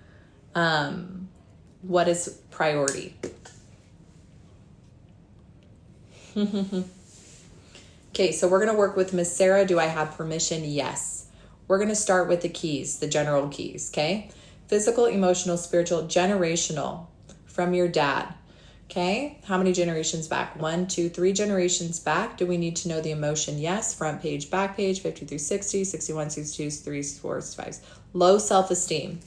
what is priority. Okay, so we're going to work with Miss Sarah. Do I have permission? Yes. We're going to start with the keys, the general keys, okay? Physical, emotional, spiritual, generational from your dad. Okay, how many generations back? 1, 2, 3 generations back. Do we need to know the emotion? Yes. Front page, back page, 50 through 60, 61, 62, 63, 64, 65. Low self-esteem.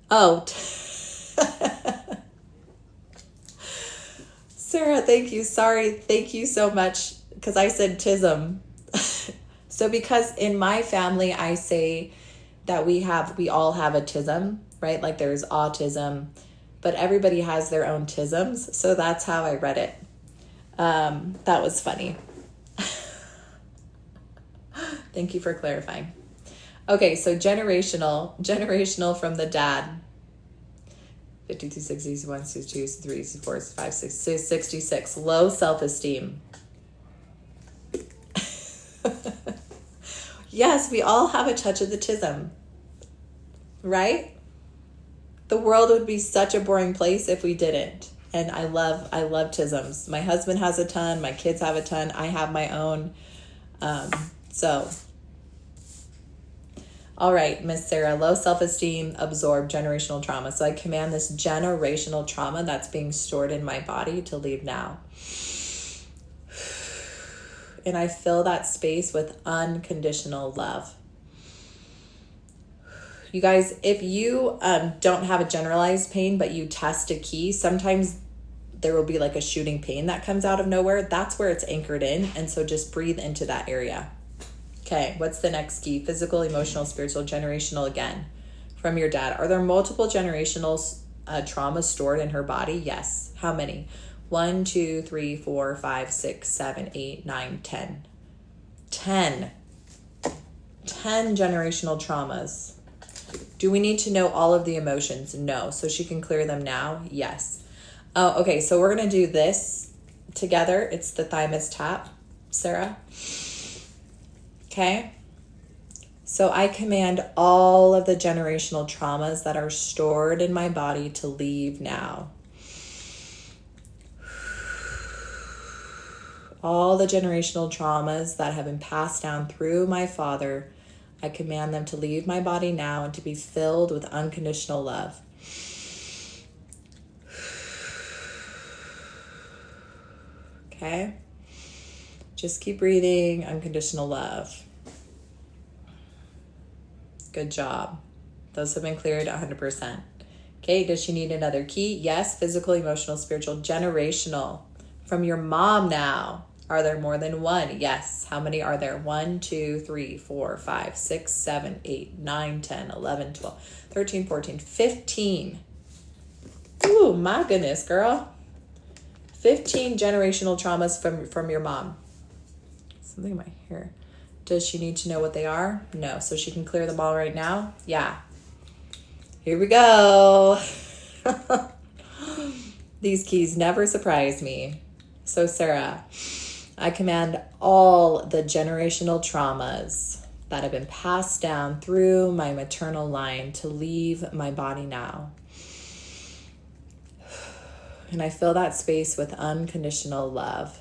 Oh. Sarah, thank you. Sorry. Thank you so much because I said tism. So because in my family, I say that we all have a tism, right? Like there's autism, but everybody has their own tisms. So that's how I read it. That was funny. Thank you for clarifying. Okay, so generational from the dad. 52, 61, 62, 63, 64, 65, 66. Low self-esteem. Yes, we all have a touch of the tism, right? The world would be such a boring place if we didn't. And I love tisms. My husband has a ton. My kids have a ton. I have my own. All right, Miss Sarah, low self-esteem, absorb generational trauma. So I command this generational trauma that's being stored in my body to leave now. And I fill that space with unconditional love. You guys, if you don't have a generalized pain, but you test a key, sometimes there will be like a shooting pain that comes out of nowhere. That's where it's anchored in. And so just breathe into that area. Okay, what's the next key? Physical, emotional, spiritual, generational again from your dad. Are there multiple generational traumas stored in her body? Yes. How many? 1, 2, 3, 4, 5, 6, 7, 8, 9, 10. 10 generational traumas. Do we need to know all of the emotions? No. So she can clear them now? Yes. Oh, okay, so we're going to do this together. It's the thymus tap, Sarah. Okay. So I command all of the generational traumas that are stored in my body to leave now. All the generational traumas that have been passed down through my father, I command them to leave my body now and to be filled with unconditional love. Okay? Just keep breathing, unconditional love. Good job. Those have been cleared 100%. Okay, does she need another key? Yes, physical, emotional, spiritual, generational. From your mom now. Are there more than one? Yes. How many are there? 1, 2, 3, 4, 5, 6, 7, 8, 9, 10, 11, 12, 13, 14, 15. Ooh, my goodness, girl. 15 generational traumas from your mom. Something in my hair. Does she need to know what they are? No. So she can clear them all right now? Yeah. Here we go. These keys never surprise me. So Sarah, I command all the generational traumas that have been passed down through my maternal line to leave my body now. And I fill that space with unconditional love.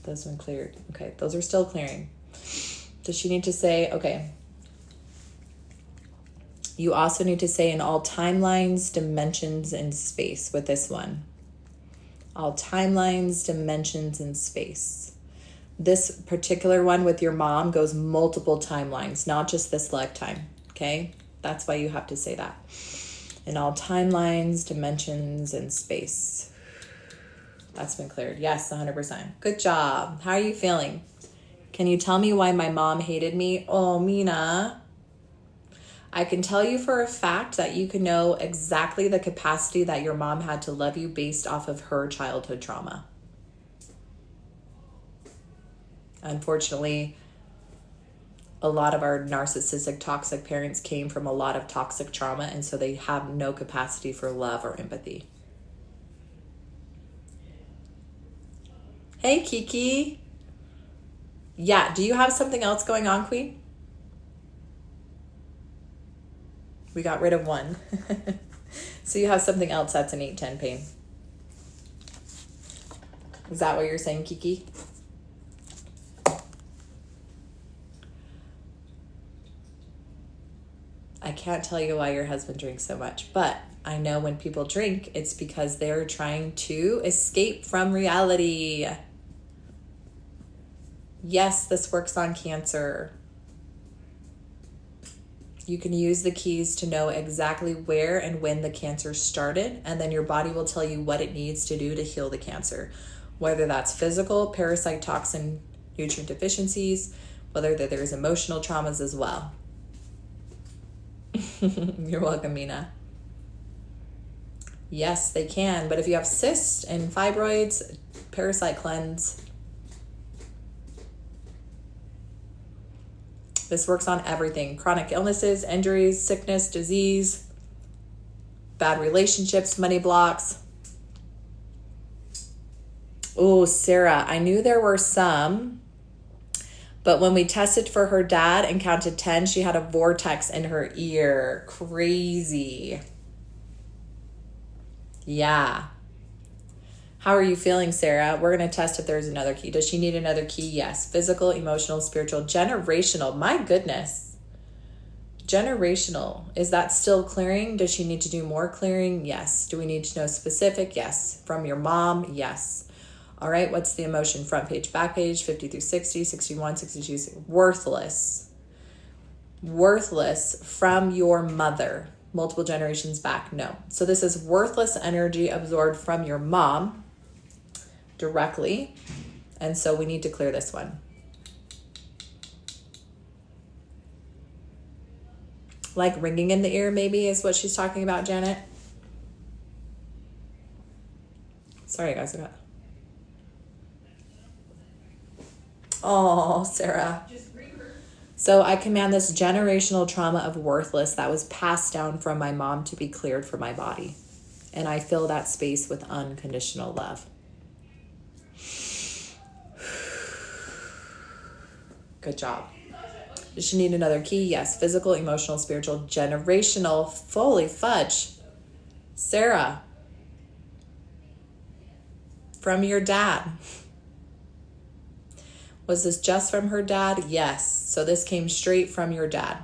Those have been cleared. Okay, those are still clearing. Does she need to say, okay. You also need to say in all timelines, dimensions, and space with this one. All timelines, dimensions, and space. This particular one with your mom goes multiple timelines, not just this lifetime, okay? That's why you have to say that. In all timelines, dimensions, and space. That's been cleared. Yes, 100%. Good job. How are you feeling? Can you tell me why my mom hated me? Oh, Mina. I can tell you for a fact that you can know exactly the capacity that your mom had to love you based off of her childhood trauma. Unfortunately, a lot of our narcissistic, toxic parents came from a lot of toxic trauma, and so they have no capacity for love or empathy. Hey, Kiki. Yeah, do you have something else going on, Queen? We got rid of one. So you have something else that's an 8-10 pain. Is that what you're saying, Kiki? I can't tell you why your husband drinks so much, but I know when people drink, it's because they're trying to escape from reality. Yes, this works on cancer. You can use the keys to know exactly where and when the cancer started, and then your body will tell you what it needs to do to heal the cancer. Whether that's physical, parasite, toxin, nutrient deficiencies, whether there's emotional traumas as well. You're welcome, Mina. Yes, they can, but if you have cysts and fibroids, parasite cleanse. This works on everything. Chronic illnesses, injuries, sickness, disease, bad relationships, money blocks. Oh, Sarah, I knew there were some, but when we tested for her dad and counted 10, she had a vortex in her ear. Crazy. Yeah. How are you feeling, Sarah? We're going to test if there's another key. Does she need another key? Yes. Physical, emotional, spiritual, generational. My goodness. Generational. Is that still clearing? Does she need to do more clearing? Yes. Do we need to know specific? Yes. From your mom? Yes. All right. What's the emotion? Front page, back page, 50 through 60, 61, 62. Worthless. Worthless from your mother. Multiple generations back? No. So this is worthless energy absorbed from your mom directly. And so we need to clear this one. Like ringing in the ear maybe is what she's talking about, Janet. Sorry, guys. I got... Oh, Sarah. So I command this generational trauma of worthless that was passed down from my mom to be cleared from my body. And I fill that space with unconditional love. Good job. Does she need another key? Yes. Physical, emotional, spiritual, generational. Holy fudge. Sarah. From your dad. Was this just from her dad? Yes. So this came straight from your dad.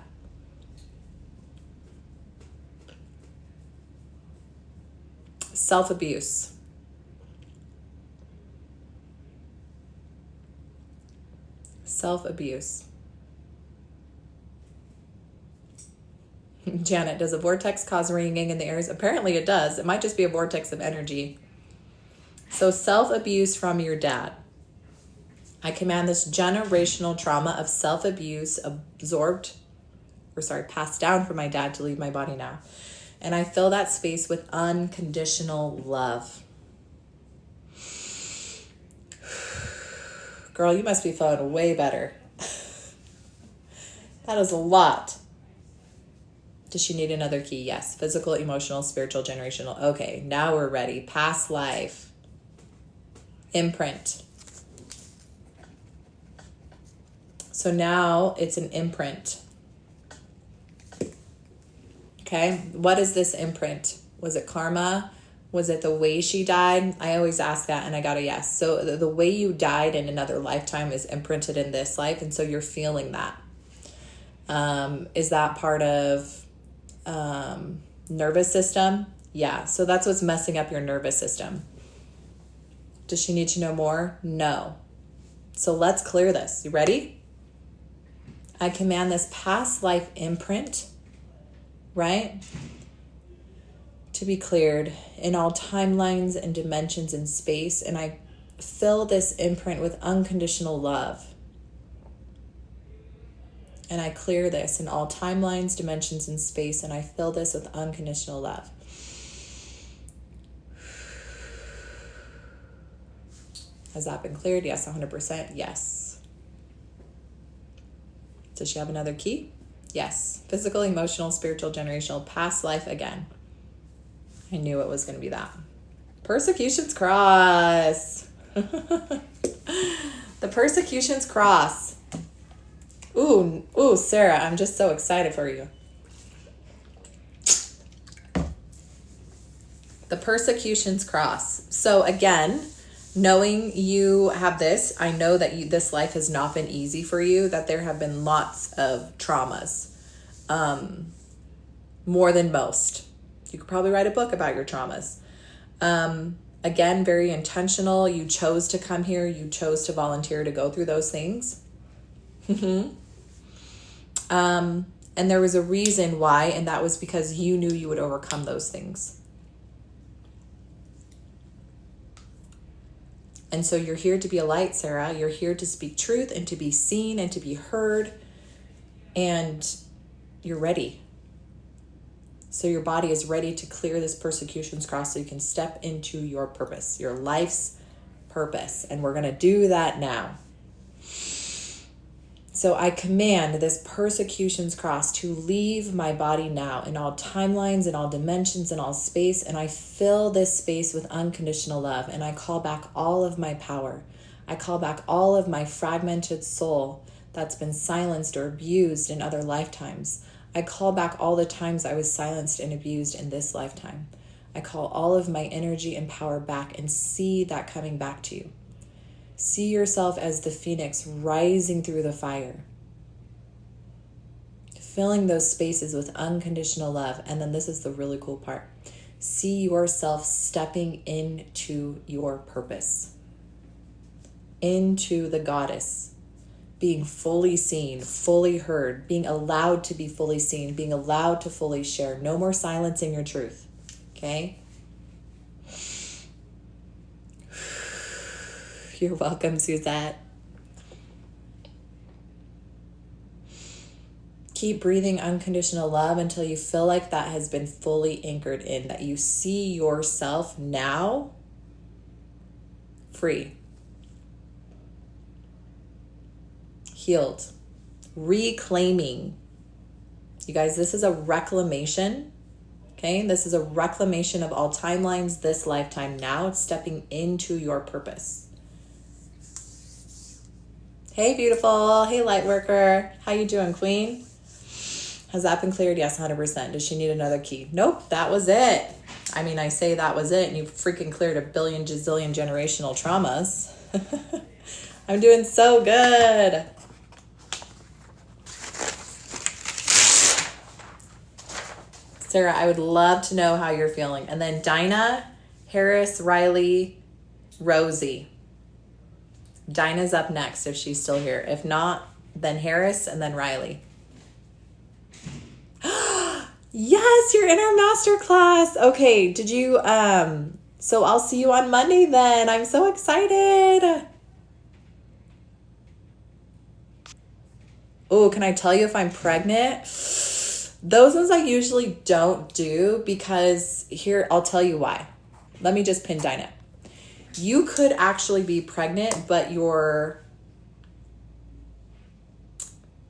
Self-abuse. Self-abuse. Janet, does a vortex cause ringing in the ears? Apparently it does. It might just be a vortex of passed down from my dad to leave my body now. And I fill that space with unconditional love. Girl, you must be feeling way better. That is a lot. Does she need another key? Yes. Physical, emotional, spiritual, generational. Okay, now we're ready. Past life. imprint. So now it's an imprint. Okay, what is this imprint? Was it karma? Was it the way she died? I always ask that and I got a yes. So the way you died in another lifetime is imprinted in this life, and so you're feeling that. Is that part of nervous system? Yeah, so that's what's messing up your nervous system. Does she need to know more? No. So let's clear this. You ready? I command this past life imprint, right, to be cleared in all timelines and dimensions and space. And I fill this imprint with unconditional love. And I clear this in all timelines, dimensions, and space. And I fill this with unconditional love. Has that been cleared? Yes, 100%. Yes. Does she have another key? Yes. Physical, emotional, spiritual, generational, past life again. I knew it was going to be that. Persecutions cross. The persecutions cross. Ooh, Sarah, I'm just so excited for you. The persecutions cross. So again, knowing you have this, I know that this life has not been easy for you, that there have been lots of traumas, more than most. You could probably write a book about your traumas. Again, very intentional. You chose to come here. You chose to volunteer to go through those things. And there was a reason why, and that was because you knew you would overcome those things. And so you're here to be a light, Sarah. You're here to speak truth and to be seen and to be heard. And you're ready. So your body is ready to clear this persecutions cross so you can step into your purpose, your life's purpose. And we're going to do that now. So I command this persecutions cross to leave my body now in all timelines, in all dimensions, in all space. And I fill this space with unconditional love. And I call back all of my power. I call back all of my fragmented soul that's been silenced or abused in other lifetimes. I call back all the times I was silenced and abused in this lifetime. I call all of my energy and power back and see that coming back to you. See yourself as the phoenix rising through the fire, filling those spaces with unconditional love. And then this is the really cool part. See yourself stepping into your purpose, into the goddess, being fully seen, fully heard, being allowed to be fully seen, being allowed to fully share. No more silencing your truth, okay? You're welcome, Suzette. Keep breathing unconditional love until you feel like that has been fully anchored in, that you see yourself now free, healed, reclaiming. You guys, this is a reclamation. Okay, this is a reclamation of all timelines, this lifetime. Now it's stepping into your purpose. Hey, beautiful. Hey, light worker. How you doing, queen? Has that been cleared? Yes, 100%. Does she need another key? Nope, that was it. I mean, I say that was it, and you freaking cleared a billion, gazillion generational traumas. I'm doing so good. Sarah, I would love to know how you're feeling. And then Dinah, Harris, Riley, Rosie. Dinah's up next if she's still here. If not, then Harris and then Riley. Yes, you're in our masterclass. Okay, did you, so I'll see you on Monday then. I'm so excited. Oh, can I tell you if I'm pregnant? Those ones I usually don't do because here, I'll tell you why. Let me just pin Dinah. You could actually be pregnant, but your,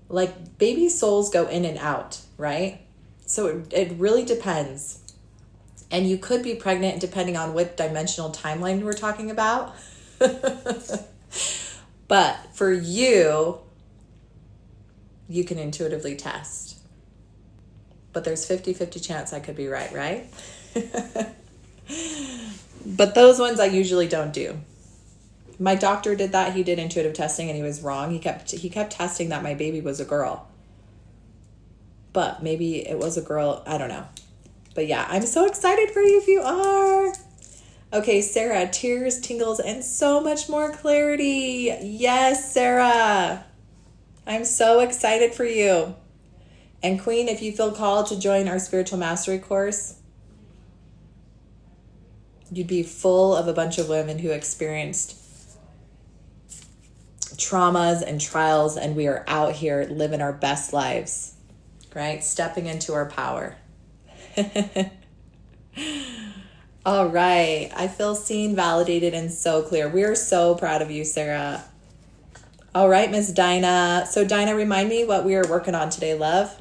like, baby souls go in and out, right? So it really depends. And you could be pregnant depending on what dimensional timeline we're talking about. But for you, you can intuitively test. But there's 50-50 chance I could be right, right? But those ones I usually don't do. My doctor did that. He did intuitive testing and he was wrong. He kept testing that my baby was a girl. But maybe it was a girl. I don't know. But yeah, I'm so excited for you if you are. Okay, Sarah, tears, tingles, and so much more clarity. Yes, Sarah. I'm so excited for you. And Queen, if you feel called to join our spiritual mastery course, you'd be full of a bunch of women who experienced traumas and trials, and we are out here living our best lives, right? Stepping into our power. All right. I feel seen, validated, and so clear. We are so proud of you, Sarah. All right, Miss Dinah. So Dinah, remind me what we are working on today, love.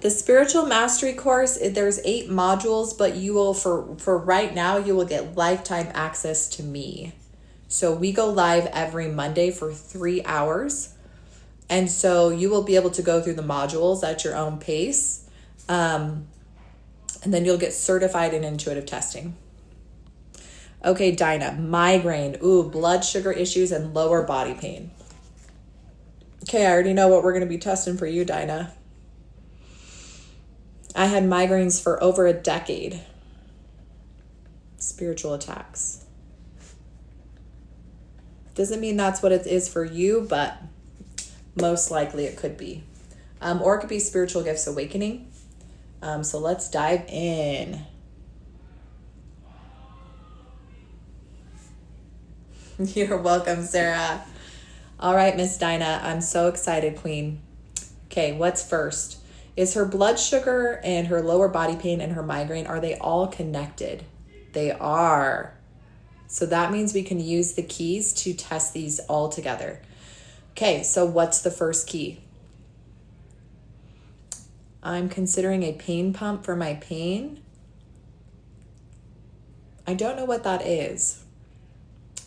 The spiritual mastery course, there's 8 modules, but you will, for right now, you will get lifetime access to me. So we go live every Monday for 3 hours. And so you will be able to go through the modules at your own pace. And then you'll get certified in intuitive testing. Okay, Dinah, migraine, blood sugar issues, and lower body pain. Okay, I already know what we're going to be testing for you, Dinah. I had migraines for over a decade. Spiritual attacks. Doesn't mean that's what it is for you, but most likely it could be. Or it could be spiritual gifts awakening. So let's dive in. You're welcome, Sarah. All right, Miss Dinah, I'm so excited, Queen. Okay, what's first? Is her blood sugar and her lower body pain and her migraine, are they all connected? They are. So that means we can use the keys to test these all together. Okay, so what's the first key? I'm considering a pain pump for my pain. I don't know what that is,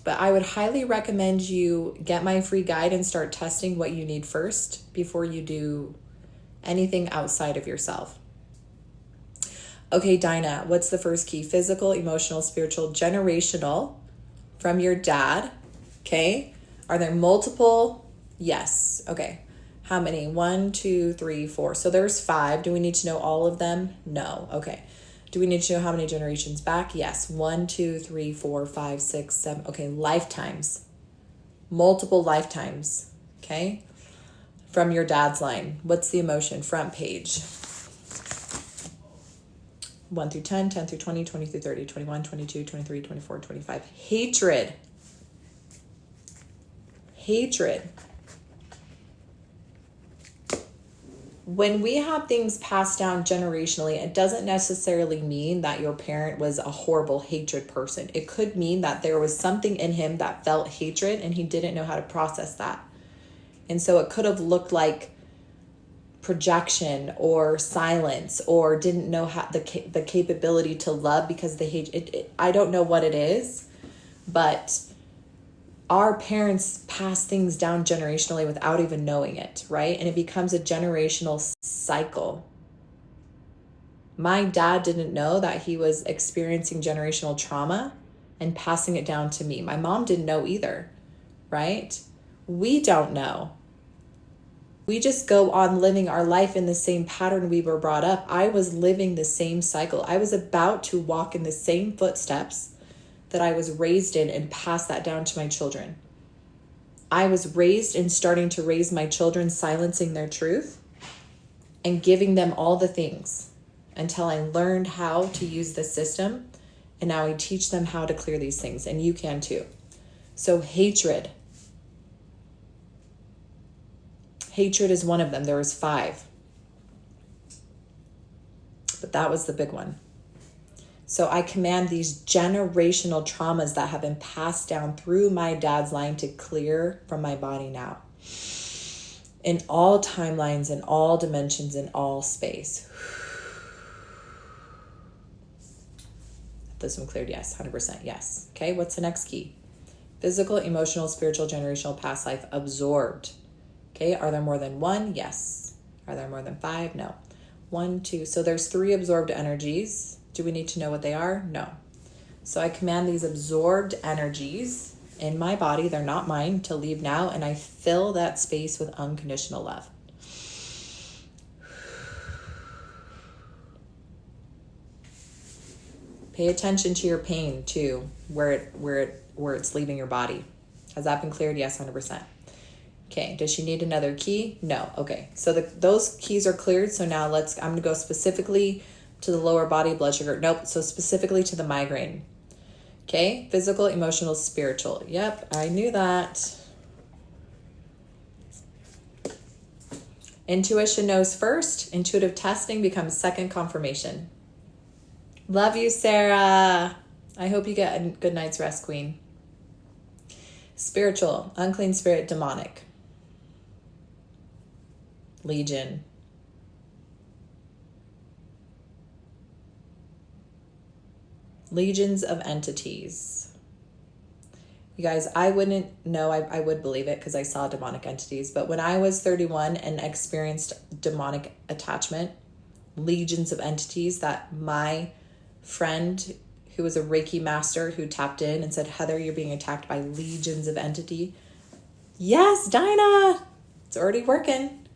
but I would highly recommend you get my free guide and start testing what you need first before you do anything outside of yourself. Okay, Dinah, what's the first key? Physical, emotional, spiritual, generational from your dad. Okay. Are there multiple? Yes. Okay. How many? 1, 2, 3, 4. So there's 5. Do we need to know all of them? No. Okay. Do we need to know how many generations back? Yes. 1, 2, 3, 4, 5, 6, 7. Okay. Lifetimes. Multiple lifetimes. Okay. From your dad's line. What's the emotion? Front page. 1 through 10, 10 through 20, 20 through 30, 21, 22, 23, 24, 25. Hatred. Hatred. When we have things passed down generationally, it doesn't necessarily mean that your parent was a horrible hatred person. It could mean that there was something in him that felt hatred and he didn't know how to process that. And so it could have looked like projection or silence, or didn't know how the capability to love because the hate. I don't know what it is, but our parents pass things down generationally without even knowing it, right? And it becomes a generational cycle. My dad didn't know that he was experiencing generational trauma and passing it down to me. My mom didn't know either, right? We don't know. We just go on living our life in the same pattern we were brought up. I was living the same cycle. I was about to walk in the same footsteps that I was raised in and pass that down to my children. I was raised and starting to raise my children, silencing their truth and giving them all the things until I learned how to use the system. And now I teach them how to clear these things, and you can too. So hatred. Hatred is one of them. There was 5. But that was the big one. So I command these generational traumas that have been passed down through my dad's line to clear from my body now. In all timelines, in all dimensions, in all space. This one cleared, yes, 100% yes. Okay, what's the next key? Physical, emotional, spiritual, generational, past life, absorbed. Okay, are there more than one? Yes. Are there more than 5? No. 1, 2. So there's 3 absorbed energies. Do we need to know what they are? No. So I command these absorbed energies in my body, they're not mine, to leave now, and I fill that space with unconditional love. Pay attention to your pain too, where it's leaving your body. Has that been cleared? Yes, 100%. Okay, does she need another key? No. Okay, so those keys are cleared. So now I'm going to go specifically to the lower body blood sugar. Nope, so specifically to the migraine. Okay, physical, emotional, spiritual. Yep, I knew that. Intuition knows first. Intuitive testing becomes second confirmation. Love you, Sarah. I hope you get a good night's rest, Queen. Spiritual, unclean spirit, demonic. Legion. Legions of entities. You guys, I wouldn't know, I would believe it because I saw demonic entities, but when I was 31 and experienced demonic attachment, legions of entities, that my friend who was a Reiki master who tapped in and said, Heather, you're being attacked by legions of entity. Yes, Dinah, it's already working.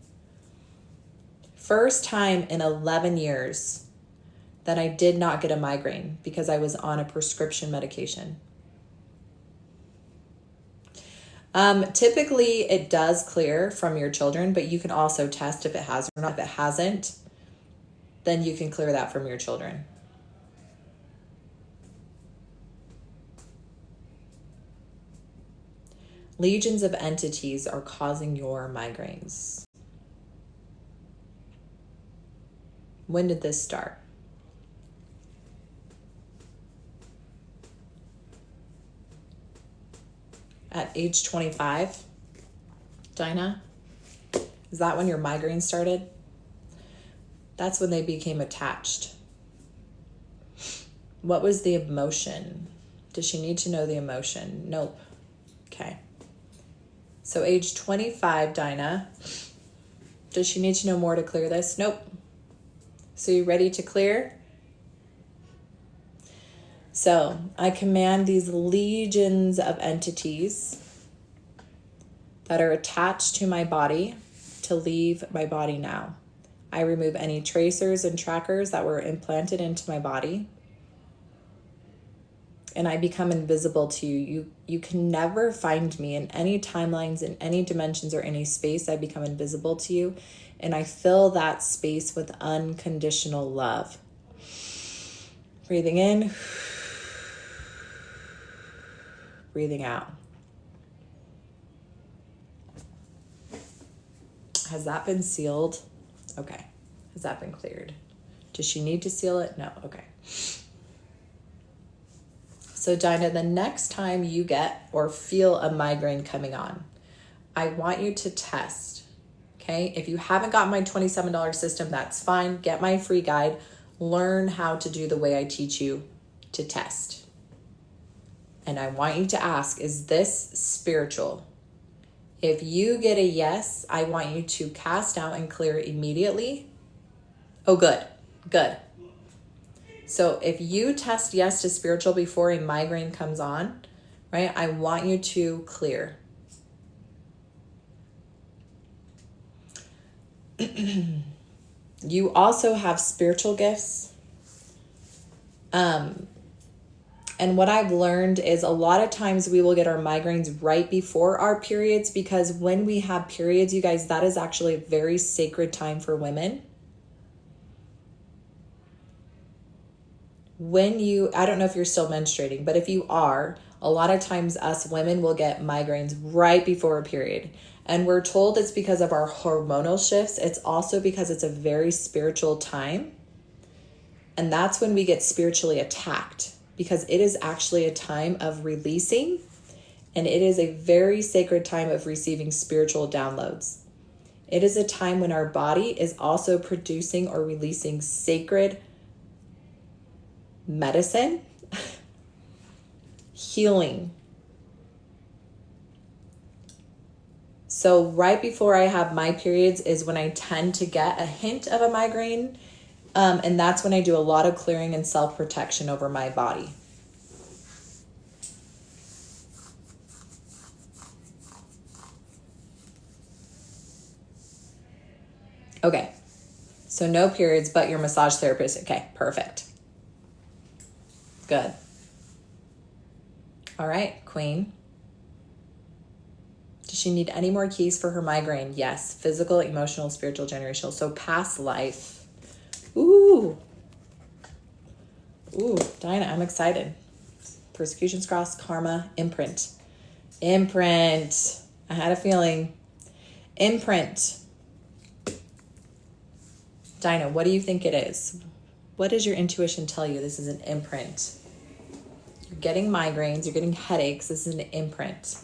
First time in 11 years that I did not get a migraine because I was on a prescription medication. Typically it does clear from your children, but you can also test if it has or not. If it hasn't, then you can clear that from your children. Legions of entities are causing your migraines. When did this start? At age 25, Dinah? Is that when your migraine started? That's when they became attached. What was the emotion? Does she need to know the emotion? Nope. Okay. So age 25, Dinah. Does she need to know more to clear this? Nope. So you ready to clear? So I command these legions of entities that are attached to my body to leave my body now. I remove any tracers and trackers that were implanted into my body. And I become invisible to you. You can never find me in any timelines, in any dimensions, or any space. I become invisible to you. And I fill that space with unconditional love. Breathing in. Breathing out. Has that been sealed? Okay. Has that been cleared? Does she need to seal it? No. Okay. So Dinah, the next time you get or feel a migraine coming on, I want you to test, okay? If you haven't got my $27 system, that's fine. Get my free guide. Learn how to do the way I teach you to test. And I want you to ask, is this spiritual? If you get a yes, I want you to cast out and clear immediately. Oh, good. Good. So if you test yes to spiritual before a migraine comes on, right, I want you to clear. You also have spiritual gifts. And what I've learned is a lot of times we will get our migraines right before our periods, because when we have periods, you guys, that is actually a very sacred time for women. I don't know if you're still menstruating, but if you are, a lot of times us women will get migraines right before a period. And we're told it's because of our hormonal shifts. It's also because it's a very spiritual time. And that's when we get spiritually attacked, because it is actually a time of releasing, and it is a very sacred time of receiving spiritual downloads. It is a time when our body is also producing or releasing sacred medicine healing. So right before I have my periods is when I tend to get a hint of a migraine. And that's when I do a lot of clearing and self-protection over my body. Okay, so no periods, but your massage therapist. Okay, perfect. Good. All right, Queen. Does she need any more keys for her migraine? Yes. Physical, emotional, spiritual, generational. So past life. Ooh. Ooh, Dinah, I'm excited. Persecutions, cross, karma, imprint. Imprint. I had a feeling. Imprint. Dinah, what do you think it is? What does your intuition tell you? This is an imprint. You're getting migraines. You're getting headaches. This is an imprint.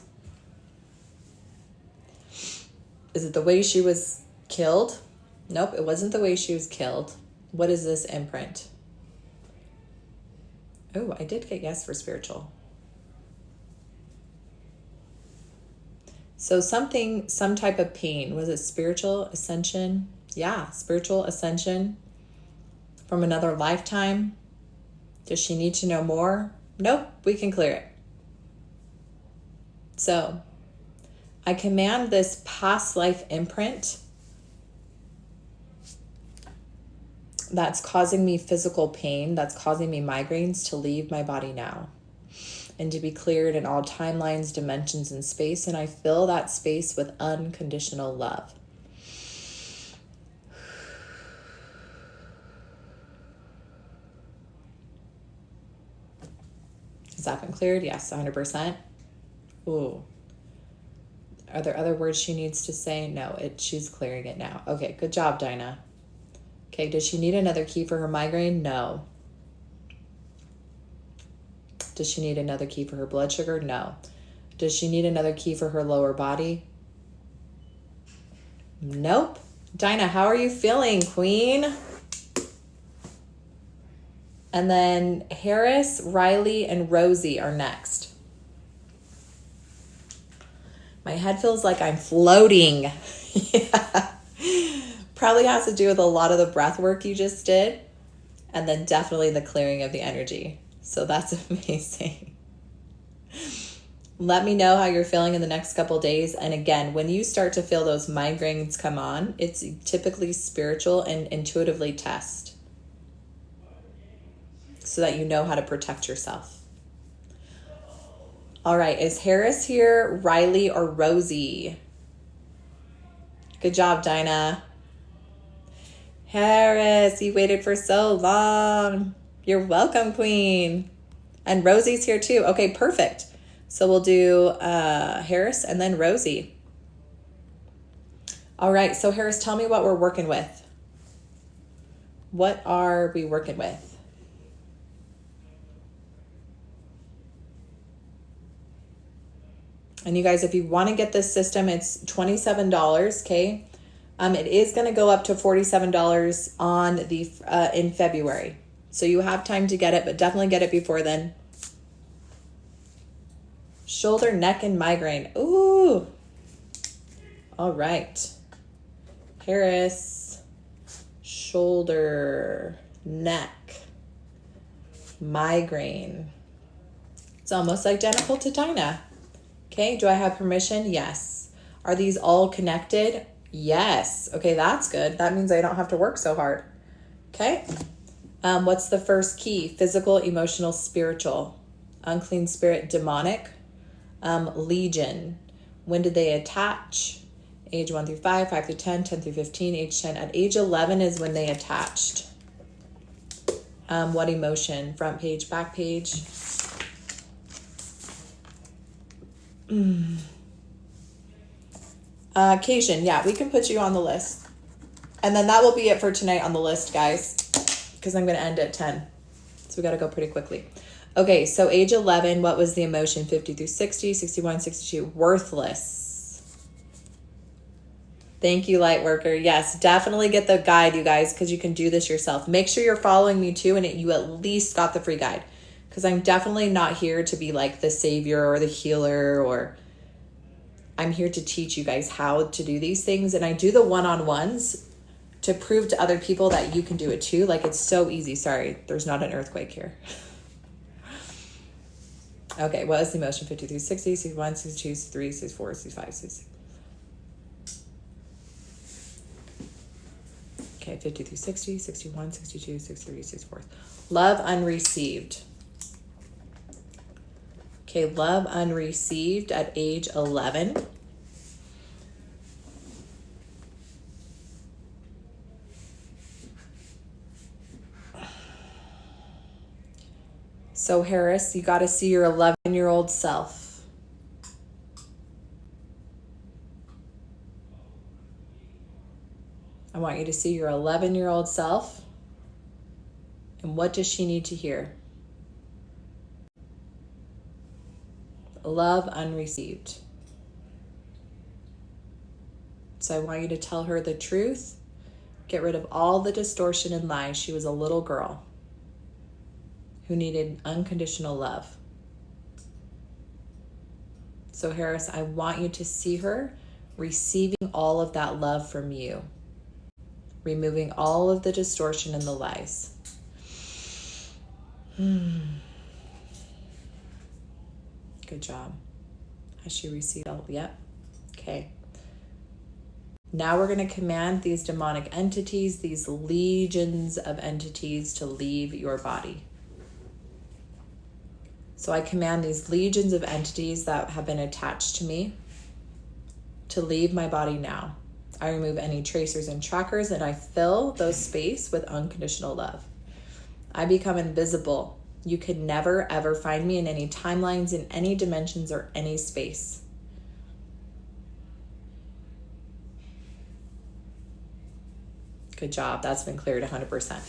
Is it the way she was killed? Nope, it wasn't the way she was killed. What is this imprint? Oh, I did get yes for spiritual. So something, some type of pain. Was it spiritual ascension? Yeah, spiritual ascension from another lifetime. Does she need to know more? Nope, we can clear it. So I command this past life imprint that's causing me physical pain, that's causing me migraines, to leave my body now and to be cleared in all timelines, dimensions, and space. And I fill that space with unconditional love. Has that been cleared? Yes, 100%. Ooh. Are there other words she needs to say? No, she's clearing it now. Okay, good job, Dinah. Okay, does she need another key for her migraine? No. Does she need another key for her blood sugar? No. Does she need another key for her lower body? Nope. Dinah, how are you feeling, Queen? And then Harris, Riley, and Rosie are next. My head feels like I'm floating. Yeah. Probably has to do with a lot of the breath work you just did. And then definitely the clearing of the energy. So that's amazing. Let me know how you're feeling in the next couple of days. And again, when you start to feel those migraines come on, it's typically spiritual and intuitively test, so that you know how to protect yourself. All right, is Harris here, Riley, or Rosie? Good job, Dinah. Harris, you waited for so long. You're welcome, Queen. And Rosie's here too. Okay, perfect. So we'll do Harris and then Rosie. All right, so Harris, tell me what we're working with. What are we working with? And you guys, if you want to get this system, it's $27, okay? It is going to go up to $47 on the in February. So you have time to get it, but definitely get it before then. Shoulder, neck, and migraine. Ooh. All right. Harris, shoulder, neck, migraine. It's almost identical to Dinah. Okay, do I have permission? Yes. Are these all connected? Yes. Okay, that's good. That means I don't have to work so hard. Okay. What's the first key? Physical, emotional, spiritual. Unclean spirit, demonic. Legion. When did they attach? Age 1 through 5, 5 through 10, 10 through 15, age 10. At age 11 is when they attached. What emotion? Front page, back page. Cation, yeah, we can put you on the list. And then that will be it for tonight on the list, guys, because I'm going to end at 10. So we got to go pretty quickly. Okay, so age 11, what was the emotion? 50 through 60, 61, 62, worthless. Thank you, Lightworker. Yes, definitely get the guide, you guys, because you can do this yourself. Make sure you're following me too, and you at least got the free guide. Because I'm definitely not here to be like the savior or the healer, or I'm here to teach you guys how to do these things. And I do the one-on-ones to prove to other people that you can do it too. Like, it's so easy. Sorry, there's not an earthquake here. Okay, what is the emotion? 53, 60, 61, 62, 63, 64, 65, 66. Okay, 53, 60, 61, 62, 63, 64. Love unreceived. Okay, love unreceived at age 11. So Harris, you got to see your 11-year-old self. I want you to see your 11-year-old self. And what does she need to hear? Love unreceived. So I want you to tell her the truth. Get rid of all the distortion and lies. She was a little girl who needed unconditional love. So Harris, I want you to see her receiving all of that love from you, removing all of the distortion and the lies. Good job. Has she received all? Yep. Okay. Now we're going to command these demonic entities, these legions of entities, to leave your body. So I command these legions of entities that have been attached to me to leave my body now. I remove any tracers and trackers, and I fill those space with unconditional love. I become invisible. You can never, ever find me in any timelines, in any dimensions, or any space. Good job. That's been cleared 100%.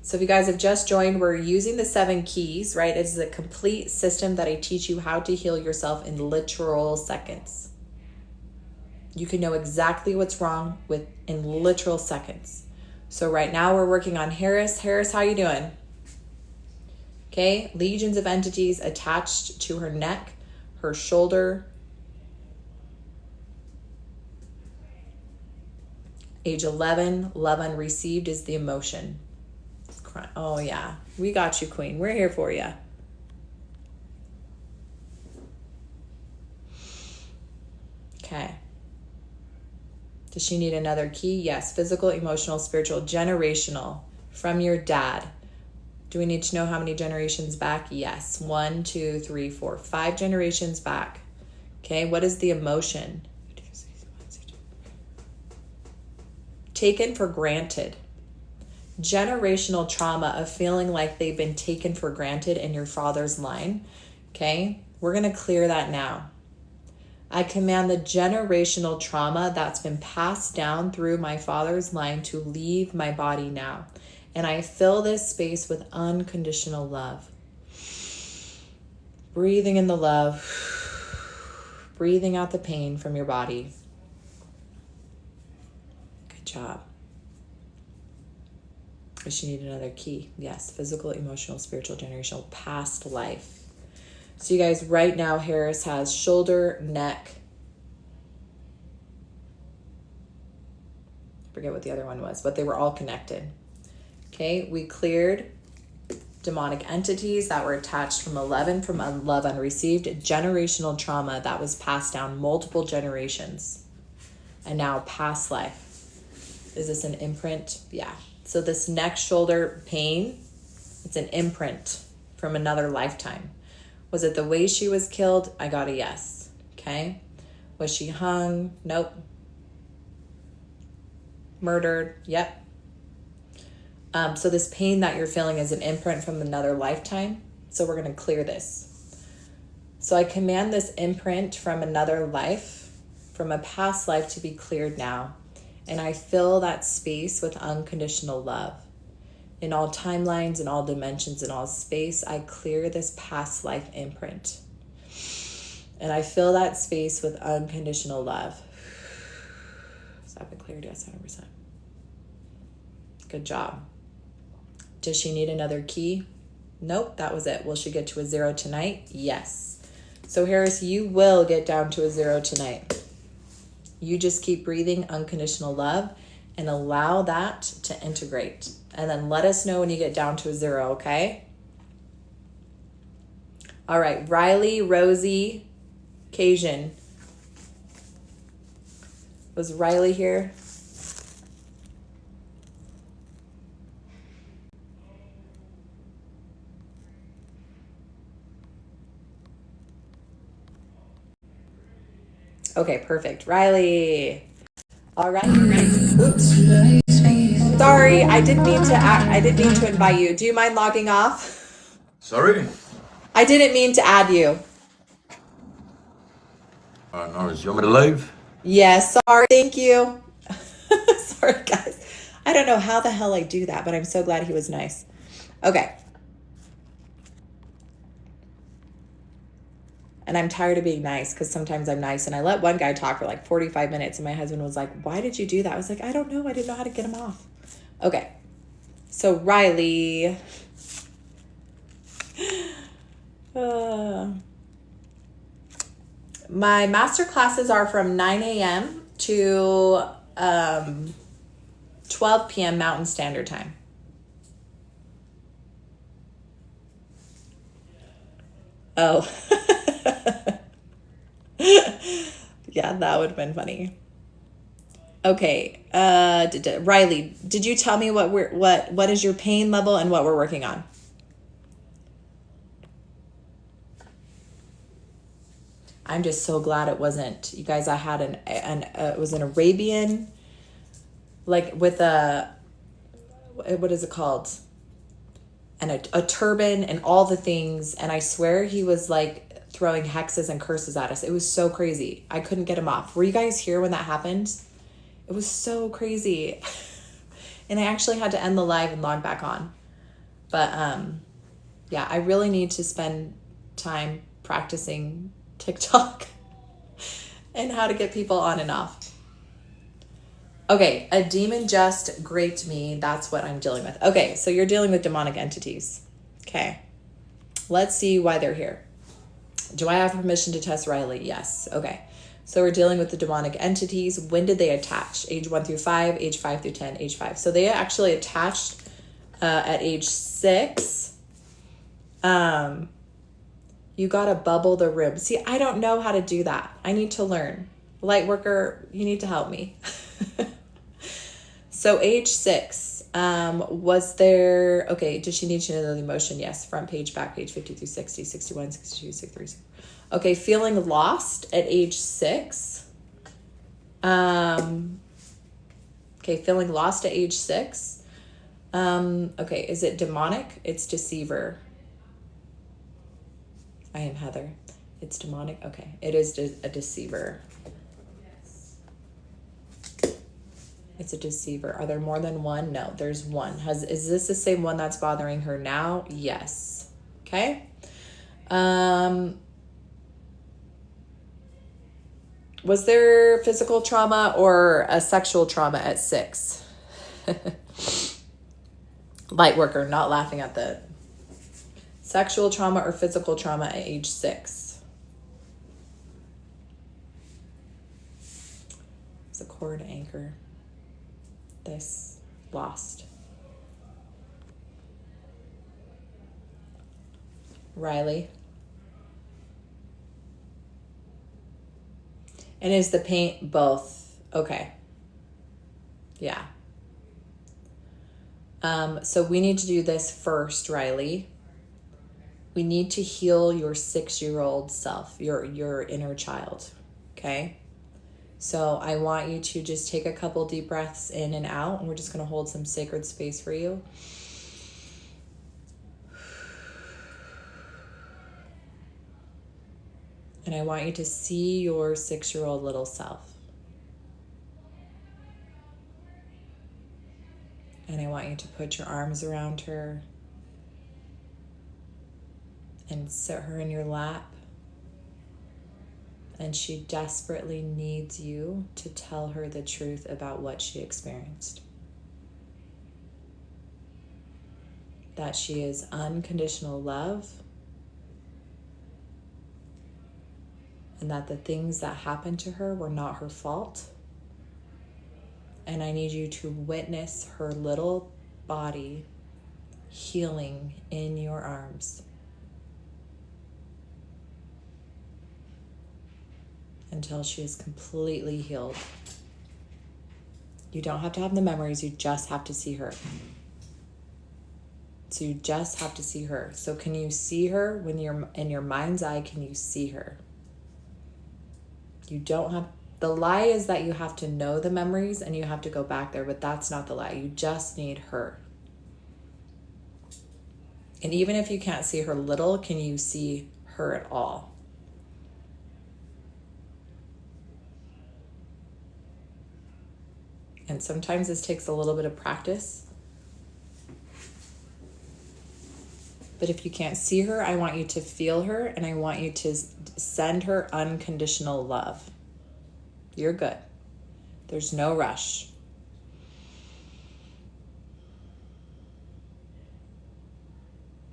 So if you guys have just joined, we're using the 7 keys, right? It's a complete system that I teach you how to heal yourself in literal seconds. You can know exactly what's wrong in literal seconds. So right now we're working on Harris. Harris, how you doing? Okay, legions of entities attached to her neck, her shoulder. Age 11, love unreceived is the emotion. Oh yeah, we got you, Queen. We're here for you. Okay. Does she need another key? Yes. Physical, emotional, spiritual, generational from your dad. Do we need to know how many generations back? Yes. 1, 2, 3, 4, 5 generations back. Okay. What is the emotion? Taken for granted. Generational trauma of feeling like they've been taken for granted in your father's line. Okay. We're going to clear that now. I command the generational trauma that's been passed down through my father's line to leave my body now. And I fill this space with unconditional love. Breathing in the love. Breathing out the pain from your body. Good job. Does she need another key? Yes. Physical, emotional, spiritual, generational, past life. So you guys, right now, Harris has shoulder, neck. I forget what the other one was, but they were all connected. Okay, we cleared demonic entities that were attached from 11 from love unreceived, generational trauma that was passed down multiple generations, and now past life. Is this an imprint? Yeah. So this neck shoulder pain, it's an imprint from another lifetime. Was it the way she was killed? I got a yes. Okay. Was she hung? Nope. Murdered? Yep. So this pain that you're feeling is an imprint from another lifetime. So we're going to clear this. So I command this imprint from another life, from a past life, to be cleared now. And I fill that space with unconditional love. In all timelines, in all dimensions, in all space, I clear this past life imprint. And I fill that space with unconditional love. Has that been cleared? Yes, 100%. Good job. Does she need another key? Nope, that was it. Will she get to a 0 tonight? Yes. So Harris, you will get down to a 0 tonight. You just keep breathing unconditional love and allow that to integrate. And then let us know when you get down to a 0, okay? All right, Riley, Rosie, Cajun. Was Riley here? Okay, perfect. Riley. All right. Oops. Sorry, I didn't mean to invite you. Do you mind logging off? Sorry? I didn't mean to add you. No, you want me to leave? Yes, sorry. Thank you. Sorry, guys. I don't know how the hell I do that, but I'm so glad he was nice. Okay. And I'm tired of being nice because sometimes I'm nice. And I let one guy talk for like 45 minutes. And my husband was like, why did you do that? I was like, I don't know. I didn't know how to get him off. Okay. So Riley. My master classes are from 9 a.m. to 12 p.m. Mountain Standard Time. Oh. Yeah, that would have been funny. Okay. Riley, did you tell me what is your pain level and what we're working on? I'm just so glad it wasn't, you guys, I had it was an Arabian, like with what is it called? And a turban and all the things. And I swear he was like throwing hexes and curses at us. It was so crazy. I couldn't get him off. Were you guys here when that happened? It was so crazy. And I actually had to end the live and log back on. But yeah, I really need to spend time practicing TikTok and how to get people on and off. Okay, a demon just graped me. That's what I'm dealing with. Okay, so you're dealing with demonic entities. Okay, let's see why they're here. Do I have permission to test Riley? Yes. Okay, so we're dealing with the demonic entities. When did they attach? Age 1 through 5, age 5 through 10, age 5. So they actually attached at age 6. You gotta bubble the room. See, I don't know how to do that. I need to learn. Light worker, you need to help me. So age 6, was there, okay, does she need to know the emotion? Yes, front page, back page, 50 through 60, 61, 62, 63. Okay, feeling lost at age 6. Okay, feeling lost at age 6. Okay, is it demonic? It's deceiver. I am Heather. It's demonic. Okay, it is a deceiver. It's a deceiver. Are there more than one? No, there's one. Is this the same one that's bothering her now? Yes. Okay. Was there physical trauma or a sexual trauma at 6? Light worker, not laughing at the sexual trauma or physical trauma at age 6. It's a cord anchor. This lost. Riley. And is the paint both? Okay. Yeah. So we need to do this first, Riley. We need to heal your 6-year-old self, your inner child. Okay? So I want you to just take a couple deep breaths in and out, and we're just going to hold some sacred space for you. And I want you to see your 6-year-old little self. And I want you to put your arms around her and sit her in your lap. And she desperately needs you to tell her the truth about what she experienced. that she is unconditional love, and that the things that happened to her were not her fault. And I need you to witness her little body healing in your arms until she is completely healed. You don't have to have the memories, you just have to see her. So you just have to see her. So can you see her when you're in your mind's eye? Can you see her? You don't have, the lie is that you have to know the memories and you have to go back there, but that's not the lie. You just need her. And even if you can't see her little, can you see her at all? And sometimes this takes a little bit of practice. But if you can't see her, I want you to feel her and I want you to send her unconditional love. You're good. There's no rush.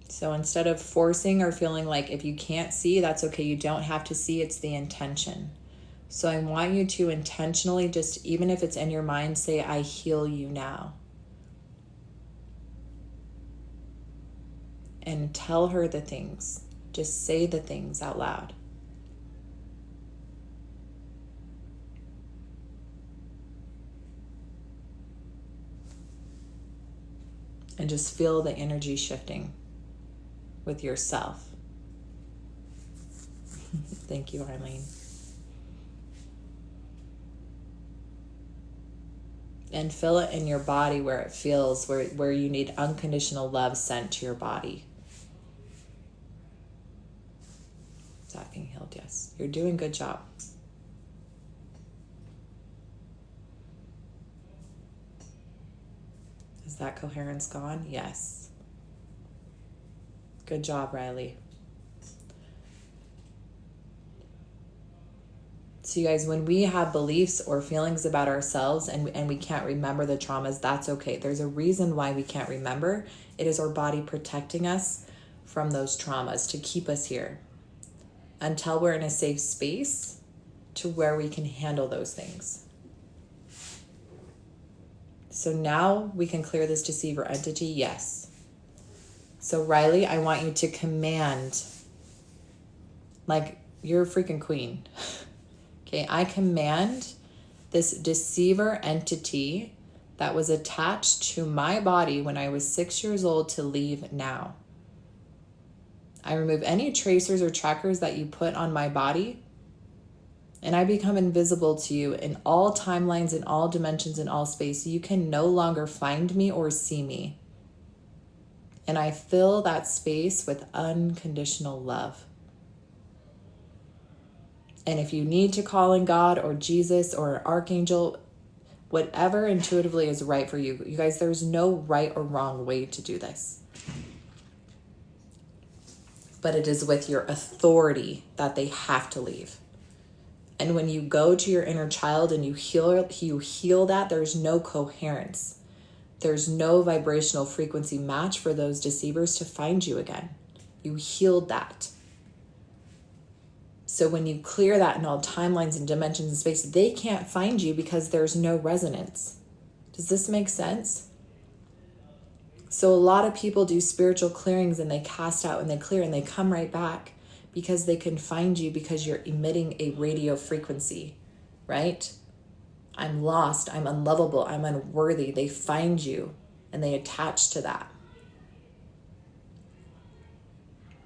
So instead of forcing or feeling like if you can't see, that's okay. You don't have to see. It's the intention. So I want you to intentionally just, even if it's in your mind, say, I heal you now. And tell her the things. Just say the things out loud. And just feel the energy shifting with yourself. Thank you, Arlene. And feel it in your body where it feels, where you need unconditional love sent to your body. Is that being healed? Yes. You're doing a good job. Is that coherence gone? Yes. Good job, Riley. So you guys, when we have beliefs or feelings about ourselves and we can't remember the traumas, that's okay. There's a reason why we can't remember. It is our body protecting us from those traumas to keep us here until we're in a safe space to where we can handle those things. So now we can clear this deceiver entity, yes. So Riley, I want you to command, like you're a freaking queen. Okay, I command this deceiver entity that was attached to my body when I was 6 years old to leave now. I remove any tracers or trackers that you put on my body, and I become invisible to you in all timelines, in all dimensions, in all space. You can no longer find me or see me. And I fill that space with unconditional love. And if you need to call in God or Jesus or an archangel, whatever intuitively is right for you. You guys, there's no right or wrong way to do this. But it is with your authority that they have to leave. And when you go to your inner child and you heal that, there's no coherence. There's no vibrational frequency match for those deceivers to find you again. You healed that. So when you clear that in all timelines and dimensions and space, they can't find you because there's no resonance. Does this make sense? So a lot of people do spiritual clearings and they cast out and they clear and they come right back because they can find you because you're emitting a radio frequency, right? I'm lost, I'm unlovable, I'm unworthy. They find you and they attach to that.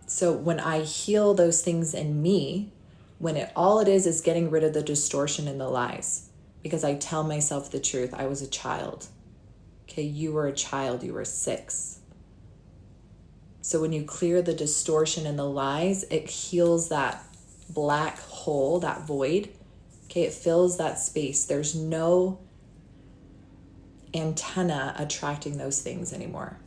So when I heal those things in me, when all it is getting rid of the distortion and the lies, because I tell myself the truth. I was a child. Okay, you were a child, you were 6. So when you clear the distortion and the lies, it heals that black hole, that void. Okay, it fills that space. There's no antenna attracting those things anymore.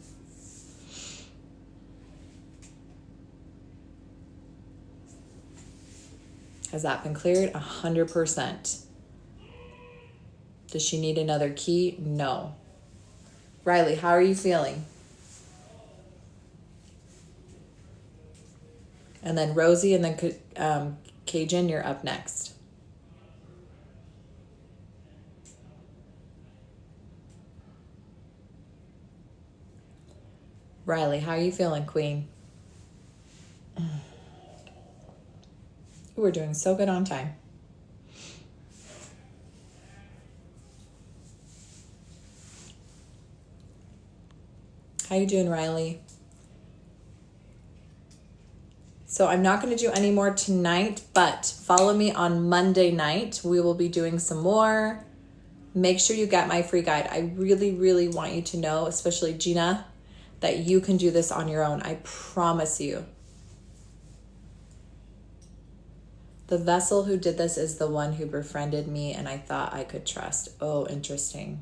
Has that been cleared? 100%. Does she need another key? No. Riley, how are you feeling? And then Rosie, and then Cajun, you're up next. Riley, how are you feeling, Queen? We're doing so good on time. How you doing, Riley? So I'm not going to do any more tonight, but follow me on Monday night. We will be doing some more. Make sure you get my free guide. I really, really want you to know, especially Gina, that you can do this on your own. I promise you. The vessel who did this is the one who befriended me and I thought I could trust. Oh, interesting.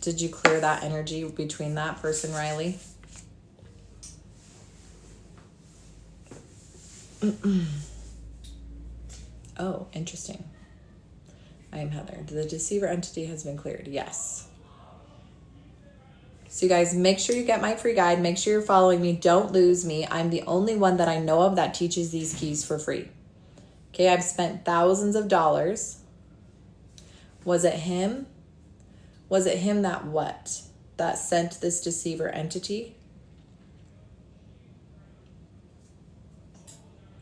Did you clear that energy between that person, Riley? Oh, interesting. I am Heather. The deceiver entity has been cleared. Yes. So you guys, make sure you get my free guide. Make sure you're following me. Don't lose me. I'm the only one that I know of that teaches these keys for free. Okay, I've spent thousands of dollars. Was it him? Was it him that what? That sent this deceiver entity?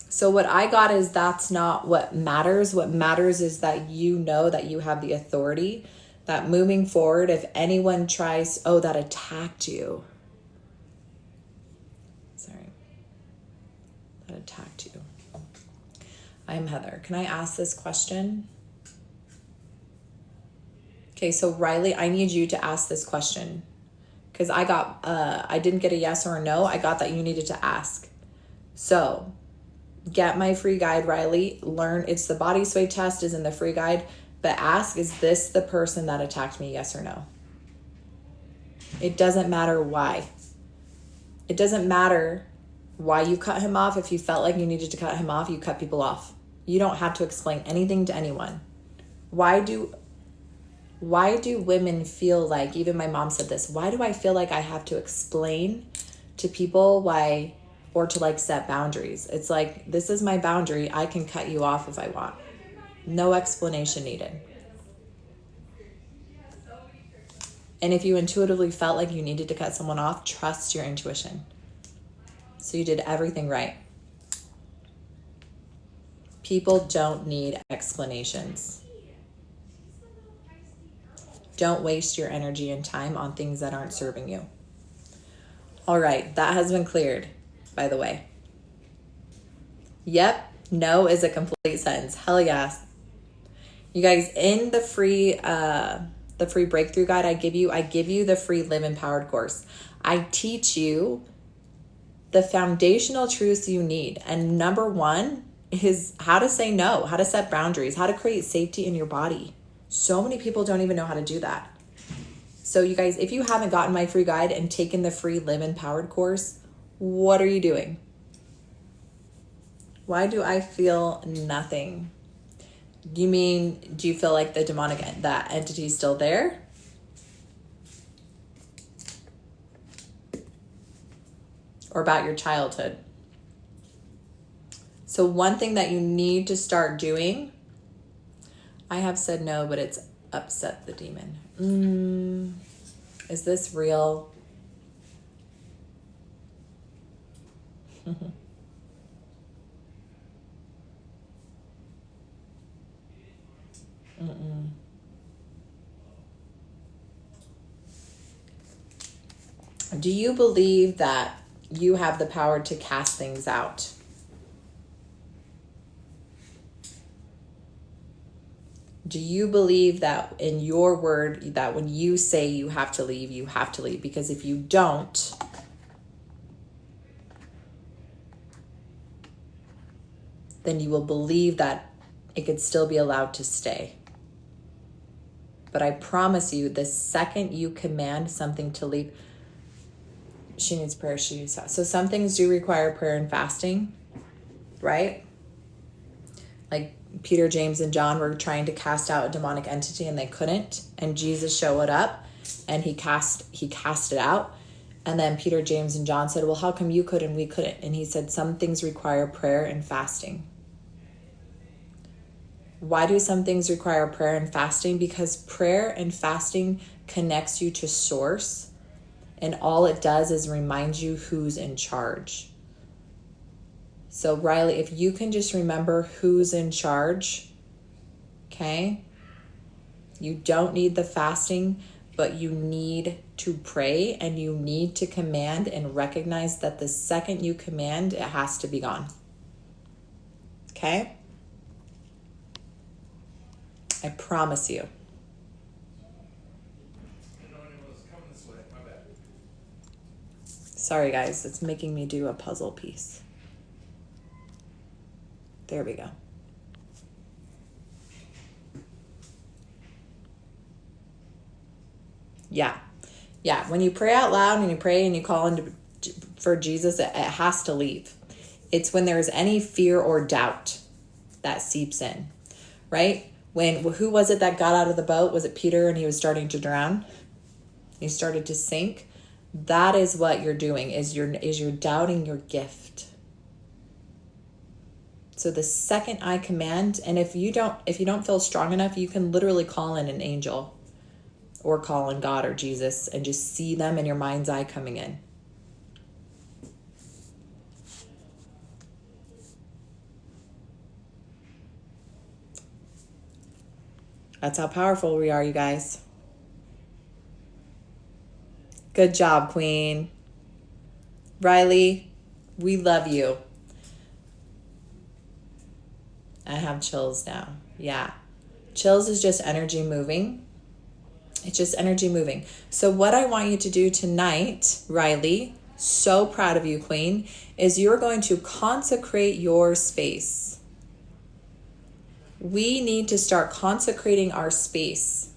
So what I got is that's not what matters. What matters is that you know that you have the authority, that moving forward, if anyone tries, oh, that attacked you. Sorry. That attacked you. I'm Heather. Can I ask this question? Okay, so Riley, I need you to ask this question because I didn't get a yes or a no. I got that you needed to ask. So get my free guide, Riley. Learn, it's the body sway test is in the free guide, but ask, is this the person that attacked me? Yes or no? It doesn't matter why. It doesn't matter why you cut him off. If you felt like you needed to cut him off, you cut people off. You don't have to explain anything to anyone. Why do women feel like, even my mom said this, why do I feel like I have to explain to people why, or to like set boundaries? It's like, this is my boundary. I can cut you off if I want. No explanation needed. And if you intuitively felt like you needed to cut someone off, trust your intuition. So you did everything right. People don't need explanations. Don't waste your energy and time on things that aren't serving you. All right, that has been cleared, by the way. Yep, no is a complete sentence. Hell yes. You guys, in the free breakthrough guide I give you the free Live Empowered course. I teach you the foundational truths you need. And number one is how to say no, how to set boundaries, how to create safety in your body. So many people don't even know how to do that. So you guys, if you haven't gotten my free guide and taken the free Live Empowered course, what are you doing? Why do I feel nothing? Do you feel like the demonic, that entity is still there? Or about your childhood? So one thing that you need to start doing, I have said no, but it's upset the demon. Is this real? Do you believe that you have the power to cast things out? Do you believe that in your word, that when you say you have to leave, you have to leave? Because if you don't, then you will believe that it could still be allowed to stay. But I promise you, the second you command something to leave, she needs prayer, she needs fast. So some things do require prayer and fasting, right? Like Peter, James, and John were trying to cast out a demonic entity and they couldn't. And Jesus showed up and he cast it out. And then Peter, James, and John said, well, how come you could and we couldn't? And he said, some things require prayer and fasting. Why do some things require prayer and fasting? Because prayer and fasting connects you to source, and all it does is remind you who's in charge. So Riley, if you can just remember who's in charge, okay? You don't need the fasting, but you need to pray, and you need to command and recognize that the second you command, it has to be gone. Okay? I promise you. Sorry guys, it's making me do a puzzle piece. There we go. Yeah, when you pray out loud and you pray and you call into for Jesus, it has to leave. It's when there's any fear or doubt that seeps in, right? Who was it that got out of the boat? Was it Peter, and he was starting to drown? He started to sink. That is what you're doing, is you're doubting your gift. So the second I command, and if you don't feel strong enough, you can literally call in an angel or call in God or Jesus and just see them in your mind's eye coming in. That's how powerful we are, you guys. Good job, Queen. Riley, we love you. I have chills now. Yeah. Chills is just energy moving. It's just energy moving. So what I want you to do tonight, Riley, so proud of you, Queen, is you're going to consecrate your space. We need to start consecrating our space,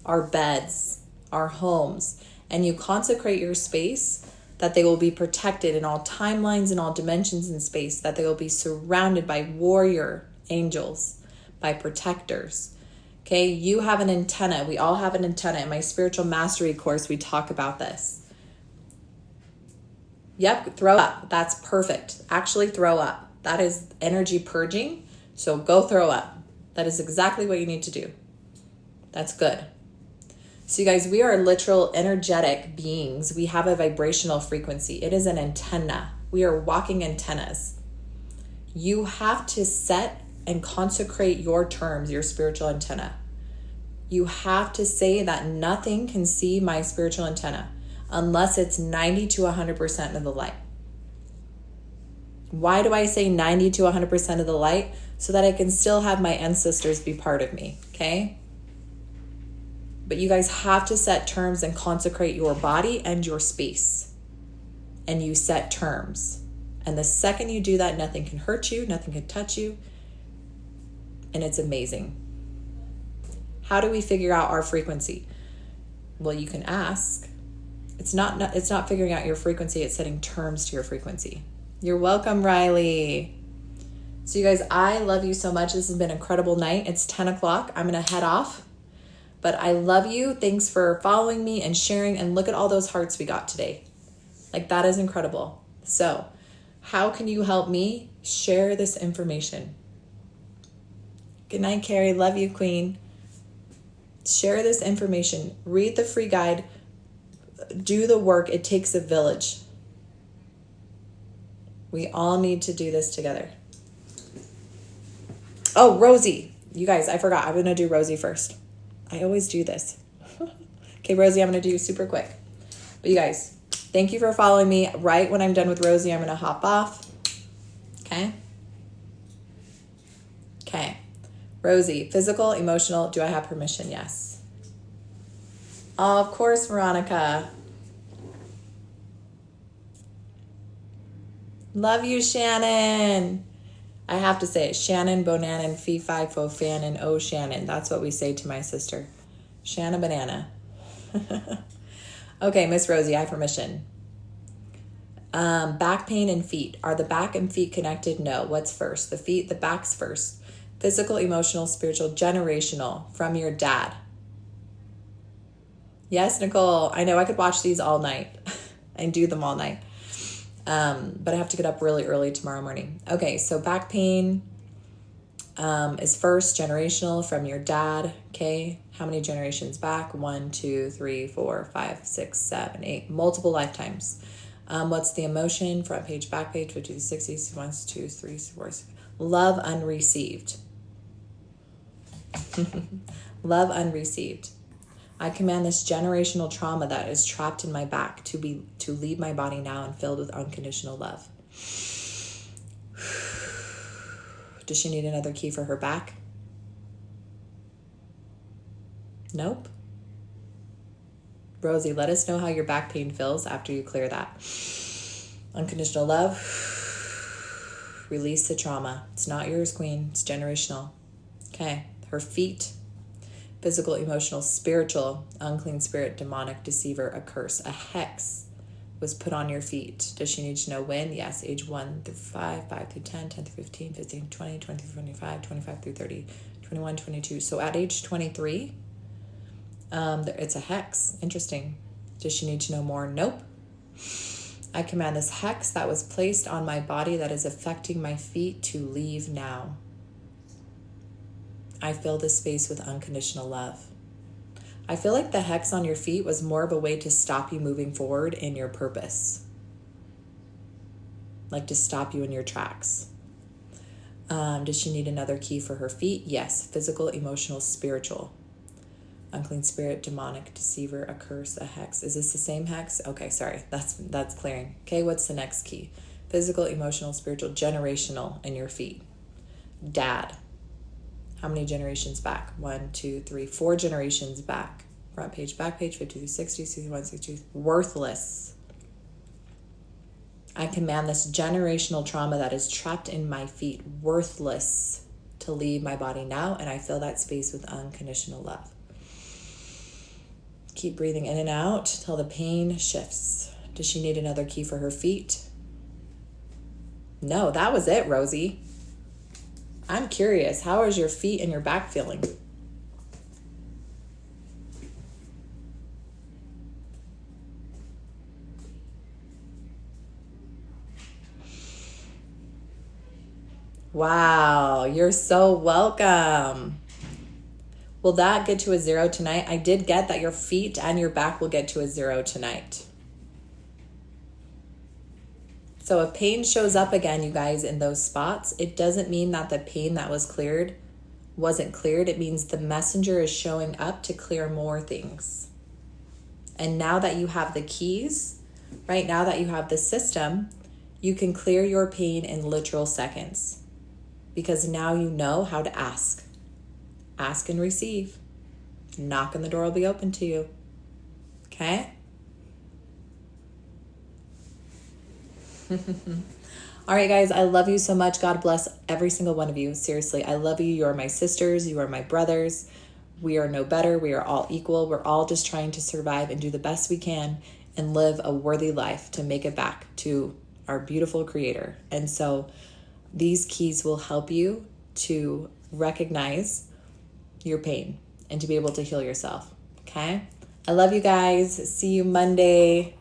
our beds, our homes, and you consecrate your space that they will be protected in all timelines and all dimensions in space, that they will be surrounded by warrior angels, by protectors. Okay, you have an antenna. We all have an antenna. In my spiritual mastery course, we talk about this. Yep, throw up. That's perfect. Actually, throw up. That is energy purging. So go throw up. That is exactly what you need to do. That's good. So you guys, we are literal energetic beings. We have a vibrational frequency. It is an antenna. We are walking antennas. You have to set and consecrate your terms, your spiritual antenna. You have to say that nothing can see my spiritual antenna unless it's 90 to 100% of the light. Why do I say 90 to 100% of the light? So that I can still have my ancestors be part of me, okay? But you guys have to set terms and consecrate your body and your space. And you set terms. And the second you do that, nothing can hurt you, nothing can touch you. And it's amazing. How do we figure out our frequency? Well, you can ask. It's not figuring out your frequency, it's setting terms to your frequency. You're welcome, Riley. So you guys, I love you so much. This has been an incredible night. It's 10 o'clock. I'm going to head off. But I love you. Thanks for following me and sharing. And look at all those hearts we got today. Like, that is incredible. So how can you help me share this information? Good night, Carrie. Love you, Queen. Share this information. Read the free guide. Do the work. It takes a village. We all need to do this together. Oh, Rosie. You guys, I forgot. I'm going to do Rosie first. I always do this. Okay, Rosie, I'm going to do super quick. But you guys, thank you for following me. Right when I'm done with Rosie, I'm going to hop off. Okay? Okay. Rosie, physical, emotional, do I have permission? Yes. Of course, Veronica. Love you, Shannon. I have to say it. Shannon, Bonanon, Fee, Fi, Fo, Fan, and Oh, Shannon. That's what we say to my sister. Shanna Banana. Okay, Miss Rosie, I have permission. Back pain and feet. Are the back and feet connected? No. What's first? The feet, the back's first. Physical, emotional, spiritual, generational. From your dad. Yes, Nicole. I know I could watch these all night. and do them all night. But I have to get up really early tomorrow morning. Okay, so back pain is first generational from your dad. Okay, how many generations back? 1, 2, 3, 4, 5, 6, 7, 8, multiple lifetimes. What's the emotion? Front page, back page, 50 to 60, 1, 2, 3, 4, 6. Love unreceived. Love unreceived. I command this generational trauma that is trapped in my back to leave my body now and filled with unconditional love. Does she need another key for her back? Nope. Rosie, let us know how your back pain feels after you clear that. Unconditional love. Release the trauma. It's not yours, queen. It's generational. Okay. Her feet. Physical, emotional, spiritual, unclean spirit, demonic, deceiver, a curse, a hex was put on your feet. Does she need to know when? Yes. Age 1 through 5, 5 through 10, 10 through 15, 15, 20, 20 through 25, 25 through 30, 21, 22. So at age 23, it's a hex. Interesting. Does she need to know more? Nope. I command this hex that was placed on my body that is affecting my feet to leave now. I fill this space with unconditional love. I feel like the hex on your feet was more of a way to stop you moving forward in your purpose. Like to stop you in your tracks. Does she need another key for her feet? Yes. Physical, emotional, spiritual. Unclean spirit, demonic, deceiver, a curse, a hex. Is this the same hex? Okay, sorry. That's clearing. Okay, what's the next key? Physical, emotional, spiritual, generational in your feet. Dad. How many generations back? 1, 2, 3, 4 generations back. Front page, back page, 50 to 60, 61, 62. Worthless. I command this generational trauma that is trapped in my feet, worthless, to leave my body now, and I fill that space with unconditional love. Keep breathing in and out till the pain shifts. Does she need another key for her feet? No, that was it, Rosie. I'm curious, how is your feet and your back feeling? Wow, you're so welcome. Will that get to a 0 tonight? I did get that your feet and your back will get to a 0 tonight. So if pain shows up again, you guys, in those spots, it doesn't mean that the pain that was cleared wasn't cleared. It means the messenger is showing up to clear more things. And now that you have the keys, right now that you have the system, you can clear your pain in literal seconds. Because now you know how to ask. Ask and receive. Knock and the door will be open to you. Okay? All right, guys, I love you so much. God bless every single one of you. Seriously, I love you. You are my sisters. You are my brothers. We are no better. We are all equal. We're all just trying to survive and do the best we can and live a worthy life to make it back to our beautiful creator. And so these keys will help you to recognize your pain and to be able to heal yourself. Okay? I love you guys. See you Monday.